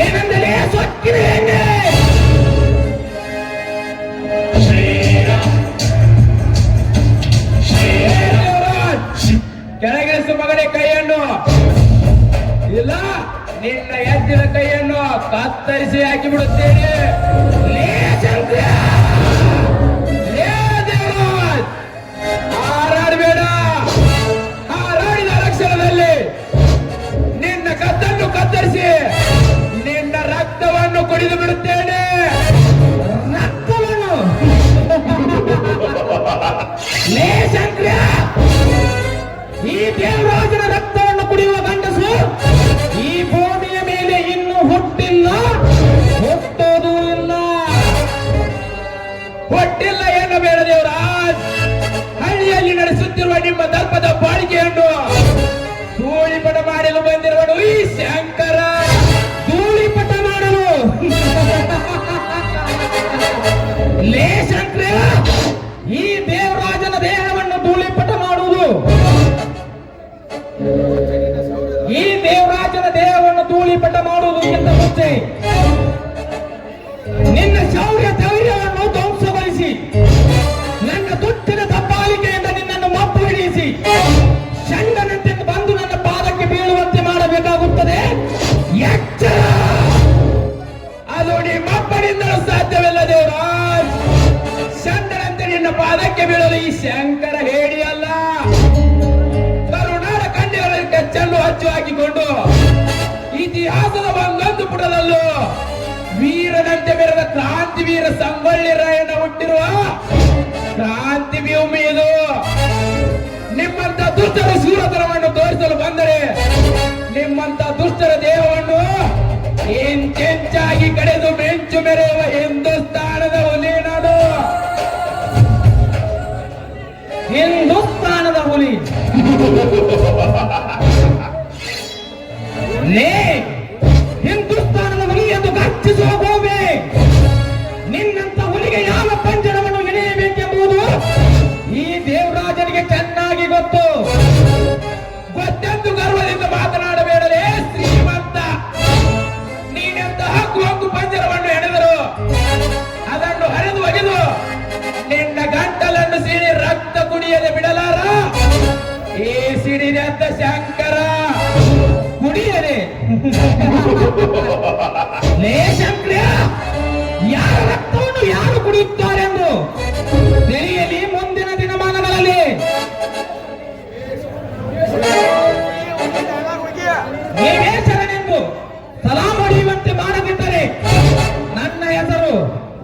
ಏನೆಂದರೆ ಸೊಕ್ಕಿನ ಹೆಣ್ಣೆ. ಕೆಳಗಿಳಿಸು ಮಗನೇ ಕೈಯನ್ನು, ಇಲ್ಲ ನಿನ್ನ ಎತ್ತಿನ ಕೈಯನ್ನು ಕತ್ತರಿಸಿ ಹಾಕಿ ಬಿಡುತ್ತೇನೆ. ಹಾರಾಡಬೇಡ. ಹಾರಾಡಿದ ಲಕ್ಷಣದಲ್ಲಿ ನಿನ್ನ ಕತ್ತನ್ನು ಕತ್ತರಿಸಿ ನಿನ್ನ ರಕ್ತವನ್ನು ಕುಡಿದು ಬಿಡುತ್ತೇನೆ. ರಕ್ತವನ್ನು ಲೇ ಶಂಕ್ರಿಯ, ಈ ದೇವರಾಜನ ರಕ್ತವನ್ನು ಕುಡಿಯುವ ಗಂಡಸು ಈ ಭೂಮಿಯ ಮೇಲೆ ಇನ್ನೂ ಹುಟ್ಟಿಲ್ಲ, ಹುಟ್ಟೋದು ಇಲ್ಲ. ಹುಟ್ಟಿಲ್ಲ ಎನ್ನಬೇಡ ದೇವರಾಜ್. ಹಳ್ಳಿಯಲ್ಲಿ ನಡೆಸುತ್ತಿರುವ ನಿಮ್ಮ ದರ್ಪದ ಬಾಳಿಕೆಯನ್ನು ಧೂಳಿಪಟ ಮಾಡಲು ಬಂದಿರುವನು ಈ ಶಂಕರ. ಧೂಳಿಪಟ ಮಾಡಲು ಲೇ ಶಂಕರ, ಈ ದೇವರಾಜನ ದೇಹವನ್ನು ಧೂಳಿಪಟ ಮಾಡುವುದು, ಈ ದೇವರಾಜನ ದೇಹವನ್ನು ಧೂಳಿಪಟ ಮಾಡುವುದಕ್ಕಿಂತ ಮುಂಚೆ ನಿನ್ನ ಶೌರ್ಯ ಧೈರ್ಯವನ್ನು ಧ್ವಂಸಗೊಳಿಸಿ ನನ್ನ ತುಟ್ಟಿನ ದಬ್ಬಾಳಿಕೆಯಿಂದ ನಿನ್ನನ್ನು ಮಪ್ಪು ಹಿಡಿಸಿ ಷಂಡನಂತೆ ಬಂದು ನನ್ನ ಪಾದಕ್ಕೆ ಬೀಳುವಂತೆ ಮಾಡಬೇಕಾಗುತ್ತದೆ. ಎಚ್ಚರ! ಅದು ನಿಮ್ಮಪ್ಪನಿಂದಲೂ ಸಾಧ್ಯವಿಲ್ಲ ದೇವರಾಜ್. ಷಂಡನಂತೆ ನಿನ್ನ ಪಾದಕ್ಕೆ ಬೀಳಲು ಈ ಶಂಕರ ಹೇಡಿಯಲ್ಲ. ಕರುನಾಡ ಕಂಡಿಗಳಿಗೆ ಚೆಲ್ಲು ಹಚ್ಚು ಹಾಕಿಕೊಂಡು ಇತಿಹಾಸದ ಒಂದೊಂದು ಪುಟದಲ್ಲೂ ವೀರನಂತೆ ಬೆರೆದ ಕ್ರಾಂತಿ ವೀರ ಸಂಗೊಳ್ಳಿ ರಾಯಣ್ಣ ಹುಟ್ಟಿರುವ ಕ್ರಾಂತಿ ಭೂಮಿ ಇದು. ನಿಮ್ಮಂತ ದುಷ್ಟರ ಶೂರತನವನ್ನು ತೋರಿಸಲು ಬಂದರೆ ನಿಮ್ಮಂತ ದುಷ್ಟರ ದೇಹವನ್ನು ಇಂಚೆಂಚಾಗಿ ಕಡೆದು ಮಿಂಚು ಮೆರೆಯುವ ಹಿಂದೂಸ್ತಾನದ ಹುಲಿ ನಾನು. ಹಿಂದೂಸ್ತಾನದ ಹುಲಿ. ಹಿಂದೂಸ್ತಾನದ ಹುಲಿ ಎಂದು ಗರ್ಜಿಸುವ ಗೋವೆ. ನಿನ್ನಂತ ಹುಲಿಗೆ ಯಾವ ಪಂಜರವನ್ನು ಎಳೆಯಬೇಕೆಂಬುದು ಈ ದೇವರಾಜನಿಗೆ ಚೆನ್ನಾಗಿ ಗೊತ್ತು. ಗೊತ್ತೆಂದು ಗರ್ವದಿಂದ ಮಾತನಾಡಬೇಡಲೇ ಶ್ರೀಮಂತ. ನೀನೆಂತ ಹಕ್ಕು ಪಂಜರವನ್ನು ಎಳೆದರು ಅದನ್ನು ಹರಿದು ಒಗೆದು ನಿನ್ನ ಗಂಟಲನ್ನು ಸೀಳಿ ರಕ್ತ ಕುಡಿಯದೆ ಬಿಡಲಾರ ಈ ಸಿಡಿದಂತ ಶಂಕರ ಕುಡಿಯದೆ. ಲೇ ಶಂಕರ, ಯಾರ ರಕ್ತವನ್ನು ಯಾರು ಕುಡಿಯುತ್ತಾರೆಂದು ತಿಳಿಯಲಿ ಮುಂದಿನ ದಿನಮಾನಗಳಲ್ಲಿ. ನೀವೇ ಶರಣೆಂದು ಸಲಾ ಹೊಡೆಯುವಂತೆ ಮಾಡದಿದ್ದರೆ ನನ್ನ ಹೆಸರು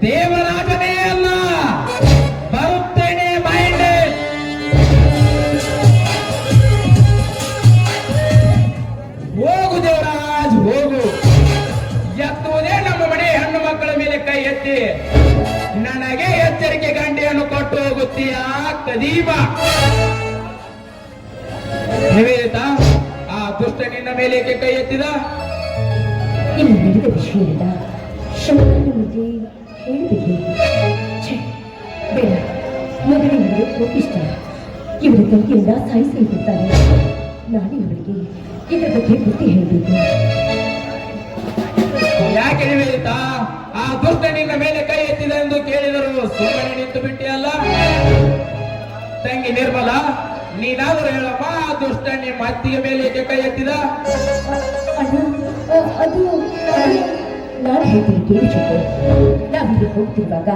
ದೇವರಾಜನೇ ಅಲ್ಲ. ಬರುತ್ತೇನೆ ಮೈಂಡೆ. ಹೋಗು ದೇವರಾಜ್ ಹೋಗು. ಎತ್ತುವುದೇ ನಮ್ಮ ಮನೆ ಹೆಣ್ಣು ಮಕ್ಕಳ ಮೇಲೆ ಕೈ ಎತ್ತಿ ನನಗೆ ಎಚ್ಚರಿಕೆ ಗಂಡಿಯನ್ನು ಕೊಟ್ಟು ಹೋಗುತ್ತೀಯಾ ಕದೀಮ. ನಿವೇದಿತ, ಆ ದುಷ್ಟ ನಿನ್ನ ಮೇಲೆ ಏಕೆ ಕೈ ಎತ್ತಿದ? ಇಲ್ಲಿ ನಡೆದ ವಿಷಯದಿಂದ ಶಂಕರನ ಮುಂದೆ ಹೇಳಿಬಿಡಿ. ಛೇ, ಬೇಡ. ಮಗನಿಗೆ ಕೋಪಿಷ್ಟ. ಇವರ ತಂಗಿಯನ್ನ ಸಾಯಿಸಿಬಿಡ್ತಾನೆ. ನಾನೇ ಇವರಿಗೆ ಇದರ ಬಗ್ಗೆ ಬುದ್ಧಿ ಹೇಳಬೇಕು. ಯಾಕೆ ನಿವೇದಿತ ಆ ದುಷ್ಟ ನಿನ್ನ ಮೇಲೆ ಕೈ ಎತ್ತಿದ ಎಂದು ಕೇಳಿದರು ಸುಮ್ಮನೆ ನಿಂತು ಬಿಟ್ಟಿಯಲ್ಲ? ತಂಗಿ ನಿರ್ಮಲ, ನೀನಾದರೂ ಹೇಳಮ್ಮ, ಆ ದುಷ್ಟ ನಿಮ್ಮ ಅತ್ತಿಗೆ ಮೇಲೆ ಏಕೆ ಕೈ ಎತ್ತಿದ? ಅದು ನಾನು ಹೇಳ್ತೀನಿ ಕೇಳಿಸುತ್ತೆ. ನಾವಿಲ್ಲಿ ಹೋಗ್ತಿರುವಾಗ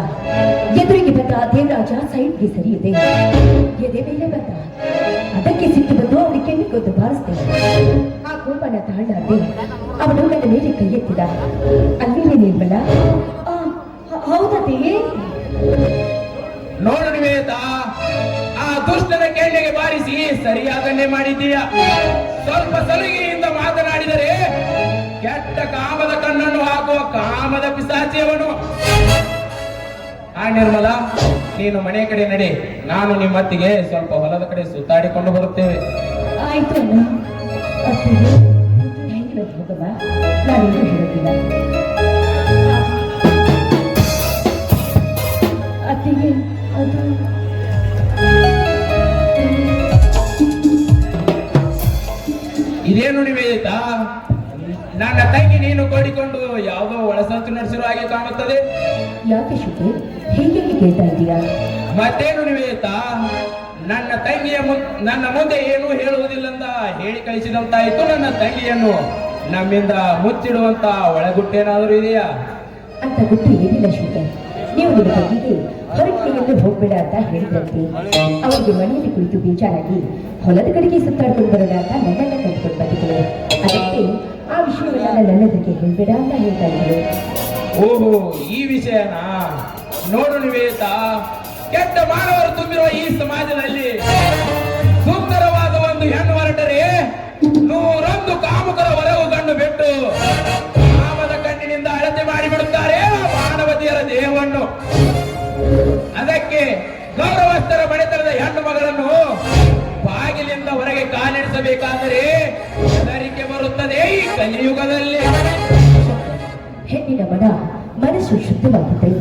ಎದುರಿಗೆ ಬಂದ ದೇವರಾಜ ಸೈಡ್ಗೆ ಸರಿಯಿದೆ, ಎದೆ ಮೇಲೆ ಬಂದ. ಅದಕ್ಕೆ ಸಿಟ್ಟು ಬಂದು ಅವನಿಗೆ ಕೆನ್ನಿಗೊಂದು ಬಾರಿಸ್ತೇನೆ. ಆ ಕೋಪನ ತಾಳಾದೆ ಅವನು ನನ್ನ ಮೇಲೆ ಕೈ ಎತ್ತಿದ. ಅಲ್ಲಿನೇ ನಿರ್ಮಲ. ಹೌದತೆ. ನೋಡು ನಿವೇದಿತ, ಆ ದುಷ್ಟನ ಕೆನ್ನೆಗೆ ಬಾರಿಸಿ ಸರಿಯಾದನ್ನೇ ಮಾಡಿದ್ದೀಯ. ಸ್ವಲ್ಪ ಸಲುಗೆಯಿಂದ ಮಾತನಾಡಿದರೆ ಕೆಟ್ಟ ಕಾಮದ ಕಣ್ಣನ್ನು ಹಾಕುವ ಕಾಮದ ಪಿಸಾಚಿಯವನು. ಆ ನಿರ್ಮಲ, ನೀನು ಮನೆ ಕಡೆ ನಡೆ. ನಾನು ನಿಮ್ಮತ್ತಿಗೆ ಸ್ವಲ್ಪ ಹೊಲದ ಕಡೆ ಸುತ್ತಾಡಿಕೊಂಡು ಬರುತ್ತೇವೆ. ಆಯ್ತು ಅಣ್ಣ. ಹೋಗಮ್ಮ, ನಾನೇನು ಹೇಳೋದಿಲ್ಲ. ಅತ್ತಿಗೆ ಅದು ಇದೇನು ನಿವೇದಿತ, ನನ್ನ ತಂಗಿ ನೀನು ಕೋಡಿಕೊಂಡು ಯಾವುದೋ ಒಳಸಂಚು ನಡೆಸಿರೋ ಹಾಗೆ ಕಾಣುತ್ತದೆ. ಯಾಕೆ ಶುಭೆ ಹೀಗೆ ಕೇಳ್ತಾ ಇದ್ದೀರಾ? ಮತ್ತೇನು ನಿವೇದಿತ, ನನ್ನ ತಂಗಿಯ ನನ್ನ ಮುಂದೆ ಏನೂ ಹೇಳುವುದಿಲ್ಲಂದ ಹೇಳಿ ಕಳಿಸಿದಂತಾಯಿತು. ನನ್ನ ತಂಗಿಯನ್ನು ನಮ್ಮಿಂದ ಮುಚ್ಚಿಡುವಂತ ಒಳಗುಟ್ಟೇನಾದರೂ ಇದೆಯಾ? ಅಂತ ಗುಟ್ಟು ಏನಿಲ್ಲ ಶುಭೆ. ನೀವು ನಿಮ್ಮ ತಂಗಿಗೆ ಹೊರಗಡೆಯಲ್ಲೂ ಹೋಗ್ಬೇಡ ಅಂತ ಹೇಳಿದ್ರಂತೆ. ಅವರಿಗೆ ಮನೆಯಲ್ಲಿ ಕುಳಿತು ಬೇಜಾರಾಗಿ ಹೊಲದ ಕಡೆಗೆ ಸುತ್ತಾಡ್ಕೊಂಡು ಬರೋಣ ಅಂತ ನನ್ನನ್ನ ಕಟ್ಕೊಂಡು ಬಂದಿದ್ರು. ಅದಕ್ಕೆ ಆ ವಿಷಯವನ್ನ ನನ್ನದಕ್ಕೆ ಹೇಳ್ಬೇಡ ಅಂತ ಹೇಳ್ತಾ ಇದ್ರು. ಓಹೋ, ಈ ವಿಷಯನಾ? ನೋಡು ನಿವೇದಿತ, ಕೆಟ್ಟ ಮಾನವರು ತುಂಬಿರುವ ಈ ಸಮಾಜದಲ್ಲಿ ಸುಂದರವಾದ ಒಂದು ಹೆಣ್ಣು ಹೊರಟರೆ 100 ಕಾಮುಕರ ಹೊರಗು ಗಂಡು ಬಿಟ್ಟು ಕಾಮದ ಕಣ್ಣಿನಿಂದ ಅಳತೆ ಮಾಡಿಬಿಡುತ್ತಾರೆ ಮಾನವತಿಯರ ದೇಹವನ್ನು. ಅದಕ್ಕೆ ಗೌರವಸ್ಥರ ಬಡತನದ ಹೆಣ್ಣು ಮಗಳನ್ನು ಬಾಗಿಲಿಂದ ಹೊರಗೆ ಕಾಲಿಡಿಸಬೇಕಾದರೆ ಹೆದರಿಕೆ ಬರುತ್ತದೆ ಈ ಕಲಿಯುಗದಲ್ಲಿ. ಹೆಣ್ಣಿನ ಮನಸ್ಸು ಶುದ್ಧವಾಗಿದ್ದರೆ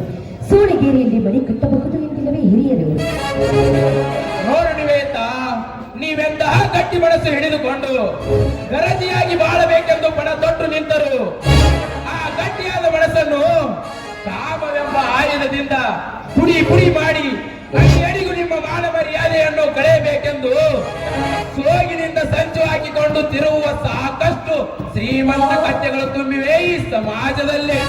ಸೂಳಿಗೇರಿಯಲ್ಲಿ ಮನೆ ಕಟ್ಟಬಹುದು ಎಂದಿಲ್ಲವೇ ಹಿರಿಯರು. ನೋಡು ನಿವೇದಿತ, ನೀವೆಂತಹ ಗಟ್ಟಿ ಮನಸ್ಸು ಹಿಡಿದುಕೊಂಡು ಗರಜಿಯಾಗಿ ಬಾಳಬೇಕೆಂದು ಪಣ ತೊಟ್ಟು ನಿಂತರು. ಆ ಗಟ್ಟಿಯಾದ ಮನಸ್ಸನ್ನು ಕಾಮವೆಂಬ ಆಯುಧದಿಂದ ಪುಡಿ ಪುಡಿ ಮಾಡಿ ಅಡಿಗೂ ನಿಮ್ಮ ಮಾನ ಮರ್ಯಾದೆಯನ್ನು ಕಳೆಯಬೇಕೆಂದು ಸೋಗಿನಿಂದ ಸಂಚು ಹಾಕಿಕೊಂಡು ತಿರುಗುವ ಸಾಕಷ್ಟು ಶ್ರೀಮಂತ ಕತ್ತೆಗಳು ತುಂಬಿವೆ ಈ ಸಮಾಜದಲ್ಲಿ.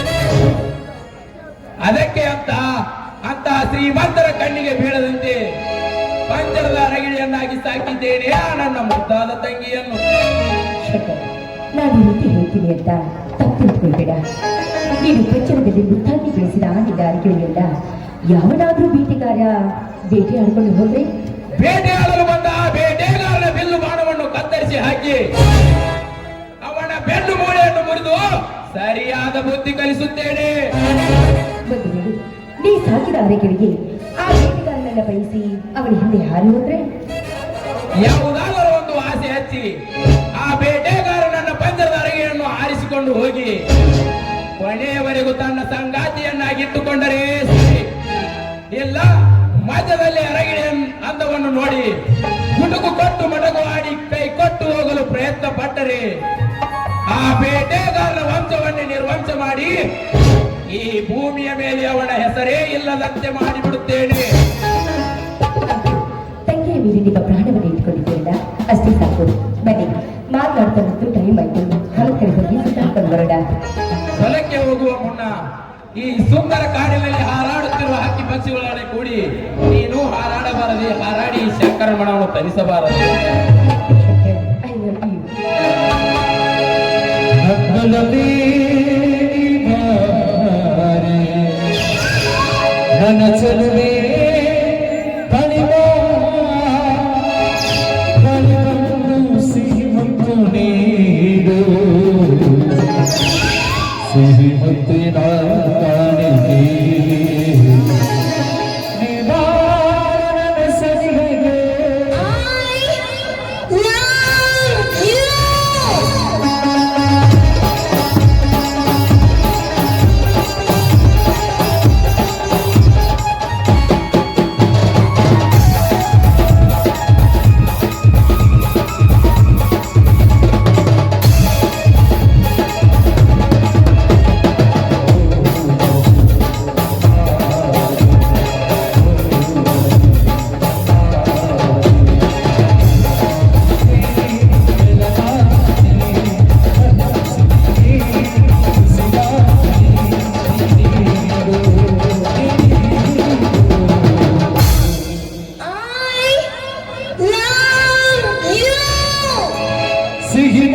ಅದಕ್ಕೆ ಅಂತಹ ಶ್ರೀಮಂತರ ಕಣ್ಣಿಗೆ ಬೀಳದಂತೆ ಪಂಜರದ ಅರಗಿಳಿಯನ್ನಾಗಿ ಸಾಕಿದ್ದೇನೆ ನನ್ನ ಮುದ್ದಾದ ತಂಗಿಯನ್ನು. ನಾನು ಈ ರೀತಿ ಹೇಳ್ತೀನಿ ಅಂತ ತಪ್ಪು ತಿಳ್ಕೊಳ್ಬೇಡ. ನೀನು ಪಂಜರದಲ್ಲಿ ಮುದ್ದಾಗಿ ಬೆಳೆಸಿದ ಆನೆಯ ಅರಗಿಳಿಯನ್ನ ಯಾವನಾದ್ರೂ ಬೇಟೆಯಾಡಿಕೊಂಡು ಹೋದ್ರೆ ಬೇಟೆಯಾಡಲು ಬಂದ ಆ ಬೇಟೆಗಾರನ ಬಿಲ್ಲು ಬಾಣವನ್ನು ಕತ್ತರಿಸಿ ಹಾಕಿ ಅವನ ಬೆನ್ನು ಮೂಳೆಯನ್ನು ಮುರಿದು ಸರಿಯಾದ ಬುದ್ಧಿ ಕಲಿಸುತ್ತೇನೆ. ಒಂದು ವೇಳೆ ನೀ ಸಾಕಿದ ಅರೆಗಳಿಗೆ ಆ ಬೇಟೆಗಾರನನ್ನ ಬಯಸಿ ಅವನ ಹಿಂದೆ ಹಾರಿ ಹೋದ್ರೆ ಯಾವುದಾದರೂ ಒಂದು ಆಸೆ ಹಚ್ಚಿ ಆ ಬೇಟೆಗಾರನನ್ನ ಪಂಜರದ ಅರಗೆಯನ್ನು ಆರಿಸಿಕೊಂಡು ಹೋಗಿ ಕೊನೆಯವರೆಗೂ ತನ್ನ ಸಂಗಾತಿಯನ್ನಾಗಿಟ್ಟುಕೊಂಡರೆ ಸರಿ. ಇಲ್ಲ ಮಧ್ಯದಲ್ಲಿ ಅರಗಿಣಿ ಅಂದವನ್ನು ನೋಡಿ ಗುಡುಗು ಕೊಟ್ಟು ಮಡಗು ಆಡಿ ಕೈ ಕೊಟ್ಟು ಹೋಗಲು ಪ್ರಯತ್ನ ಪಟ್ಟರೆ ಆ ಬೇಟೆಗಾರನ ವಂಶವನ್ನೇ ನಿರ್ವಂಶ ಮಾಡಿ ಈ ಭೂಮಿಯ ಮೇಲೆ ಅವನ ಹೆಸರೇ ಇಲ್ಲದಂತೆ ಮಾಡಿಬಿಡುತ್ತೇನೆ. ತಂಗಿಯ ಮೇಲೆ ನಿಮ್ಮ ಪ್ರಾಣವನ್ನು ಇಟ್ಕೊಂಡಿದ್ದೀರಲ್ಲ, ಅಷ್ಟೇ ಸಾಕು. ಬನ್ನಿ, ಮಾತನಾಡ್ತಾ ಟೈಮ್ ಆಯ್ತು. ಹೊಲಕ್ಕೆ ಹೋಗಿ ಸುತ್ತಾಡ್ಕೊಂಡು ಬರೋಣ. ಹೊಲಕ್ಕೆ ಹೋಗುವ ಮುನ್ನ ಈ ಸುಂದರ ಕಾಡಿನಲ್ಲಿ ಹಾರಾಡುತ್ತಿರುವ ಹಕ್ಕಿ ಪಕ್ಷಿಗಳೊಡನೆ ಕೂಡಿ ನೀನು ಹಾರಾಡಬಾರದೆ, ಹಾರಾಡಿ ಶಂಕರ ಮಣವನ್ನು ತರಿಸಬಾರದು. I love you. ನನ್ನ ಚಲುವೆ ಸಿಹಿ ಮತ್ತು ನೀಡು ಸಿಹಿ ಮತ್ತು love you. ಸಿಹಿ